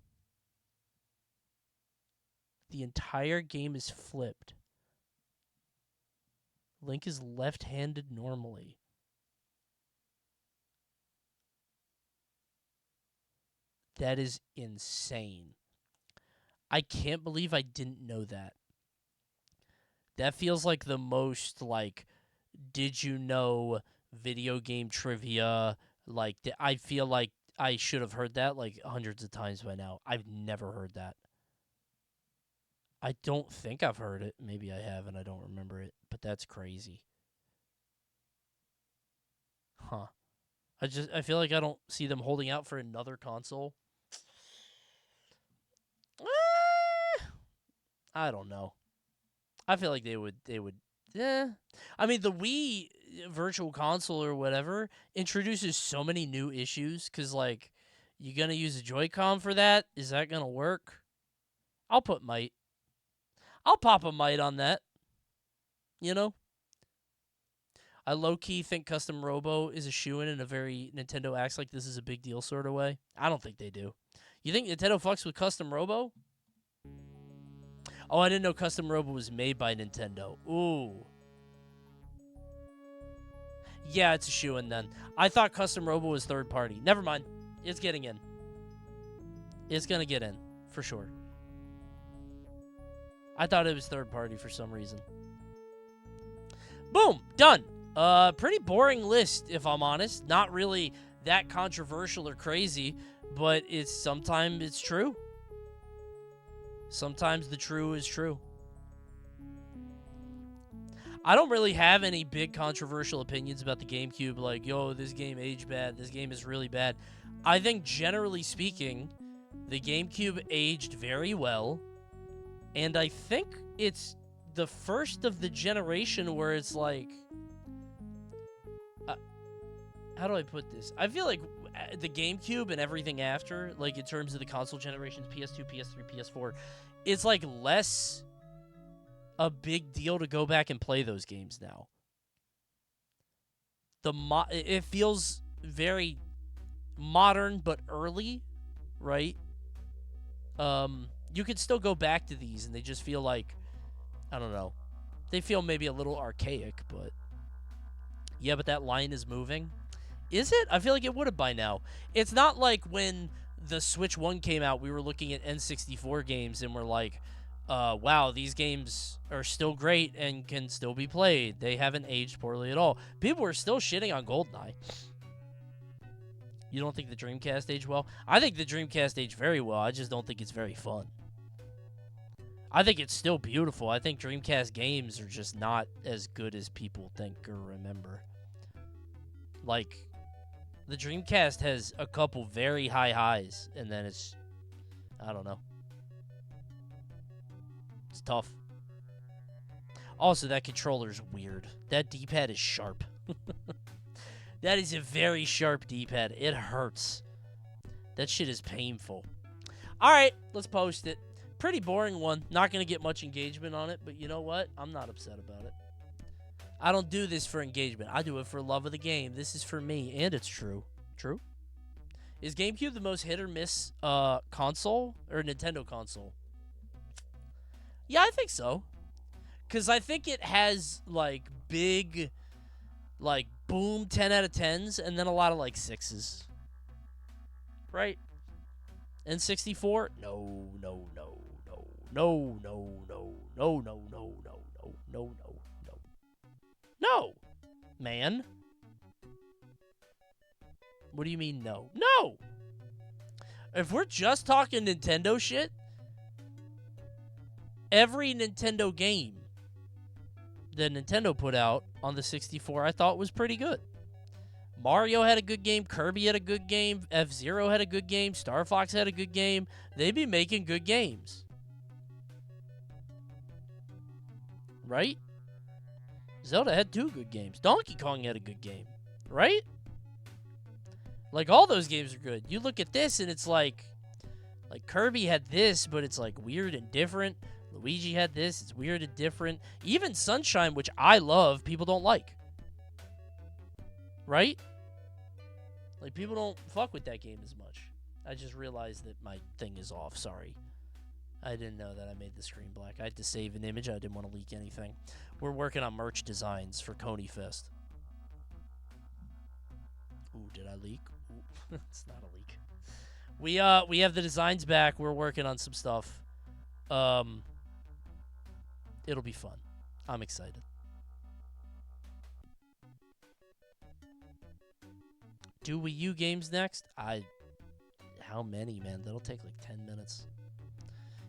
The entire game is flipped. Link is left-handed normally. That is insane. I can't believe I didn't know that. That feels like the most, like, did you know video game trivia? Like, I feel like I should have heard that, like, hundreds of times by now. I've never heard that. I don't think I've heard it. Maybe I have and I don't remember it. But that's crazy. Huh. I feel like I don't see them holding out for another console. I don't know. I feel like they would I mean, the Wii Virtual Console or whatever introduces so many new issues because, like, you gonna use a Joy-Con for that? Is that gonna work? I'll put might. I'll pop a might on that. You know? I low-key think Custom Robo is a shoo-in in a very Nintendo acts like this is a big deal sort of way. I don't think they do. You think Nintendo fucks with Custom Robo? Oh, I didn't know Custom Robo was made by Nintendo. Ooh. Yeah, it's a shoo-in then. I thought Custom Robo was third party. Never mind. It's getting in. It's gonna get in, for sure. I thought it was third party for some reason. Boom! Done! Pretty boring list, if I'm honest. Not really that controversial or crazy, but sometimes it's true. Sometimes the true is true. I don't really have any big controversial opinions about the GameCube, like, yo, this game aged bad, this game is really bad. I think, generally speaking, the GameCube aged very well, and I think it's the first of the generation where it's like... how do I put this? I feel like the GameCube and everything after, like in terms of the console generations, PS2, PS3, PS4, it's like less a big deal to go back and play those games now. It feels very modern but early, right? You could still go back to these and they just feel like, I don't know. They feel maybe a little archaic, but yeah, but that line is moving. Is it? I feel like it would have by now. It's not like when the Switch 1 came out, we were looking at N64 games and we're like, wow, these games are still great and can still be played. They haven't aged poorly at all. People were still shitting on GoldenEye. You don't think the Dreamcast aged well? I think the Dreamcast aged very well. I just don't think it's very fun. I think it's still beautiful. I think Dreamcast games are just not as good as people think or remember. Like, the Dreamcast has a couple very high highs, and then it's, I don't know. It's tough. Also, that controller's weird. That D-pad is sharp. That is a very sharp D-pad. It hurts. That shit is painful. Alright, let's post it. Pretty boring one. Not going to get much engagement on it, but you know what? I'm not upset about it. I don't do this for engagement. I do it for love of the game. This is for me, and it's true. True? Is GameCube the most hit or miss console or Nintendo console? Yeah, I think so. Because I think it has, like, big, like, boom 10 out of 10s, and then a lot of, like, 6s. Right? And 64? No, no, no, no, no, no, no, no, no, no, no, no, no, no, no. No, man. What do you mean no? No! If we're just talking Nintendo shit, every Nintendo game that Nintendo put out on the 64 I thought was pretty good. Mario had a good game, Kirby had a good game, F-Zero had a good game, Star Fox had a good game. They be making good games. Right? Zelda had 2 good games. Donkey Kong had a good game. Right? Like, all those games are good. You look at this, and it's like Kirby had this, but it's, like, weird and different. Luigi had this. It's weird and different. Even Sunshine, which I love, people don't like. Right? Like, people don't fuck with that game as much. I just realized that my thing is off. Sorry. I didn't know that I made the screen black. I had to save an image. I didn't want to leak anything. We're working on merch designs for Coney Fest. Ooh, did I leak? Ooh, it's not a leak. We have the designs back. We're working on some stuff. It'll be fun. I'm excited. Do Wii U games next? How many, man? That'll take like 10 minutes.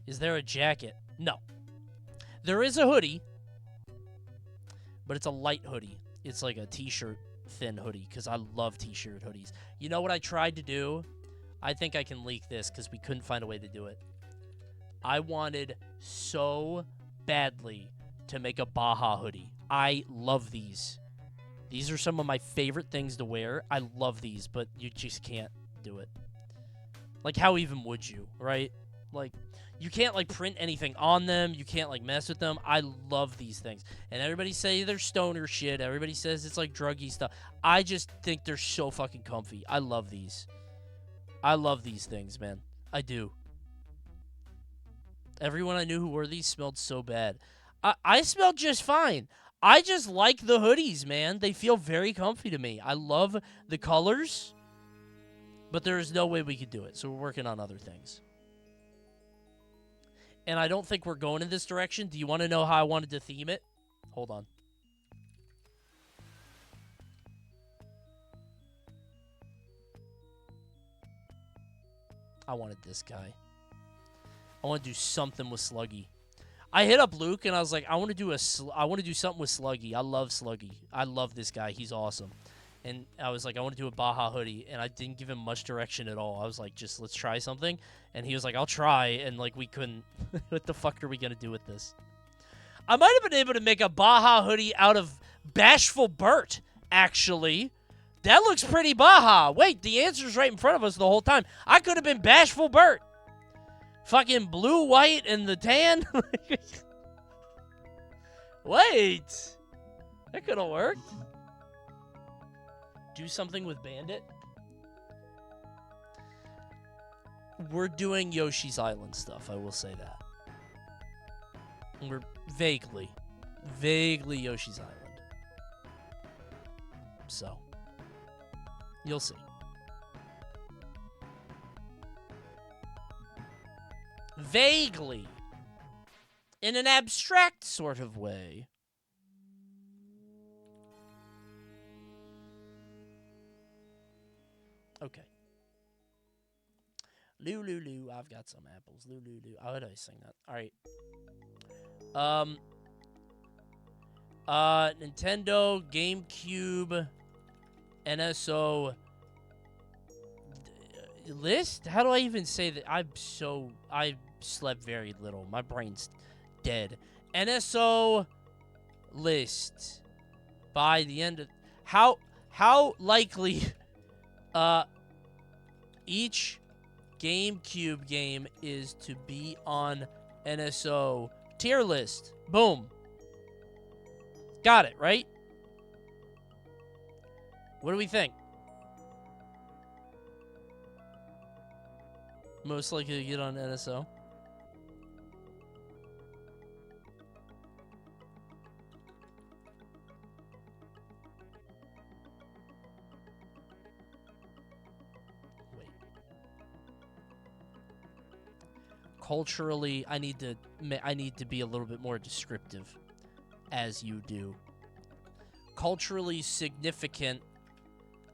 Is there a jacket? No. There is a hoodie, but it's a light hoodie. It's like a t-shirt thin hoodie because I love t-shirt hoodies. You know what I tried to do? I think I can leak this because we couldn't find a way to do it. I wanted so badly to make a Baja hoodie. I love these. These are some of my favorite things to wear. I love these, but you just can't do it. Like, how even would you, right? Like, you can't, like, print anything on them. You can't, like, mess with them. I love these things. And everybody say they're stoner shit. Everybody says it's, like, druggy stuff. I just think they're so fucking comfy. I love these. I love these things, man. I do. Everyone I knew who wore these smelled so bad. I smelled just fine. I just like the hoodies, man. They feel very comfy to me. I love the colors, but there is no way we could do it, so we're working on other things. And I don't think we're going in this direction. Do you want to know how I wanted to theme it? Hold on. I wanted this guy. I want to do something with Sluggy. I hit up Luke and I was like, I want to do something with Sluggy. I love Sluggy. I love this guy. He's awesome. And I was like, I want to do a Baja hoodie, and I didn't give him much direction at all. I was like, just let's try something. And he was like, I'll try, and like we couldn't. What the fuck are we gonna do with this? I might have been able to make a Baja hoodie out of Bashful Bert, actually. That looks pretty Baja. Wait, the answer's right in front of us the whole time. I could have been Bashful Bert. Fucking blue, white, and the tan. Wait. That could have worked. Do something with Bandit. We're doing Yoshi's Island stuff, I will say that. We're vaguely Yoshi's Island. So, you'll see. Vaguely. In an abstract sort of way. Okay. Loo, loo, loo. I've got some apples. Loo, loo, loo. How did I sing that? All right. Nintendo, GameCube, NSO list? How do I even say that? I slept very little. My brain's dead. NSO list. By the end of... How likely... each GameCube game is to be on NSO tier list. Boom. Got it, right? What do we think? Most likely to get on NSO. Culturally, I need to be a little bit more descriptive, as you do. Culturally significant,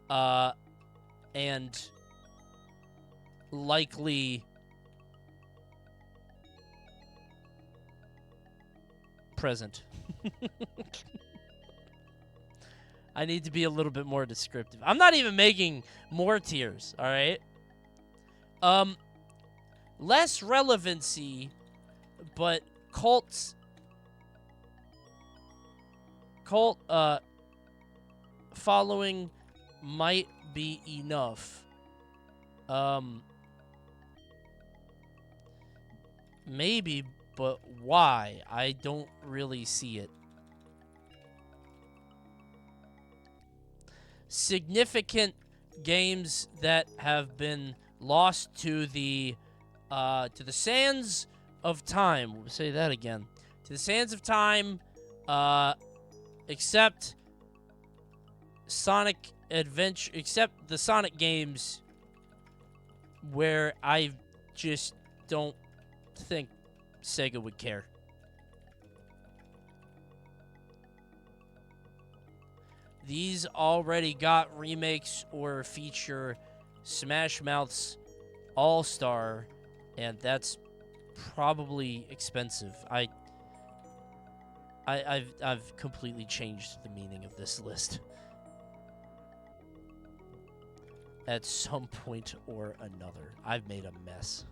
and likely present. I need to be a little bit more descriptive. I'm not even making more tiers, all right? Less relevancy, but cult following might be enough. Maybe, but why? I don't really see it. Significant games that have been lost to the sands of time. We'll say that again. To the sands of time, except Sonic Adventure, except the Sonic games, where I just don't think Sega would care. These already got remakes or feature Smash Mouth's All-Star, and that's probably expensive. I've completely changed the meaning of this list at some point or another. I've made a mess.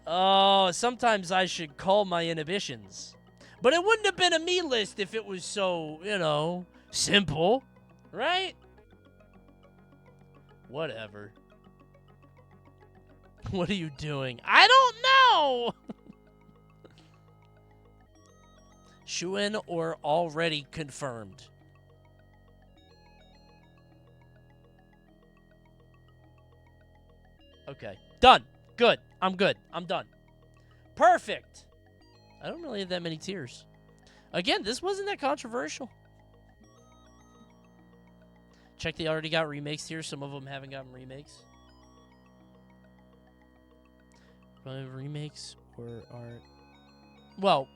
Oh, sometimes I should calm my inhibitions. But it wouldn't have been a me list if it was so, simple, right? Whatever. What are you doing? I don't know! Shoo-in or already confirmed? Okay. Done. Good. I'm good. I'm done. Perfect. I don't really have that many tiers. Again, this wasn't that controversial. Check, they already got remakes here. Some of them haven't gotten remakes. Remakes or are... Well,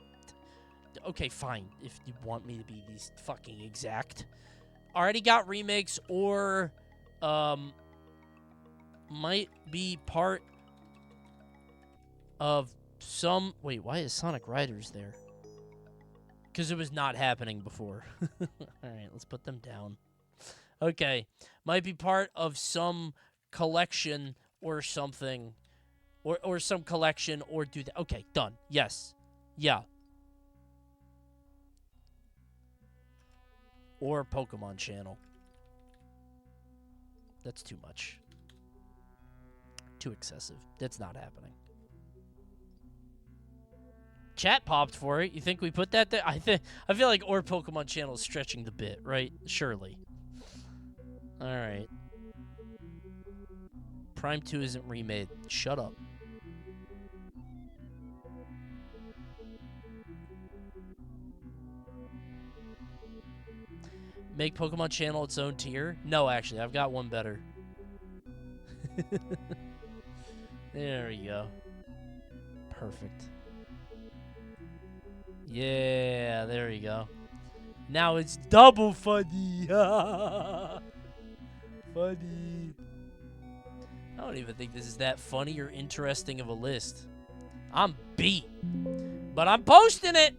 okay, fine. If you want me to be these fucking exact. Already got remakes or might be part of some... Wait, why is Sonic Riders there? Because it was not happening before. Alright, let's put them down. Okay. Might be part of some collection or something. Or some collection or do that. Okay, done. Yes. Yeah. Or Pokemon channel. That's too much. Too excessive. That's not happening. Chat popped for it. You think we put that there? I feel like or Pokemon channel is stretching the bit, right? Surely. All right. Prime 2 isn't remade. Shut up. Make Pokemon channel its own tier? No, actually, I've got one better. There we go. Perfect. Yeah, there you go. Now it's double funny. Funny. I don't even think this is that funny or interesting of a list. I'm beat. But I'm posting it.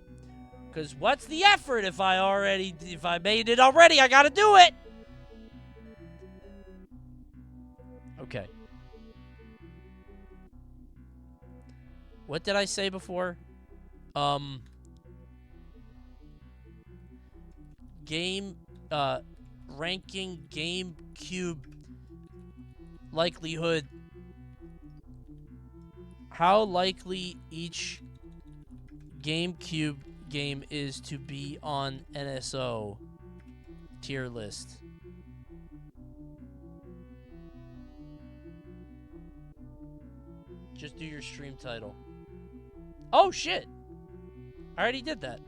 Because what's the effort if I made it already? I got to do it. Okay. What did I say before? Ranking GameCube likelihood. How likely each GameCube game is to be on NSO tier list. Just do your stream title. Oh shit! I already did that.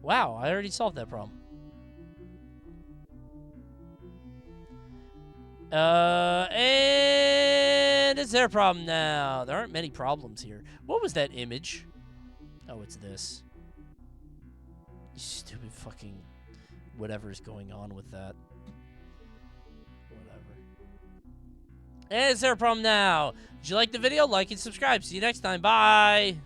Wow, I already solved that problem. And it's their problem now. There aren't many problems here. What was that image? Oh, it's this. You stupid fucking whatever's going on with that. Whatever. And it's their problem now. Did you like the video? Like and subscribe. See you next time. Bye.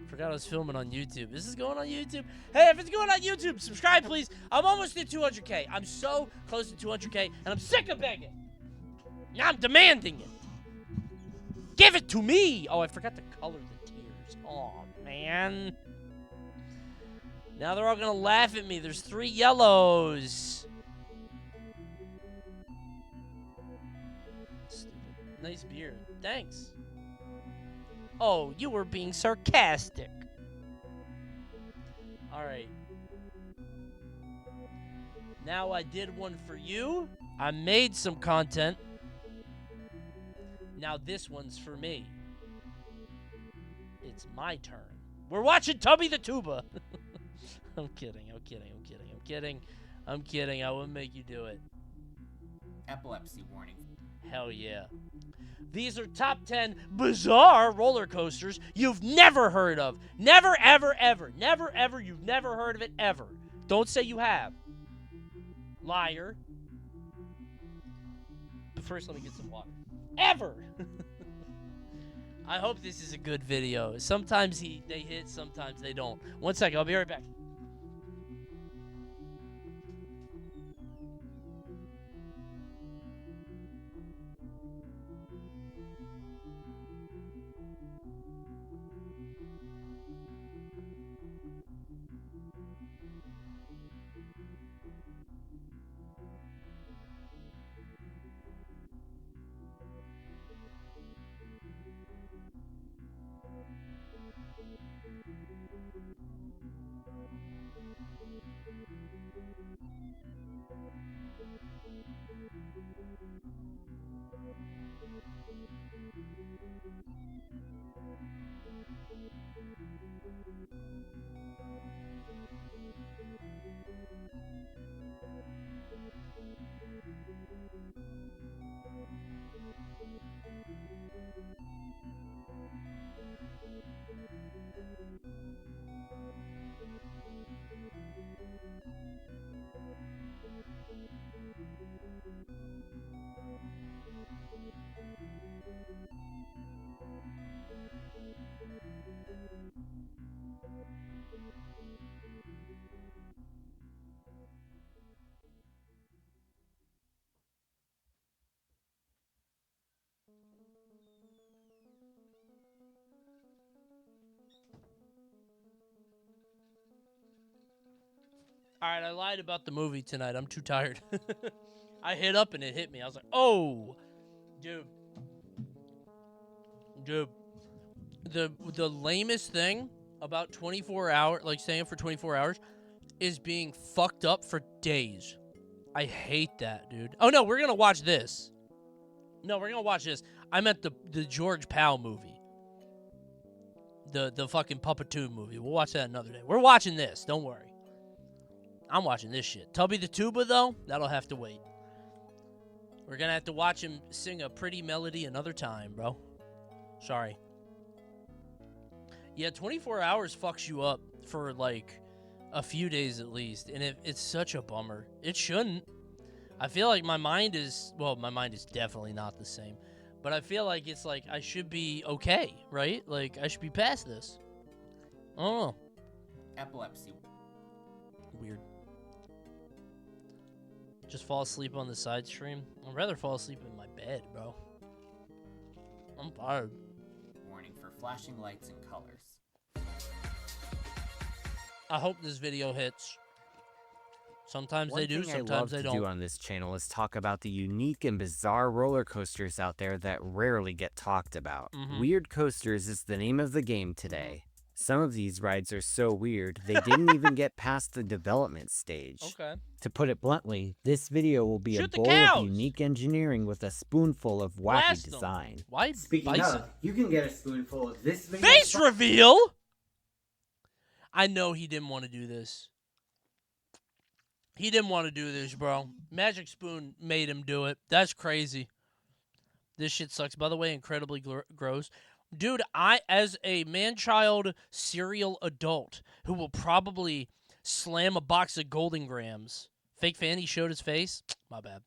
Forgot I was filming on YouTube. This is going on YouTube. Hey, if it's going on YouTube, subscribe, please. I'm almost at 200K. I'm so close to 200K, and I'm sick of begging. Now I'm demanding it. Give it to me. Oh, I forgot to color the tears. Oh, man. Now they're all going to laugh at me. There's 3 yellows. Stupid. Nice beard. Thanks. Oh, you were being sarcastic. All right. Now I did one for you. I made some content. Now this one's for me. It's my turn. We're watching Tubby the Tuba. I'm kidding. I wouldn't make you do it. Epilepsy warning. Hell yeah. These are top 10 bizarre roller coasters you've never heard of. Never, ever, ever. Never, ever. You've never heard of it, ever. Don't say you have. Liar. But first, let me get some water. Ever! I hope this is a good video. Sometimes they hit, sometimes they don't. 1 second, I'll be right back. All right, I lied about the movie tonight. I'm too tired. I hit up and it hit me. I was like, oh, dude. The lamest thing about 24 hours, like staying for 24 hours, is being fucked up for days. I hate that, dude. Oh, no, we're going to watch this. No, we're going to watch this. I meant the George Powell movie. The fucking Puppetoon movie. We'll watch that another day. We're watching this. Don't worry. I'm watching this shit. Tubby the Tuba, though, that'll have to wait. We're going to have to watch him sing a pretty melody another time, bro. Sorry. Yeah, 24 hours fucks you up for, like, a few days at least. And it's such a bummer. It shouldn't. I feel like my mind is... Well, my mind is definitely not the same. But I feel like it's like I should be okay, right? Like, I should be past this. I don't know. Epilepsy. Weird. Just fall asleep on the side stream? I'd rather fall asleep in my bed, bro. I'm tired. Warning for flashing lights and colors. I hope this video hits. Sometimes One they do, thing I sometimes love they to don't. do on this channel is talk about the unique and bizarre roller coasters out there that rarely get talked about. Weird Coasters is the name of the game today. Some of these rides are so weird, they didn't even get past the development stage. Okay. To put it bluntly, this video will be a bowl of unique engineering with a spoonful of wacky design. Why Speaking of, you can get a spoonful of this video. Face reveal? I know he didn't want to do this. He didn't want to do this, bro. Magic Spoon made him do it. That's crazy. This shit sucks. By the way, incredibly gross. Dude, as a man-child serial adult who will probably slam a box of Golden Grams. Fake fan, he showed his face. My bad.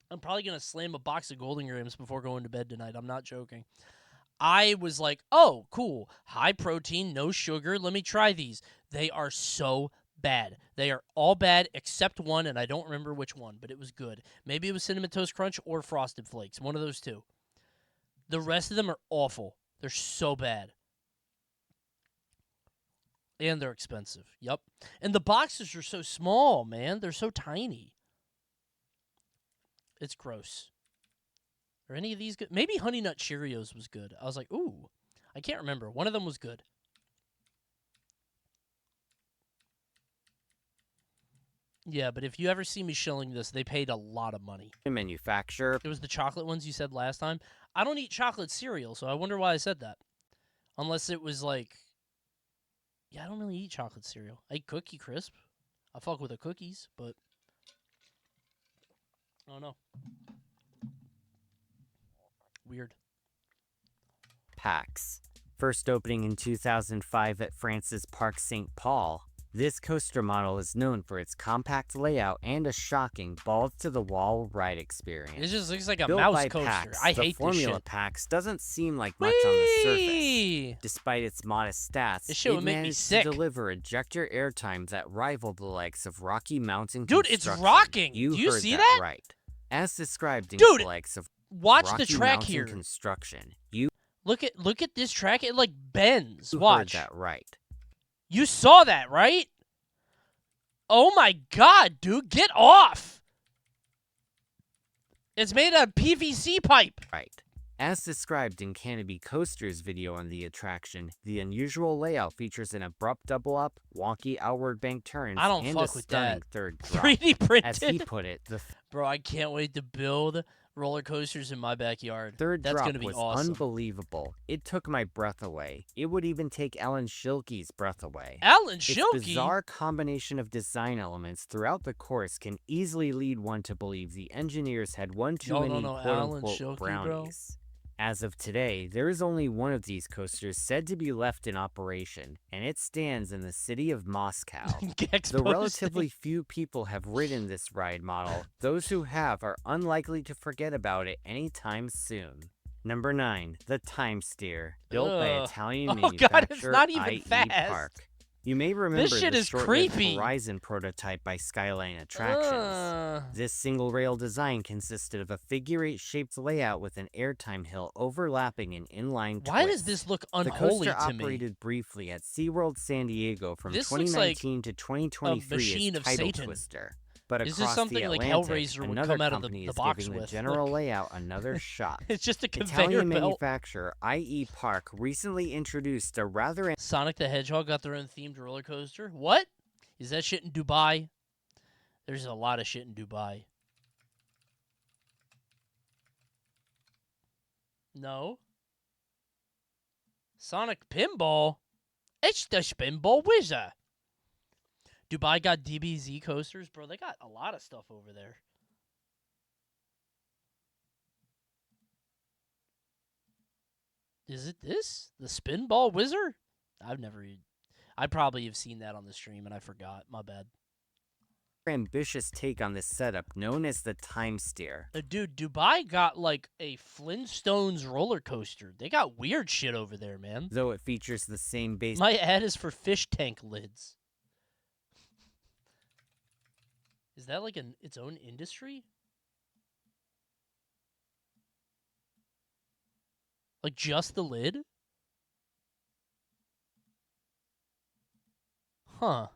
I'm probably going to slam a box of Golden Grams before going to bed tonight. I'm not joking. I was like, oh, cool. High protein, no sugar. Let me try these. They are so bad. They are all bad except one, and I don't remember which one, but it was good. Maybe it was Cinnamon Toast Crunch or Frosted Flakes. One of those two. The rest of them are awful. They're so bad. And they're expensive. Yep. And the boxes are so small, man. They're so tiny. It's gross. Are any of these good? Maybe Honey Nut Cheerios was good. I was like, ooh. I can't remember. One of them was good. Yeah, but if you ever see me shilling this, they paid a lot of money. Manufacturer. It was the chocolate ones you said last time. I don't eat chocolate cereal, so I wonder why I said that. Unless it was like... Yeah, I don't really eat chocolate cereal. I eat Cookie Crisp. I fuck with the cookies, but... I don't know. Weird. PAX. First opening in 2005 at Francis Park St. Paul, this coaster model is known for its compact layout and a shocking balls-to-the-wall ride experience. It just looks like a Built mouse by coaster. PAX, I the hate this Formula shit. PAX doesn't seem like much on the surface. Despite its modest stats, This shit would it make me managed sick. to deliver ejector airtime that rivaled the likes of Rocky Mountain Dude, it's Construction. rocking. You Do you heard see that? that? Right. As described in Dude, the likes of watch Rocky the track Mountain here. Construction. You Look at this track. It like bends. heard Watch. that right. You saw that, right? Oh my god, dude, get off! It's made out of PVC pipe. Right. As described in Canopy Coaster's video on the attraction, the unusual layout features an abrupt double-up, wonky outward bank turns, I don't and fuck a with stunning that. third drop. 3D printed. As he put it, the Bro, I can't wait to build roller coasters in my backyard. third That's drop gonna be was awesome. unbelievable. It took my breath away. It would even take Alan Schilke's breath away. Alan Its Schilke? bizarre combination of design elements throughout the course can easily lead one to believe the engineers had one too Y'all many don't know Alan quote-unquote Schilke, bro? brownies. As of today, there is only one of these coasters said to be left in operation, and it stands in the city of Moscow. Though relatively few people have ridden this ride model, those who have are unlikely to forget about it anytime soon. Number 9, the Time Steer, built by Ugh. Italian Oh god, manufacturer it's not even IE fast. Park. You may remember shit the is short-lived creepy. Horizon prototype by Skyline Attractions. This single-rail design consisted of a figure-8 shaped layout with an airtime hill overlapping an inline twist. Why does this look The unholy coaster to me? operated briefly at SeaWorld San Diego from This looks like 2019 to a 2023 machine as of Tidal Satan. Twister. But Is this across something the like Atlantic, Hellraiser would another come out of company the is box giving the with? general Look. layout another shot. It's just a conveyor Italian belt. manufacturer IE Park recently introduced a rather Sonic the Hedgehog got their own themed roller coaster. What? Is that shit in Dubai? There's a lot of shit in Dubai. No. Sonic Pinball? It's the Spinball Wizard. Dubai got DBZ coasters? Bro, they got a lot of stuff over there. Is it this? The Spinball Wizard? I probably have seen that on the stream and I forgot. My bad. ambitious take on this setup known as the Time Steer. Dude, Dubai got like a Flintstones roller coaster. They got weird shit over there, man. Though it features the same base. My ad is for fish tank lids. Is that like its own industry? Like just the lid? Huh.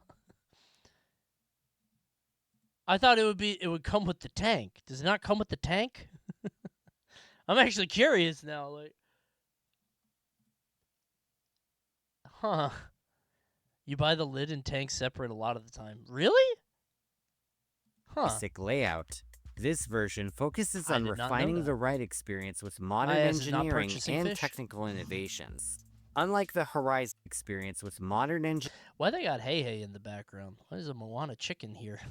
I thought it would come with the tank. Does it not come with the tank? I'm actually curious now, like. Huh. You buy the lid and tank separate a lot of the time. Really? Huh. Basic layout. This version focuses I on did not know refining that. the ride experience with modern My ass is not engineering purchasing and fish. technical innovations. Unlike the Horizon experience with modern Why they got Hey Hey in the background? Why is a Moana chicken here?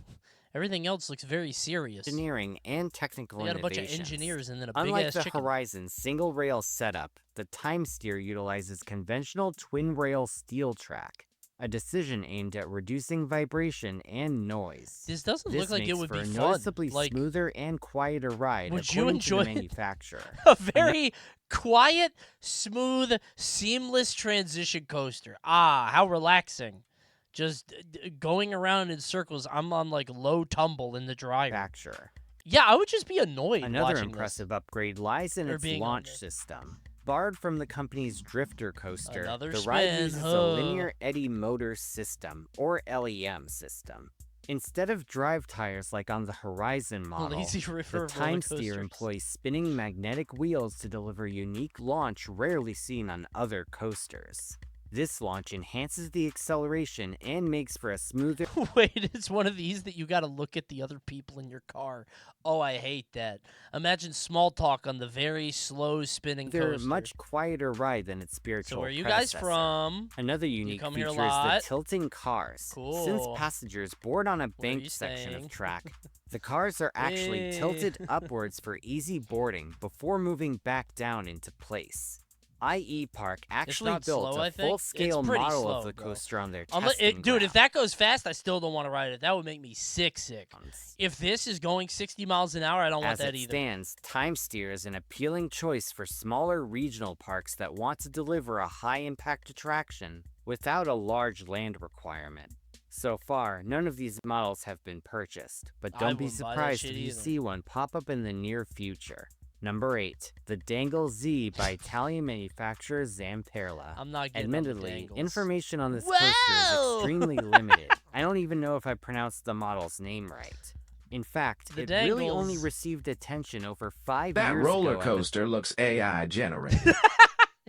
Everything else looks very serious. engineering and technical They got a bunch of innovations. engineers and then a big Unlike ass the chicken. Horizon single rail setup, the Time Steer utilizes conventional twin rail steel track, a decision aimed at reducing vibration and noise. This doesn't look like it makes would for be a fun. noticeably Like, smoother and quieter ride. would you according to the enjoy it? manufacturer? A very quiet, smooth, seamless transition coaster. Ah, how relaxing. Just going around in circles. I'm on like low tumble in the dryer. Yeah, I would just be annoyed Another watching impressive upgrade lies in Or its being on launch system. Borrowed from the company's Drifter coaster, Another the ride spin, uses a huh. linear eddy motor system, or LEM system. Instead of drive tires like on the Horizon model, Lazy river the of Time roller Steer coasters. employs spinning magnetic wheels to deliver unique launch rarely seen on other coasters. This launch enhances the acceleration and makes for a smoother... Wait, it's one of these that you gotta look at the other people in your car. Oh, I hate that. Imagine small talk on the very slow spinning They're a coaster. much quieter ride than its spiritual So where are you guys predecessor. from? Another unique come feature here is a lot? the tilting cars. Cool. Since passengers board on a Where are you banked section staying? of track, the cars are actually tilted upwards for easy boarding before moving back down into place. IE Park actually not built slow, I a think. full-scale It's pretty model slow, of the bro. coaster on their Unless testing dude, ground. if that goes fast, I still don't want to ride it. That would make me sick. If this is going 60 miles an hour, I don't want that As it either. stands, Time Steer is an appealing choice for smaller regional parks that want to deliver a high-impact attraction without a large land requirement. So far, none of these models have been purchased, but don't be wouldn't buy that surprised shit if you either. see one pop up in the near future. Number 8, the Dangle Z by Italian manufacturer Zamperla. I'm not getting on the Admittedly, Dangles. information on this coaster is extremely limited. I don't even know if I pronounced the model's name right. In fact, The it really Dangles. only received attention over 5 That years roller ago. coaster looks AI generated.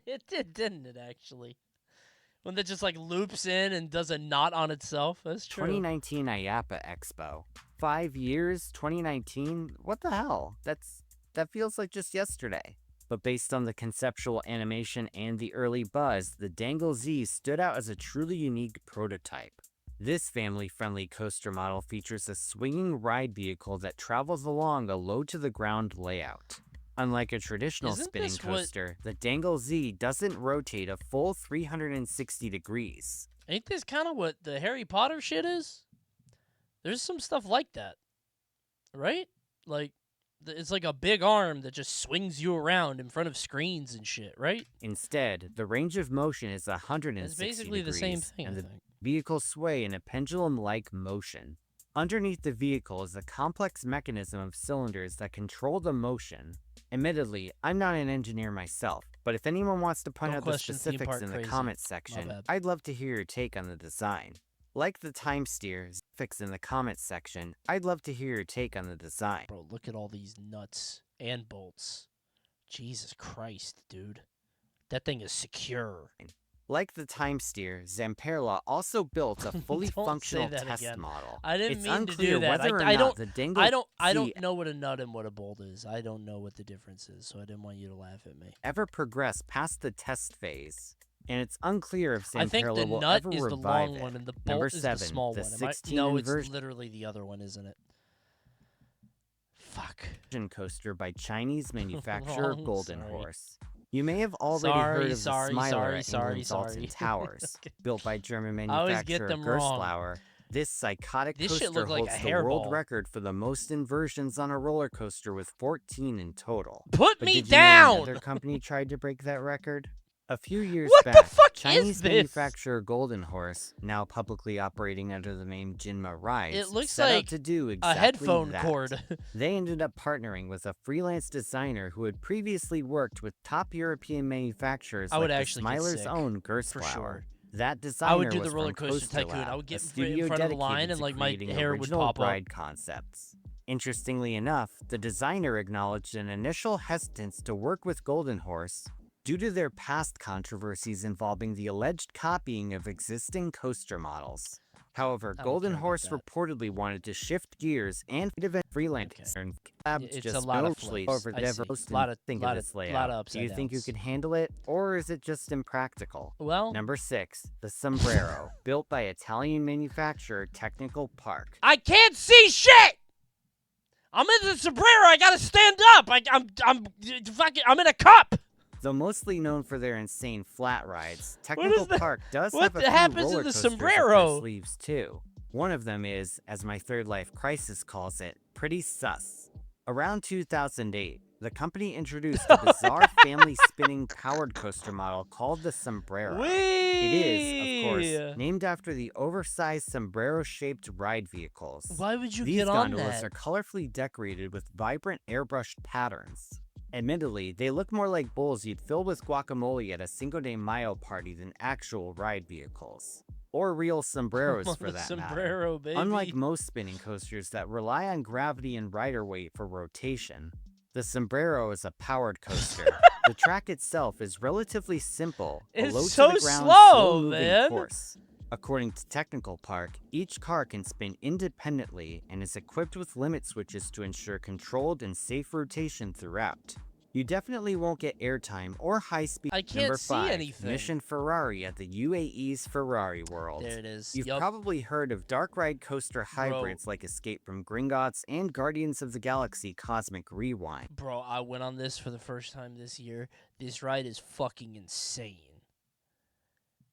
It did, didn't it, actually? When that just, like, loops in and does a knot on itself. That's true. 2019 IAPA Expo. 5 years, 2019? What the hell? That feels like just yesterday. But based on the conceptual animation and the early buzz, the Dangle Z stood out as a truly unique prototype. This family-friendly coaster model features a swinging ride vehicle that travels along a low-to-the-ground layout. Unlike a traditional Isn't spinning this what- coaster, the Dangle Z doesn't rotate a full 360 degrees. Ain't this kind of what the Harry Potter shit is? There's some stuff like that. Right? Like, it's like a big arm that just swings you around in front of screens and shit, right? Instead, the range of motion is 160 It's basically the degrees, same thing, and I the think. vehicles sway in a pendulum-like motion. Underneath the vehicle is a complex mechanism of cylinders that control the motion. Admittedly, I'm not an engineer myself, but if anyone wants to point Don't out the question theme specifics park in the crazy. comments My section, bad. I'd love to hear your take on the design. Like the Time Steer specifics in the comments section, I'd love to hear your take on the design. Bro, look at all these nuts and bolts. Jesus Christ, dude. That thing is secure. Like the Time Steer, Zamperla also built a fully Don't functional say that test again. model. I didn't It's mean to unclear do that. whether or I not don't. the Dangle I Z don't know what a nut and what a bolt is. I don't know what the difference is, so I didn't want you to laugh at me. ever progressed past the test phase, and it's unclear if I think the Zamperla will nut ever is the revive long it. one and the bolt Number is 7, the small the one. 16 No, it's inversion literally the other one, isn't it? Fuck. coaster by Chinese manufacturer Wrong, Golden sorry. Horse. You may have already heard of the Sorry, Smiler at sorry, England's Alton sorry. Towers, built by German I always get manufacturer them wrong. Gerstlauer. This psychotic This shit coaster looked like holds a the world hairball. record for the most inversions on a roller coaster with 14 in total. Put But me did you know down! another company tried to break that record? A few years What the back, fuck is Chinese this? manufacturer Golden Horse, now publicly operating under the name Jinma Rides, It looks set out like to do a exactly headphone that. cord. They ended up partnering with a freelance designer who had previously worked with top European manufacturers I would like the actually get Smiler's sick, own for Gerstlauer. sure. That designer I would do was the roller from coaster Coaster tycoon. Lab, I would get a in studio front of the line dedicated and to like my creating hair would original pop up. ride concepts. Interestingly enough, the designer acknowledged an initial hesitance to work with Golden Horse due to their past controversies involving the alleged copying of existing coaster models. However, I don't Golden care about Horse that. reportedly wanted to shift gears and event freelance and collabs It's just a lot of mostly flips. over I never see. most Lot of- think lot of of- its lot layout. of Do you upside think you downs. could handle it, or is it just impractical? Well, Number 6, the Sombrero, built by Italian manufacturer Technical Park. I can't see shit. I'm in the sombrero. I gotta stand up. I'm in a cup. Though mostly known for their insane flat rides, is Technical that? Park does What have a few happens in roller the coasters up their sombrero? sleeves too. One of them is, as my Third Life Crisis calls it, pretty sus. Around 2008, the company introduced a bizarre family spinning powered coaster model called the Sombrero. It is, of course, named after the oversized sombrero-shaped ride vehicles. Why would you These get on gondolas that? are colorfully decorated with vibrant airbrushed patterns. Admittedly, they look more like bowls you'd fill with guacamole at a Cinco de Mayo party than actual ride vehicles. Or real sombreros for that Sombrero, matter. baby. Unlike most spinning coasters that rely on gravity and rider weight for rotation, the Sombrero is a powered coaster, The track itself is relatively simple, a It's low so to the ground, slow, slow-moving man. course. According to Technical Park, each car can spin independently and is equipped with limit switches to ensure controlled and safe rotation throughout. You definitely won't get airtime or high speed. I can't Number see 5, anything. Mission Ferrari at the UAE's Ferrari World. There it is. You've Yup. probably heard of dark ride coaster hybrids like Escape from Gringotts and Guardians of the Galaxy Cosmic Rewind. Bro, I went on this for the first time this year. This ride is fucking insane.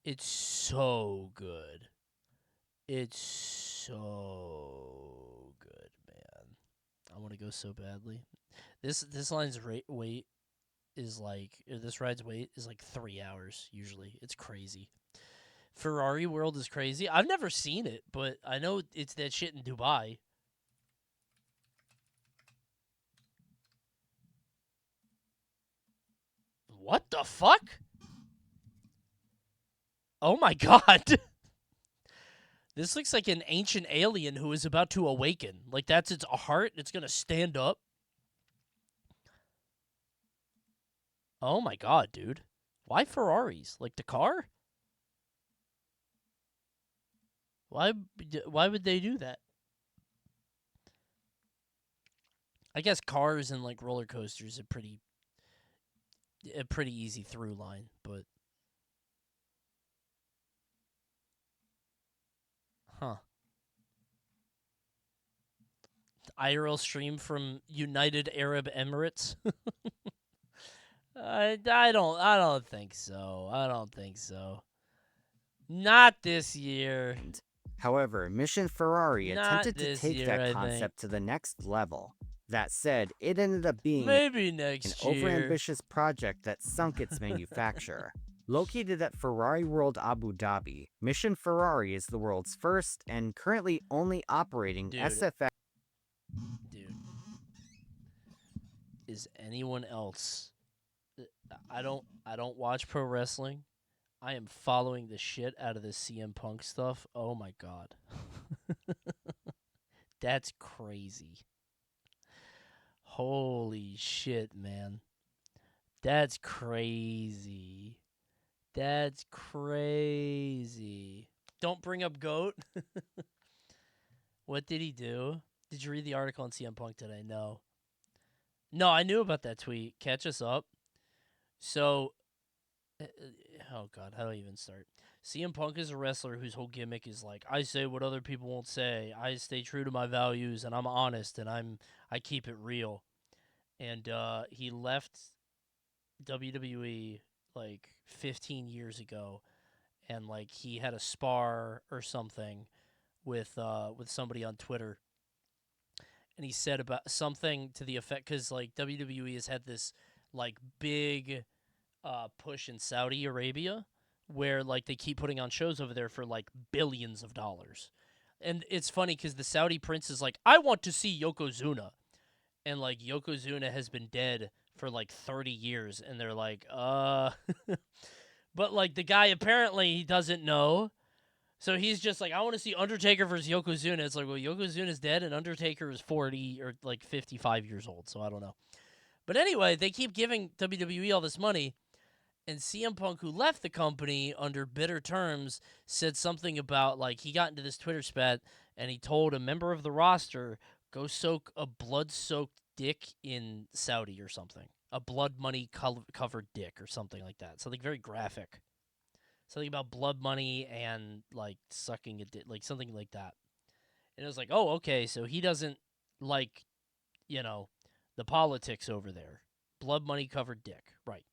It's so good. It's so good, man. I want to go so badly. This line's wait is like, this ride's wait is like 3 hours usually. It's crazy. Ferrari World is crazy. I've never seen it, but I know it's that shit in Dubai. What the fuck? Oh my god. This looks like an ancient alien who is about to awaken. Like that's its heart. It's going to stand up. Oh my god, dude. Why Ferraris? Like the car? Why would they do that? I guess cars and like roller coasters are a pretty easy through line, but huh. IRL stream from United Arab Emirates. I don't think so. I don't think so. Not this year. However, Mission Ferrari Not attempted to this take year, that I concept to the next level. That said, it ended up being Maybe an next year. overambitious project that sunk its manufacturer. Located at Ferrari World Abu Dhabi, Mission Ferrari is the world's first and currently only operating SFX. Dude. Is anyone else? I don't watch pro wrestling. I am following the shit out of this CM Punk stuff. Oh my god. That's crazy. Holy shit, man. That's crazy. That's crazy. Don't bring up GOAT. What did he do? Did you read the article on CM Punk today? No. No, I knew about that tweet. Catch us up. So, oh god, how do I even start? CM Punk is a wrestler whose whole gimmick is like, I say what other people won't say. I stay true to my values, and I'm honest, and I keep it real. And he left WWE like 15 years ago, and like he had a spar or something with somebody on Twitter, and he said about something to the effect, because like WWE has had this like big push in Saudi Arabia where like they keep putting on shows over there for like billions of dollars. And it's funny because the Saudi prince is like, I want to see Yokozuna. And like Yokozuna has been dead for like 30 years. And they're like, But like the guy apparently he doesn't know. So he's just like, I want to see Undertaker versus Yokozuna. It's like, well, Yokozuna's dead and Undertaker is 40 or like 55 years old. So I don't know. But anyway, they keep giving WWE all this money. And CM Punk, who left the company under bitter terms, said something about, like, he got into this Twitter spat, and he told a member of the roster, go soak a blood-soaked dick in Saudi or something. A blood money covered dick or something like that. Something very graphic. Something about blood money and, like, sucking a dick, like, something like that. And it was like, oh, okay, so he doesn't like, you know, the politics over there. Blood money covered dick. Right.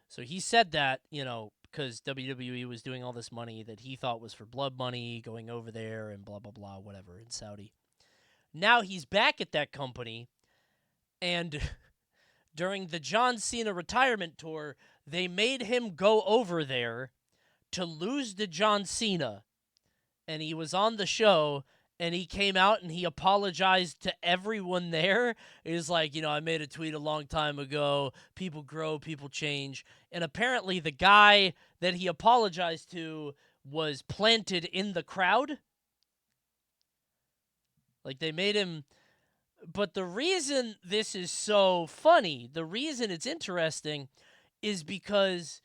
So he said that, you know, because WWE was doing all this money that he thought was for blood money going over there and blah, blah, blah, whatever, in Saudi. Now he's back at that company, and during the John Cena retirement tour, they made him go over there to lose to John Cena. And he was on the show, and he came out and he apologized to everyone there. He was like, you know, I made a tweet a long time ago. People grow, people change. And apparently the guy that he apologized to was planted in the crowd. Like they made him But the reason this is so funny, the reason it's interesting, is because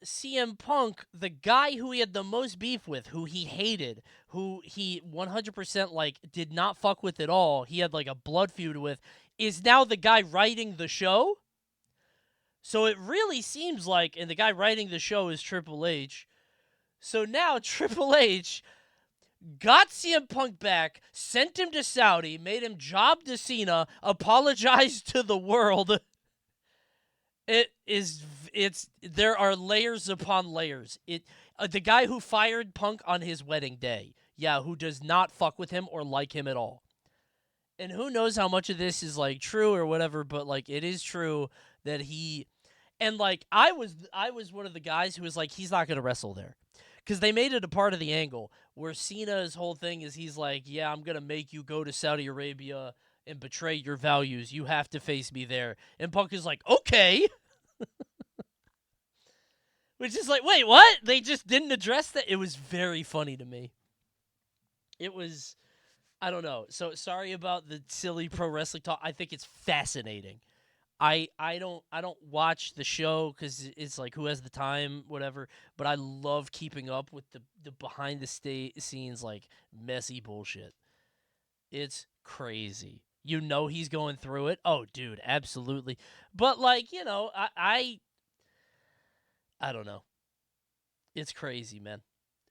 CM Punk, the guy who he had the most beef with, who he hated, who he 100% like did not fuck with at all, he had like a blood feud with, is now the guy writing the show. So it really seems like, and the guy writing the show is Triple H. So now Triple H got CM Punk back, sent him to Saudi, made him job to Cena, apologized to the world. There are layers upon layers. The guy who fired Punk on his wedding day, who does not fuck with him or like him at all. And who knows how much of this is like true or whatever, but like it is true that he, and like I was one of the guys who was like, he's not going to wrestle there. Because they made it a part of the angle where Cena's whole thing is he's like, yeah, I'm going to make you go to Saudi Arabia and betray your values. You have to face me there. And Punk is like, okay. Which is like, wait, what? They just didn't address that? It was very funny to me. It was, I don't know. So sorry about the silly pro wrestling talk. I think it's fascinating. I don't watch the show because it's like who has the time, whatever. But I love keeping up with the behind the scenes like messy bullshit. It's crazy. You know he's going through it. Oh, dude, absolutely. But like I don't know. It's crazy, man.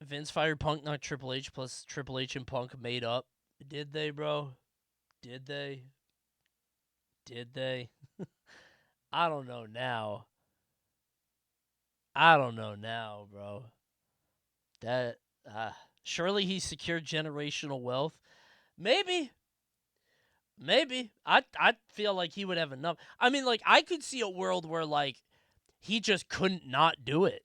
Vince fired Punk, not Triple H. Plus Triple H and Punk made up. Did they, bro? Did they? I don't know now. Bro. That surely he secured generational wealth. Maybe. I feel like he would have enough. I mean, like I could see a world where like he just couldn't not do it.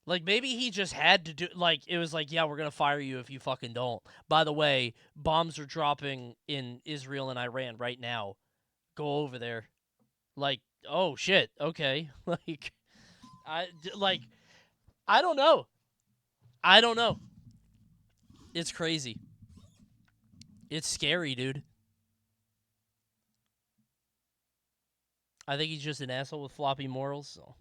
Like maybe he just had to do. Like it was like, yeah, we're gonna fire you if you fucking don't. By the way, bombs are dropping in Israel and Iran right now. Go over there. Like, oh shit, okay. I don't know. It's crazy. It's scary, dude. I think he's just an asshole with floppy morals. So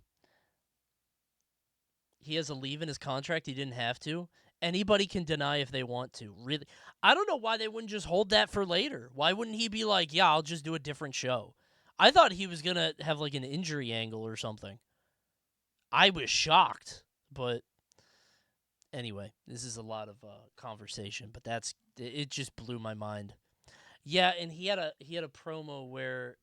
he has a leave in his contract. He didn't have to. Anybody can deny if they want to. Really, I don't know why they wouldn't just hold that for later. Why wouldn't he be like, yeah, I'll just do a different show? I thought he was going to have like an injury angle or something. I was shocked. But anyway, this is a lot of conversation, but it just blew my mind. Yeah, and he had a promo where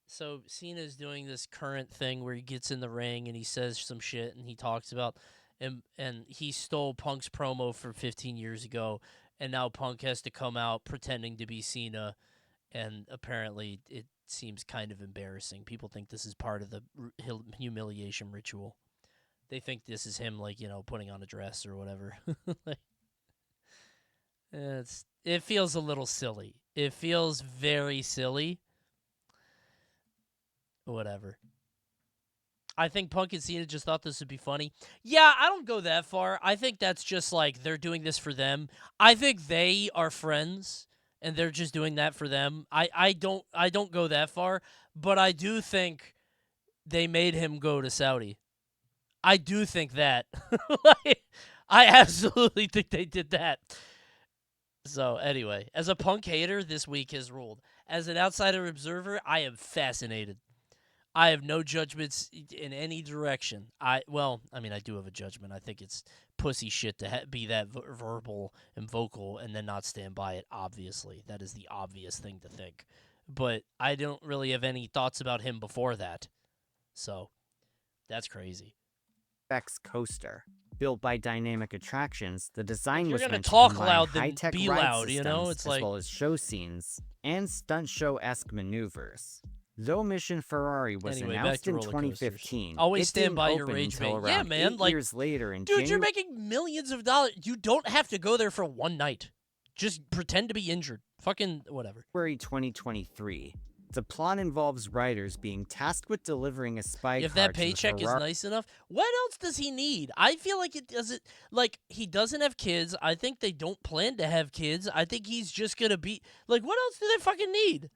so Cena's doing this current thing where he gets in the ring and he says some shit and he talks about and he stole Punk's promo from 15 years ago, and now Punk has to come out pretending to be Cena, and apparently it seems kind of embarrassing. People think this is part of the humiliation ritual. They think this is him, like, putting on a dress or whatever. It feels a little silly. It feels very silly. Whatever. I think Punk and Cena just thought this would be funny. Yeah, I don't go that far. I think that's just like they're doing this for them. I think they are friends and they're just doing that for them. I don't go that far, but I do think they made him go to Saudi. I do think that. I absolutely think they did that. So anyway, as a Punk hater, this week has ruled. As an outsider observer, I am fascinated. I have no judgments in any direction. I do have a judgment. I think it's pussy shit to be that verbal and vocal and then not stand by it, obviously. That is the obvious thing to think. But I don't really have any thoughts about him before that. So, that's crazy. X Coaster. Built by Dynamic Attractions, the design was meant to talk combine loud, then high-tech be ride loud, systems, It's as like... well as show scenes and stunt show-esque maneuvers. Though Mission Ferrari was announced in 2015, always it stand didn't by your open rage, until mate. Yeah, around man. 8 years later in dude, January. you're making millions of dollars. You don't have to go there for one night. Just pretend to be injured. Fucking whatever. February 2023. The plot involves riders being tasked with delivering a spy If car that to the paycheck is Ferrari- nice enough, what else does he need? I feel like it doesn't. Like, he doesn't have kids. I think they don't plan to have kids. I think he's just gonna be like, what else do they fucking need?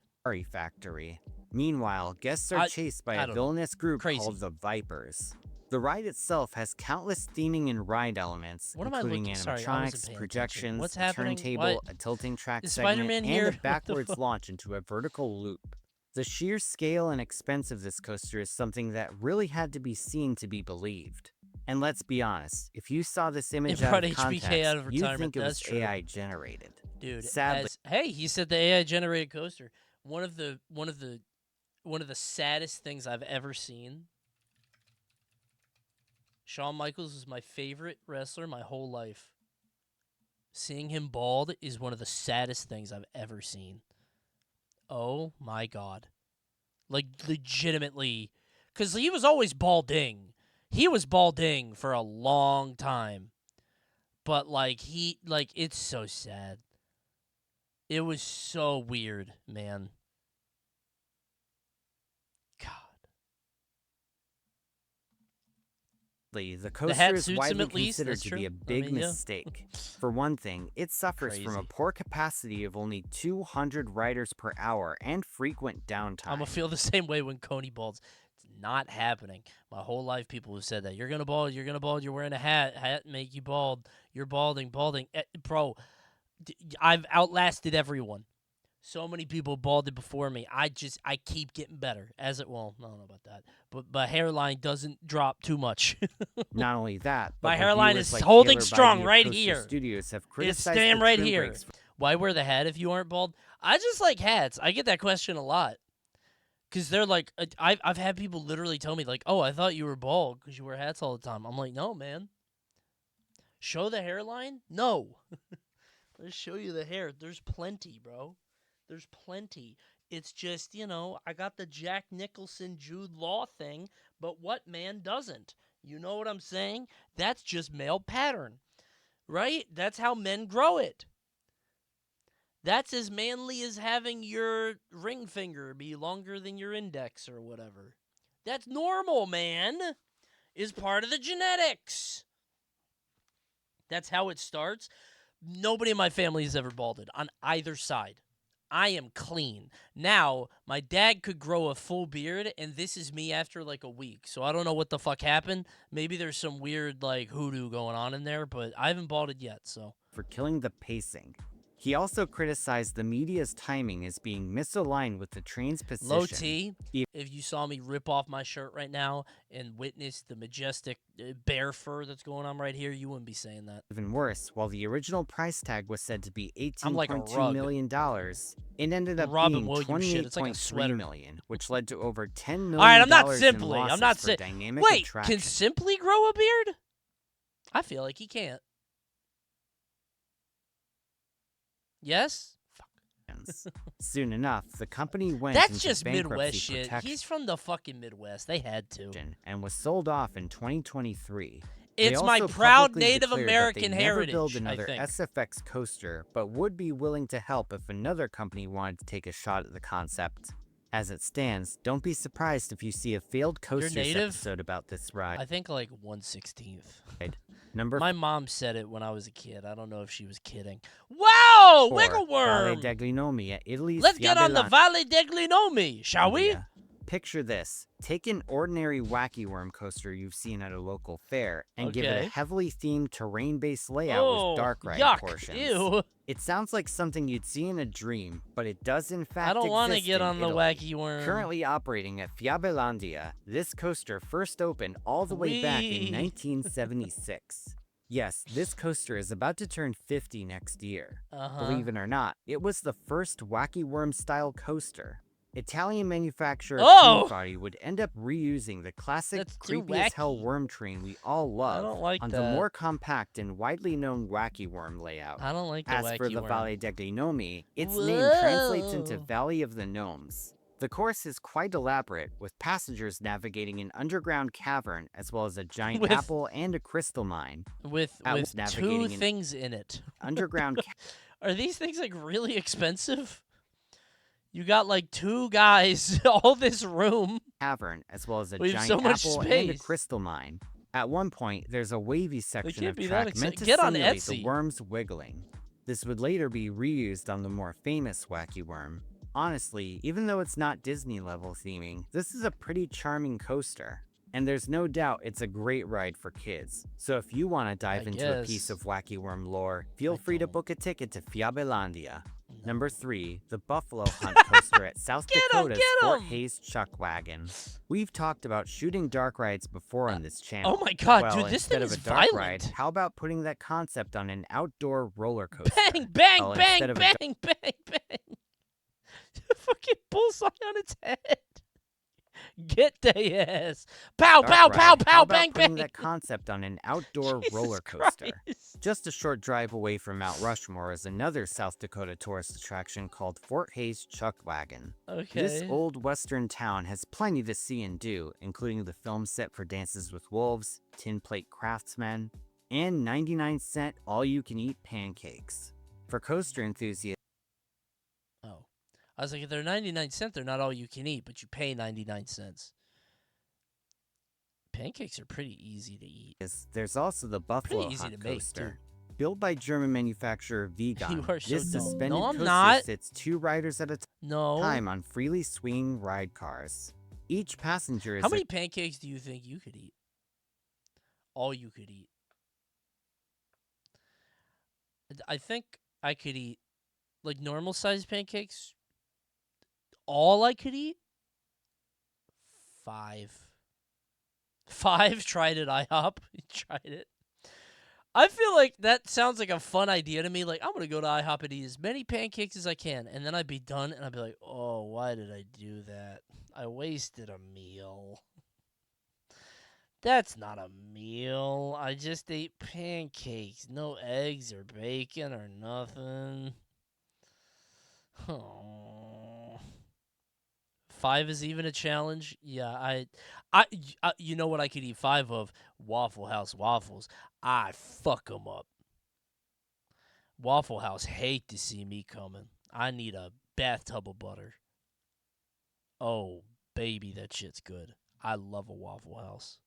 Factory. Meanwhile, guests are chased by I a don't know. villainous group Crazy. called the Vipers. The ride itself has countless theming and ride elements, What am I including looking- sorry, I wasn't animatronics, paying projections, What's a happening? turntable, What? a tilting track Is segment, Spider-Man and here? a What the backwards fuck? launch into a vertical loop. The sheer scale and expense of this coaster is something that really had to be seen to be believed. And let's be honest, if you saw this image out brought of HBK context, out of you'd retirement, think it was that's true. AI generated. Dude, Sadly, hey, he said the AI generated coaster. One of the saddest things I've ever seen. Shawn Michaels is my favorite wrestler my whole life. Seeing him bald is one of the saddest things I've ever seen. Oh my God. Like, legitimately. Because he was always balding. He was balding for a long time. But, it's so sad. It was so weird, man. the hat coaster is suits him widely at least, considered that's to true. be a I big mean, yeah. mistake. For one thing, it suffers from a Crazy. poor capacity of only 200 riders per hour and frequent downtime. I'm going to feel the same way when Coney balds. It's not happening. My whole life, people have said that. You're going to bald, you're wearing a hat make you bald. You're balding. Bro, I've outlasted everyone. So many people balded before me. I keep getting better. I don't know about that. But my hairline doesn't drop too much. Not only that, but my hairline reviewers is like holding Taylor strong Bybee of right Coaster here. Studios have It's criticized staying the right trim here. breaks Why wear the hat if you aren't bald? I just like hats. I get that question a lot. Because they're like, I've had people literally tell me, like, oh, I thought you were bald because you wear hats all the time. I'm like, no, man. Show the hairline? No. Let's show you the hair. There's plenty, bro. There's plenty. It's just, I got the Jack Nicholson, Jude Law thing, but what man doesn't? You know what I'm saying? That's just male pattern, right? That's how men grow it. That's as manly as having your ring finger be longer than your index or whatever. That's normal, man. Is part of the genetics. That's how it starts. Nobody in my family has ever balded on either side. I am clean. Now, my dad could grow a full beard, and this is me after like a week. So I don't know what the fuck happened. Maybe there's some weird like hoodoo going on in there, but I haven't balded yet, so. for killing the pacing. He also criticized the media's timing as being misaligned with the train's position. Low T, if you saw me rip off my shirt right now and witness the majestic bear fur that's going on right here, you wouldn't be saying that. Even worse, while the original price tag was said to be like a $18.2 rug. million, it ended up Robin being Williams shit. It's like a $28.3 sweater. million, which led to over $10 million All right, I'm not in Simply. losses I'm not for dynamic Wait, attraction. can Simply grow a beard? I feel like he can't. Yes? Soon enough, the company went That's into just bankruptcy Midwest shit. protection He's from the fucking Midwest. They had to. and was sold off in 2023. It's They my also proud publicly Native declared that American they'd never build heritage, I another think. SFX coaster, but would be willing to help if another company wanted to take a shot at the concept. As it stands, don't be surprised if you see a failed coasters native? episode about this ride. I think like 1/16th. My mom said it when I was a kid. I don't know if she was kidding. Wow! Wiggle Valle worm! degli Nomi at Italy's Let's get on the Fiabe Valle degli Nomi, shall we? Landia. Picture this. Take an ordinary wacky worm coaster you've seen at a local fair and give it Okay. a heavily themed terrain-based layout Oh, with dark ride yuck, portions. ew. It sounds like something you'd see in a dream, but it does in fact I don't want to exist get in on the Italy. wacky worm. Currently operating at Fiabelandia, this coaster first opened all the way back in Whee! 1976. Yes, this coaster is about to turn 50 next year. Uh-huh. Believe it or not, it was the first wacky worm-style coaster. Italian manufacturer Oh! Coney would end up reusing the classic That's too creepy as hell wacky. worm train we all love don't like on that. the more compact and widely known wacky worm layout. I don't like the As wacky for the worm. Valle degli Nomi, its name translates into Whoa. Valley of the Gnomes. The course is quite elaborate, with passengers navigating an underground cavern as well as a giant With- apple and a crystal mine. With Atlas two navigating an things in it. underground Are these things like really expensive? You got like 2 guys, all this room. Cavern, as well as a We have giant so much apple and a space. crystal mine. At one point, there's a wavy section can't of be that track meant to Get on simulate Etsy. the worms wiggling. This would later be reused on the more famous Wacky Worm. Honestly, even though it's not Disney level theming, this is a pretty charming coaster. And there's no doubt it's a great ride for kids. So if you want to dive into a piece of Wacky Worm lore, feel free to book a ticket to Fiabelandia. Number 3, the Buffalo Hunt coaster at South Dakota's Fort Hays Chuck Wagon. We've talked about shooting dark rides before on this channel. Oh my god, well, dude, this instead thing of is a dark violent. ride, how about putting that concept on an outdoor roller coaster? Bang, bang, Well, bang, instead of a bang, bang, bang. Fucking bullseye on its head. Get the ass. Pow, pow, pow, pow, bang, putting bang. that concept on an outdoor roller coaster. Christ. Just a short drive away from Mount Rushmore is another South Dakota tourist attraction called Fort Hays Chuck Wagon. This Okay. old western town has plenty to see and do, including the film set for Dances with Wolves, Tin Plate Craftsmen, and 99-cent all-you-can-eat pancakes. For coaster enthusiasts, I was like, if they're 99 cents, they're not all you can eat, but you pay 99 cents. Pancakes are pretty easy to eat. there's also the Buffalo Pretty easy Hunt to make, coaster. Built by German manufacturer Vegan, You are so this dumb. suspended No, I'm coaster not. sits 2 riders at a time on freely swinging ride cars. Each passenger is How many pancakes do you think you could eat? All you could eat. I think I could eat, like, normal-sized pancakes. All I could eat? 5. 5? Tried it, IHOP. Tried it. I feel like that sounds like a fun idea to me. Like, I'm going to go to IHOP and eat as many pancakes as I can. And then I'd be done, and I'd be like, oh, why did I do that? I wasted a meal. That's not a meal. I just ate pancakes. No eggs or bacon or nothing. Oh. 5 is even a challenge? Yeah, I you know what I could eat 5 of? Waffle House waffles. I fuck them up. Waffle House hate to see me coming. I need a bathtub of butter. Oh, baby, that shit's good. I love a Waffle House.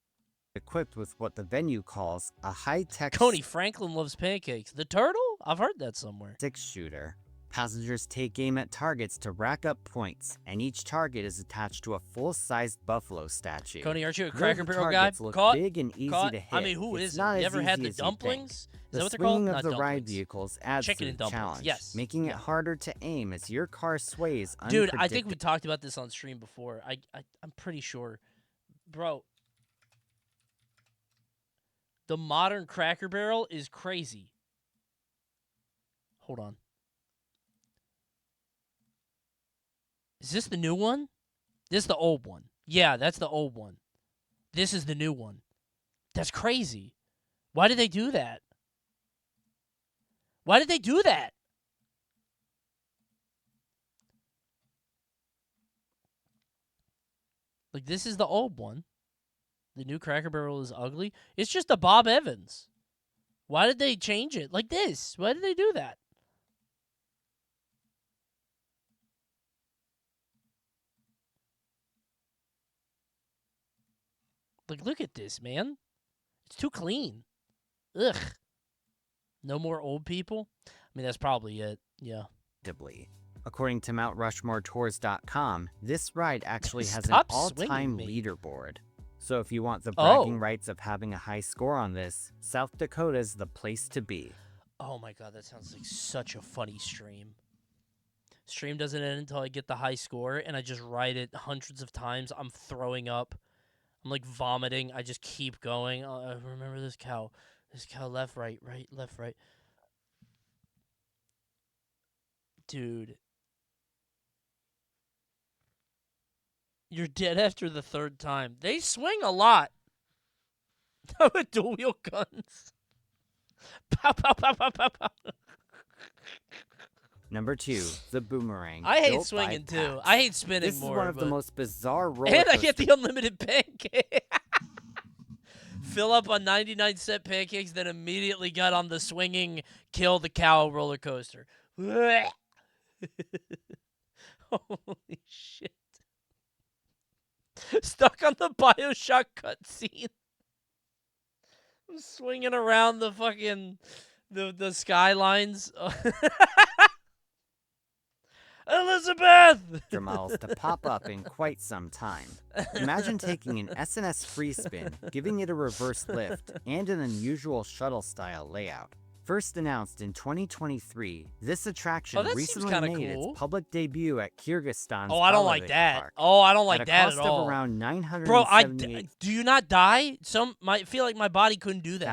Equipped with what the venue calls a high-tech Coney Franklin loves pancakes. The turtle? I've heard that somewhere. 6-shooter. Passengers take aim at targets to rack up points, and each target is attached to a full-sized buffalo statue. Coney, aren't you a Though Cracker the Barrel guy? targets look Caught? big and easy Caught? to hit. I mean, who it's isn't? not You as ever had easy the as you dumplings? think. Is The that what they're called? swinging of Not the ride dumplings. vehicles adds Chicken to and the dumplings, challenge, yes. making it harder to aim as your car sways Dude, I think unpredictably. we talked about this on stream before. I'm pretty sure. Bro, the modern Cracker Barrel is crazy. Hold on. Is this the new one? This is the old one. Yeah, that's the old one. This is the new one. That's crazy. Why did they do that? Why did they do that? Like, this is the old one. The new Cracker Barrel is ugly. It's just a Bob Evans. Why did they change it like this? Why did they do that? Like, look at this, man. It's too clean. Ugh. No more old people? I mean, that's probably it. Yeah. According to MountRushmoreTours.com, this ride actually has an Stop all-time swinging me. leaderboard. So if you want the Oh. bragging rights of having a high score on this, South Dakota's the place to be. Oh my god, that sounds like such a funny stream. Stream doesn't end until I get the high score, and I just ride it hundreds of times. I'm throwing up. I'm like vomiting. I just keep going. I remember this cow. This cow left, right, right, left, right. Dude. You're dead after the 3rd time. They swing a lot. With dual wheel guns. Pow, pow, pow, pow, pow, pow. Number 2, the Boomerang. I hate built by swinging too. Pax. I hate spinning This more. is one of the but- most bizarre roller And I get coasters. the unlimited pancake. Fill up on 99-cent pancakes, then immediately got on the swinging kill the cow roller coaster. Holy shit. Stuck on the Bioshock cutscene. I'm swinging around the fucking the skylines. Elizabeth! Miles to pop up in quite some time. Imagine taking an SNS free spin, giving it a reverse lift, and an unusual shuttle-style layout. First announced in 2023, this attraction recently made its public debut at Kyrgyzstan's I don't like that. Park. I don't like that at all. At a cost of around $978,000. Bro, do you not die? Some might feel like my body couldn't do that.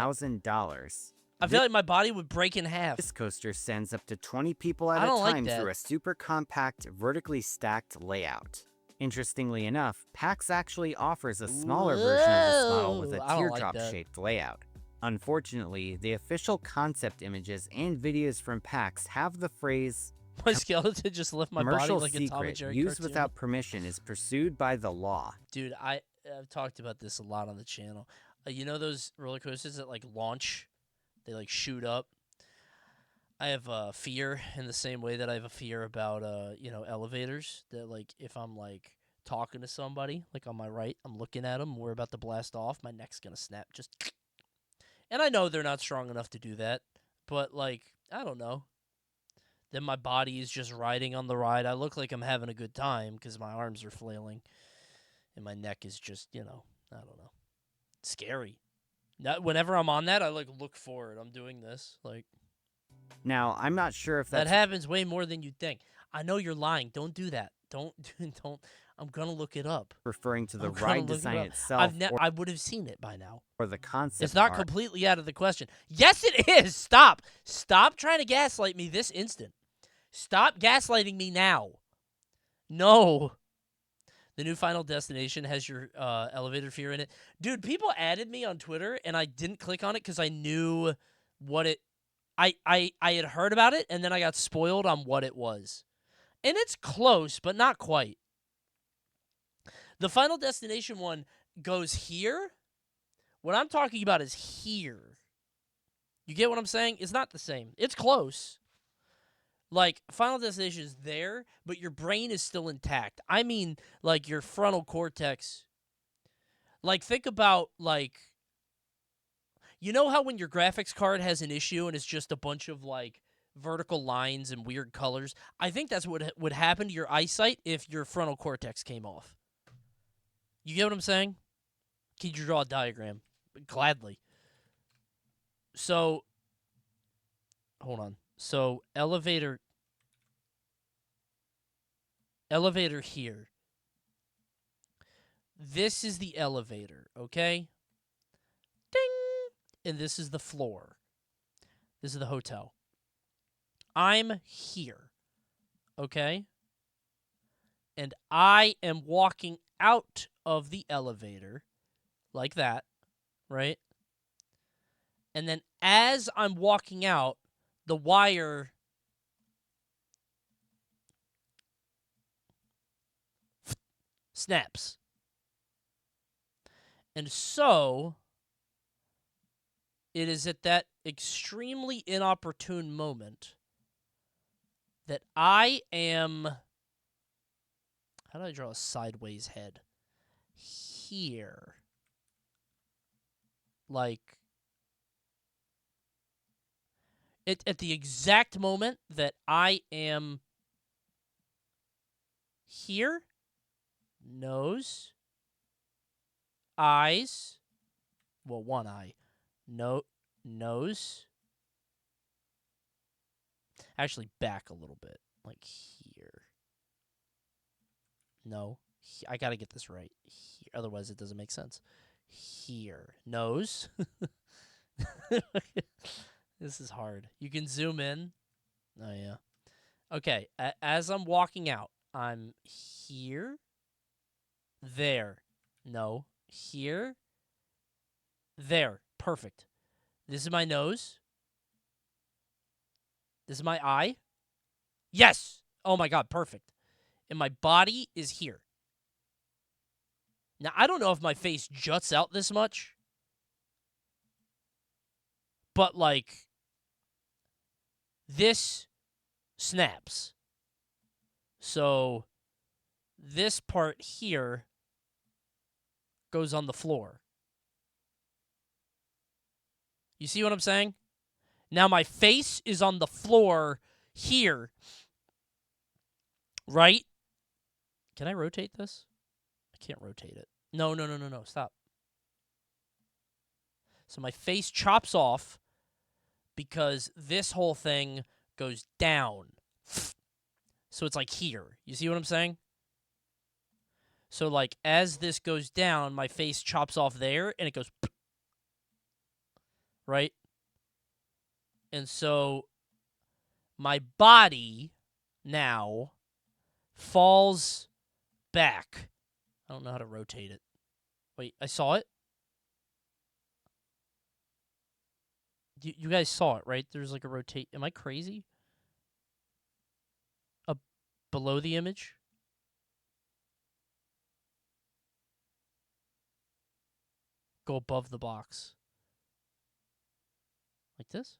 I feel like my body would break in half. This coaster sends up to 20 people at a time through a super compact, vertically stacked layout. Interestingly enough, PAX actually offers a smaller version of this model with a teardrop-shaped layout. Unfortunately, the official concept images and videos from PAX have the phrase, "My skeleton just left my body like a Tom and Jerry used cartoon." without permission is pursued by the law. Dude, I've talked about this a lot on the channel. You know those roller coasters that like launch? They like shoot up. I have a fear in the same way that I have a fear about elevators. That like if I'm like talking to somebody like on my right, I'm looking at them, we're about to blast off, my neck's gonna snap. And I know they're not strong enough to do that, but like I don't know. Then my body is just riding on the ride. I look like I'm having a good time because my arms are flailing, and my neck is just I don't know, scary. Whenever I'm on that, I like look forward. I'm doing this like. Now, I'm not sure if that happens way more than you think. I know you're lying. Don't do that. Don't. I'm gonna look it up. Referring to the ride design itself. I would have seen it by now. Or the concept. It's not completely out of the question. Yes, it is. Stop. Stop trying to gaslight me this instant. Stop gaslighting me now. No. The new Final Destination has your elevator fear in it. Dude, people added me on Twitter, and I didn't click on it because I knew what it... I had heard about it, and then I got spoiled on what it was. And it's close, but not quite. The Final Destination one goes here. What I'm talking about is here. You get what I'm saying? It's not the same. It's close. Like, Final Destination is there, but your brain is still intact. I mean, like, your frontal cortex. Like, think about, like... You know how when your graphics card has an issue and it's just a bunch of, like, vertical lines and weird colors? I think that's what would happen to your eyesight if your frontal cortex came off. You get what I'm saying? Can you draw a diagram? Gladly. So, hold on. So, elevator here. This is the elevator, okay? Ding! And this is the floor. This is the hotel. I'm here, okay? And I am walking out of the elevator like that, right? And then as I'm walking out, the wire snaps. And so, it is at that extremely inopportune moment that I am... How do I draw a sideways head? Here. Like... At the exact moment that I am here, nose, eyes, well, one eye, nose, actually back a little bit, like here. No, I gotta get this right. Here, otherwise it doesn't make sense. Here, nose. This is hard. You can zoom in. Oh, yeah. Okay, as I'm walking out, I'm here, there. No, here, there. Perfect. This is my nose. This is my eye. Yes! Oh, my God, perfect. And my body is here. Now, I don't know if my face juts out this much, but, like... This snaps. So this part here goes on the floor. You see what I'm saying? Now my face is on the floor here. Right? Can I rotate this? I can't rotate it. No. Stop. So my face chops off because this whole thing goes down. So it's like here. You see what I'm saying? So like as this goes down, my face chops off there and it goes right? And so my body now falls back. I don't know how to rotate it. Wait, I saw it? You guys saw it, right? There's like a rotate. Am I crazy? Below the image? Go above the box. Like this?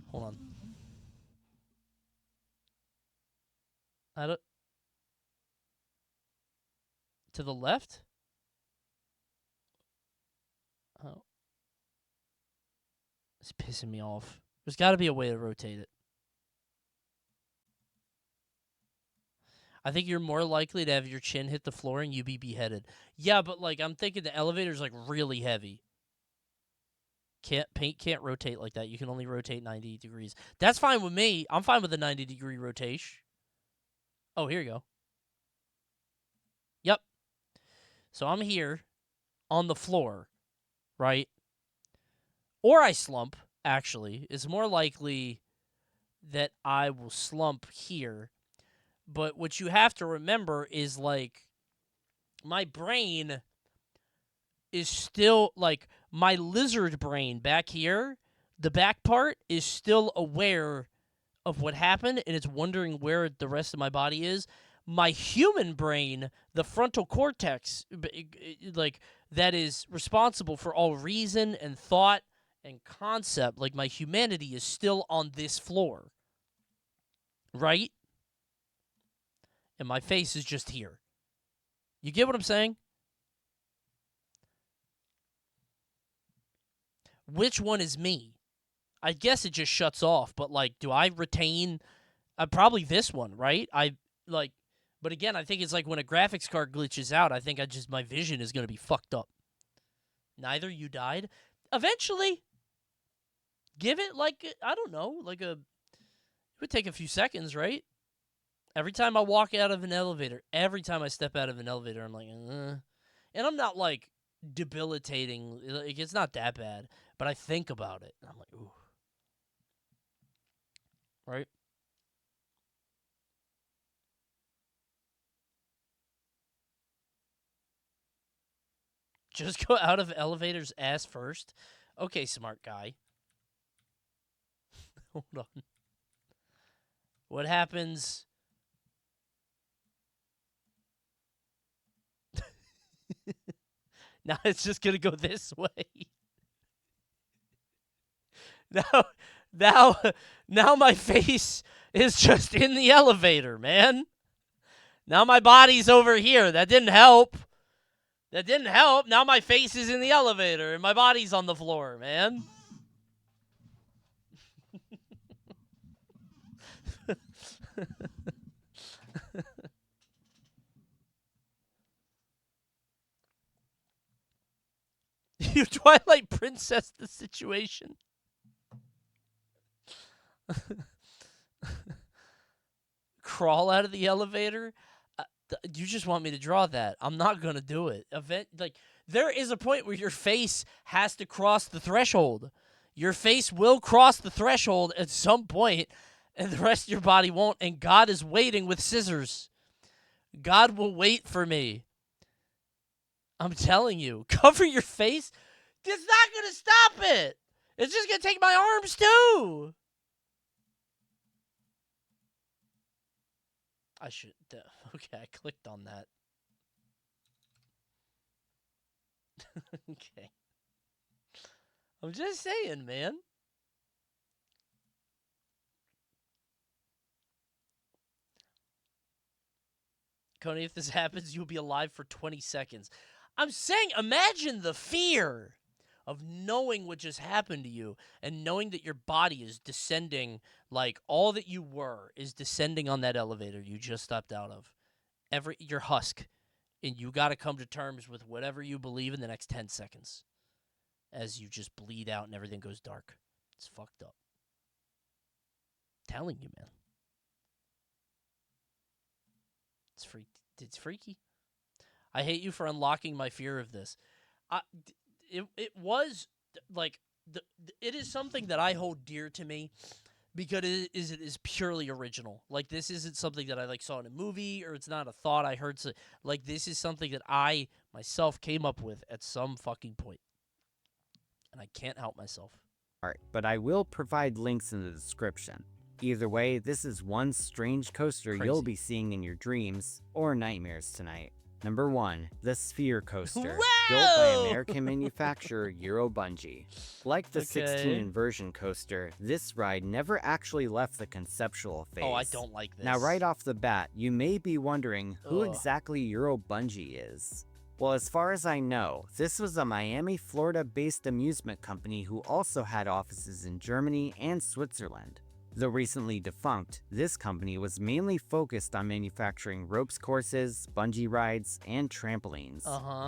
Hold on. I don't... To the left? Oh. It's pissing me off. There's got to be a way to rotate it. I think you're more likely to have your chin hit the floor and you be beheaded. Yeah, but like I'm thinking the elevator's like really heavy. Paint can't rotate like that. You can only rotate 90 degrees. That's fine with me. I'm fine with a 90-degree rotation. Oh, here you go. Yep. So I'm here on the floor, right? Or I slump, actually. It's more likely that I will slump here. But what you have to remember is, like, my brain is still, like, my lizard brain back here, the back part, is still aware of what happened, and it's wondering where the rest of my body is. My human brain, the frontal cortex, like, that is responsible for all reason and thought and concept, like, my humanity is still on this floor. Right? And my face is just here. You get what I'm saying? Which one is me? I guess it just shuts off, but, like, do I retain... probably this one, right? But again, I think it's like when a graphics card glitches out, I think my vision is going to be fucked up. Neither you died? Eventually. Give it, like, I don't know, like it would take a few seconds, right? Every time I walk out of an elevator, every time I step out of an elevator, I'm like, And I'm not, like, debilitating. Like, it's not that bad. But I think about it. And I'm like, ooh. Right? Just go out of elevators ass first? Okay, smart guy. Hold on. What happens... Now it's just going to go this way. Now my face is just in the elevator, man. Now my body's over here. That didn't help. Now my face is in the elevator and my body's on the floor, man. You Twilight Princess the situation. Crawl out of the elevator? You just want me to draw that. I'm not going to do it. There is a point where your face has to cross the threshold. Your face will cross the threshold at some point, and the rest of your body won't, and God is waiting with scissors. God will wait for me. I'm telling you. Cover your face? It's not going to stop it. It's just going to take my arms, too. I should... Okay, I clicked on that. Okay. I'm just saying, man. Coney, if this happens, you'll be alive for 20 seconds. I'm saying, imagine the fear of knowing what just happened to you and knowing that your body is descending, like all that you were is descending on that elevator you just stepped out of. Your husk. And you got to come to terms with whatever you believe in the next 10 seconds as you just bleed out and everything goes dark. It's fucked up. I'm telling you, man. It's freaky. I hate you for unlocking my fear of this. It was like it is something that I hold dear to me because it is purely original. Like this isn't something that I like saw in a movie or it's not a thought I heard. Like this is something that I myself came up with at some fucking point, and I can't help myself. Alright, but I will provide links in the description. Either way, this is one strange coaster you'll be seeing in your dreams or nightmares tonight. Number 1, the Sphere Coaster, built by American manufacturer Eurobungee. Like the 16 inversion coaster, this ride never actually left the conceptual phase. Oh, I don't like this. Now, right off the bat, you may be wondering who exactly Eurobungee is. Well, as far as I know, this was a Miami, Florida-based amusement company who also had offices in Germany and Switzerland. Though recently defunct, this company was mainly focused on manufacturing ropes courses, bungee rides, and trampolines.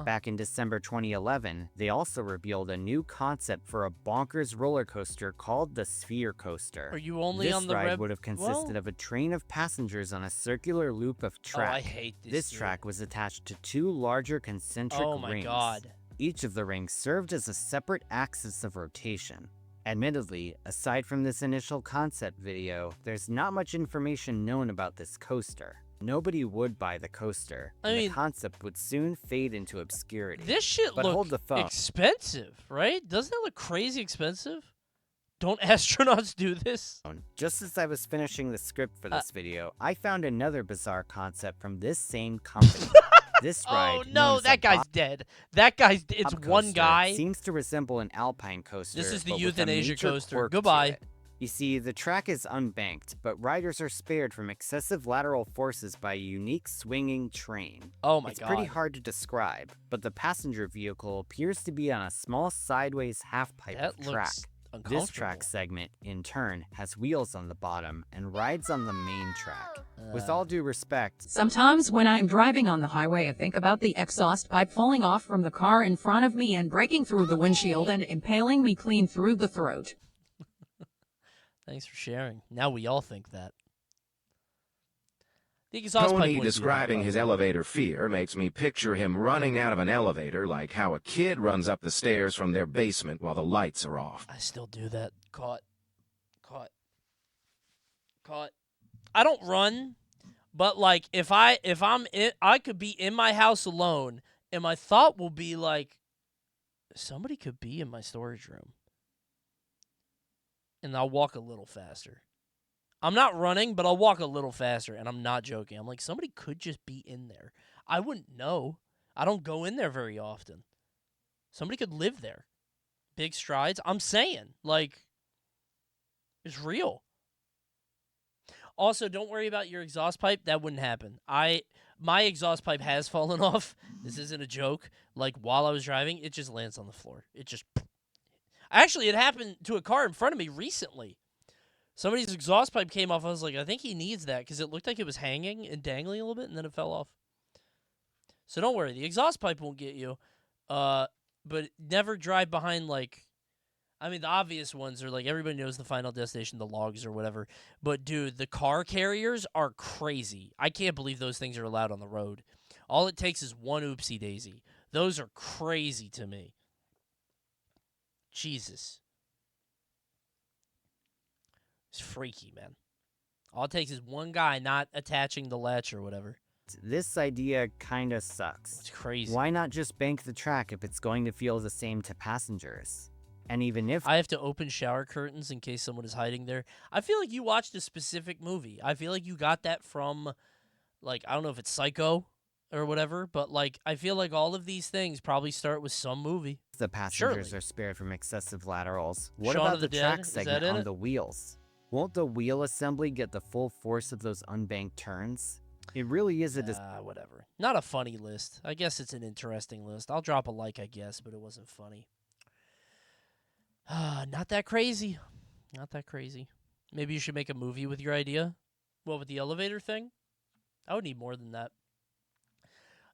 Back in December 2011, they also revealed a new concept for a bonkers roller coaster called the Sphere Coaster. Are you only on the ride would have consisted of a train of passengers on a circular loop of track. Oh, I hate this. This track was attached to 2 larger concentric rings. Oh my god. Each of the rings served as a separate axis of rotation. Admittedly, aside from this initial concept video, there's not much information known about this coaster. Nobody would buy the coaster, and the concept would soon fade into obscurity. This shit looks expensive, right? Doesn't it look crazy expensive? Don't astronauts do this? Just as I was finishing the script for this video, I found another bizarre concept from this same company. This ride, oh no, that guy's dead. That guy's it's one guy. Seems to resemble an alpine coaster. This is the but euthanasia with a major coaster. quirk Goodbye. to it. You see, the track is unbanked, but riders are spared from excessive lateral forces by a unique swinging train. Oh my god. It's pretty hard to describe, but the passenger vehicle appears to be on a small sideways half-pipe of track. This track segment, in turn, has wheels on the bottom and rides on the main track. With all due respect, sometimes when I'm driving on the highway, I think about the exhaust pipe falling off from the car in front of me and breaking through the windshield and impaling me clean through the throat. Thanks for sharing. Now we all think that. Coney describing his elevator fear makes me picture him running out of an elevator like how a kid runs up the stairs from their basement while the lights are off. I still do that. Caught. I don't run, but like if I could be in my house alone and my thought will be like somebody could be in my storage room. And I'll walk a little faster. I'm not running, but I'll walk a little faster, and I'm not joking. I'm like, somebody could just be in there. I wouldn't know. I don't go in there very often. Somebody could live there. Big strides. I'm saying, like, it's real. Also, don't worry about your exhaust pipe. That wouldn't happen. My exhaust pipe has fallen off. This isn't a joke. Like, while I was driving, it just lands on the floor. It just... Actually, it happened to a car in front of me recently. Somebody's exhaust pipe came off. I was like, I think he needs that because it looked like it was hanging and dangling a little bit, and then it fell off. So don't worry. The exhaust pipe won't get you. But never drive behind, like... I mean, the obvious ones are, like, everybody knows the Final Destination, the logs or whatever. But, dude, the car carriers are crazy. I can't believe those things are allowed on the road. All it takes is one oopsie-daisy. Those are crazy to me. Jesus. It's freaky, man. All it takes is one guy not attaching the latch or whatever. This idea kinda sucks. It's crazy. Why not just bank the track if it's going to feel the same to passengers? And even if I have to open shower curtains in case someone is hiding there. I feel like you watched a specific movie. I feel like you got that from, like, I don't know if it's Psycho or whatever, but, like, I feel like all of these things probably start with some movie. The passengers are spared from excessive laterals. What Shaun about of the the track Dead? Is segment that in on it? the wheels? Won't the wheel assembly get the full force of those unbanked turns? It really is a whatever. Not a funny list. I guess it's an interesting list. I'll drop a like, I guess, but it wasn't funny. Not that crazy. Not that crazy. Maybe you should make a movie with your idea. What, with the elevator thing? I would need more than that.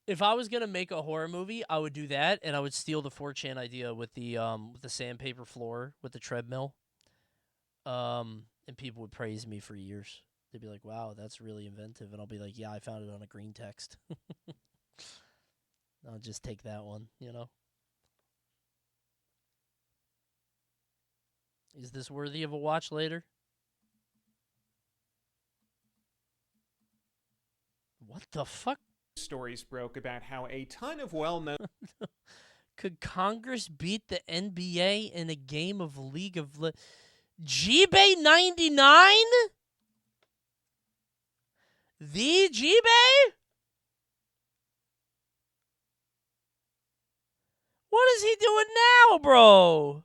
If I was going to make a horror movie, I would do that, and I would steal the 4chan idea with the sandpaper floor, with the treadmill. And people would praise me for years. They'd be like, wow, that's really inventive. And I'll be like, yeah, I found it on a green text. I'll just take that one, you know? Is this worthy of a watch later? What the fuck? Stories broke about how a ton of well-known... Could Congress beat the NBA in a game of League of G-Bay 99? The G-Bay? What is he doing now, bro?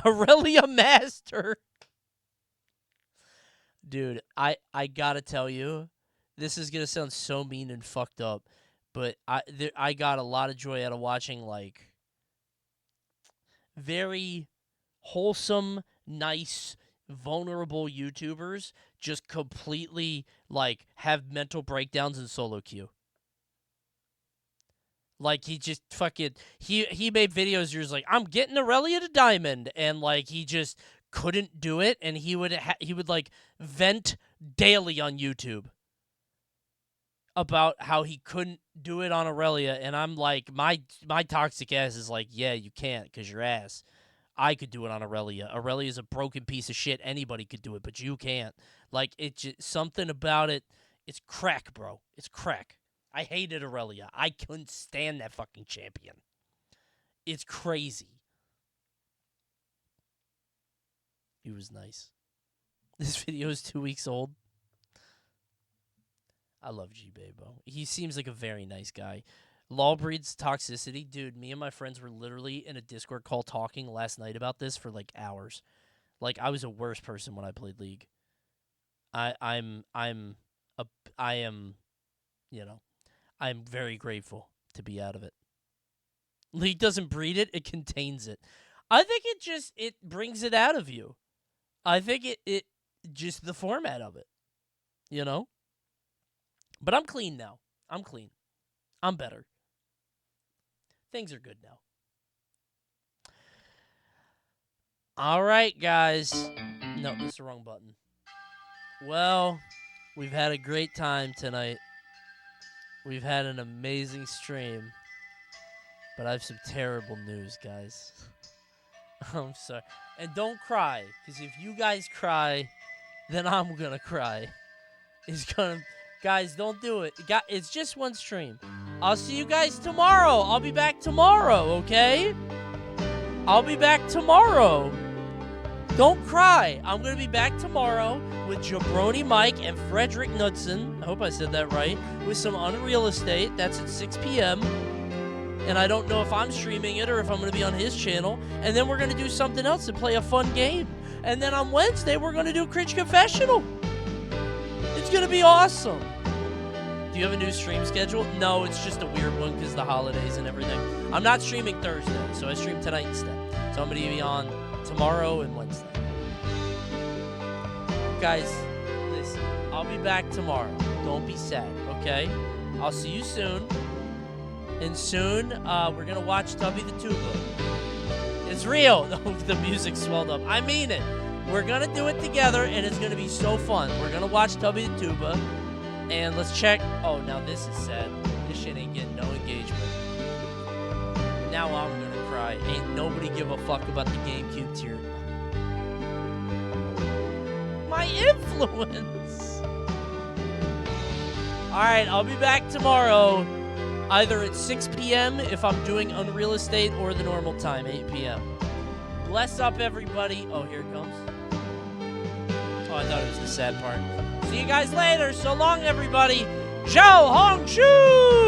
Aurelia Master. Dude, I gotta tell you, this is gonna sound so mean and fucked up, but I got a lot of joy out of watching, like, very wholesome, nice, vulnerable YouTubers just completely, like, have mental breakdowns in solo queue. Like, he just fucking, he made videos where he was like, I'm getting Aurelia to Diamond, and, like, he just couldn't do it, and he would like, vent daily on YouTube about how he couldn't do it on Aurelia, and I'm like, my toxic ass is like, yeah, you can't, because your ass. I could do it on Aurelia. Aurelia's a broken piece of shit. Anybody could do it, but you can't. Like, it's just something about it. It's crack, bro. It's crack. I hated Aurelia. I couldn't stand that fucking champion. It's crazy. He was nice. This video is 2 weeks old. I love G-Babo. He seems like a very nice guy. Law breeds toxicity. Dude, me and my friends were literally in a Discord call talking last night about this for, like, hours. Like, I was a worse person when I played League. I am, you know, I'm very grateful to be out of it. League doesn't breed it, it contains it. I think it brings it out of you. I think it just the format of it, you know? But I'm clean now. I'm clean. I'm better. Things are good now. All right, guys. No, that's the wrong button. Well, we've had a great time tonight. We've had an amazing stream. But I have some terrible news, guys. I'm sorry. And don't cry, because if you guys cry, then I'm going to cry. Guys, don't do it. It's just one stream. I'll see you guys tomorrow. I'll be back tomorrow, okay? I'll be back tomorrow. Don't cry. I'm going to be back tomorrow with Jabroni Mike and Frederick Knudsen. I hope I said that right. With some Unreal Estate. That's at 6 p.m. And I don't know if I'm streaming it or if I'm going to be on his channel. And then we're going to do something else and play a fun game. And then on Wednesday, we're going to do Cringe Confessional. It's going to be awesome. Do you have a new stream schedule? No, it's just a weird one because the holidays and everything. I'm not streaming Thursday, so I stream tonight instead. So I'm going to be on tomorrow and Wednesday. Guys, listen, I'll be back tomorrow. Don't be sad, okay? I'll see you soon. And soon, we're going to watch Tubby the Tuba. It's real. The music swelled up. I mean it. We're going to do it together, and it's going to be so fun. We're going to watch Tubby the Tuba, and let's check. Oh, now this is sad. This shit ain't getting no engagement. Now I'm going to cry. Ain't nobody give a fuck about the GameCube tier. My influence. All right, I'll be back tomorrow. Either at 6 p.m. if I'm doing Unreal Estate or the normal time, 8 p.m. Bless up, everybody. Oh, here it comes. Oh, I thought it was the sad part. See you guys later. So long, everybody. Zhao Hong Chu!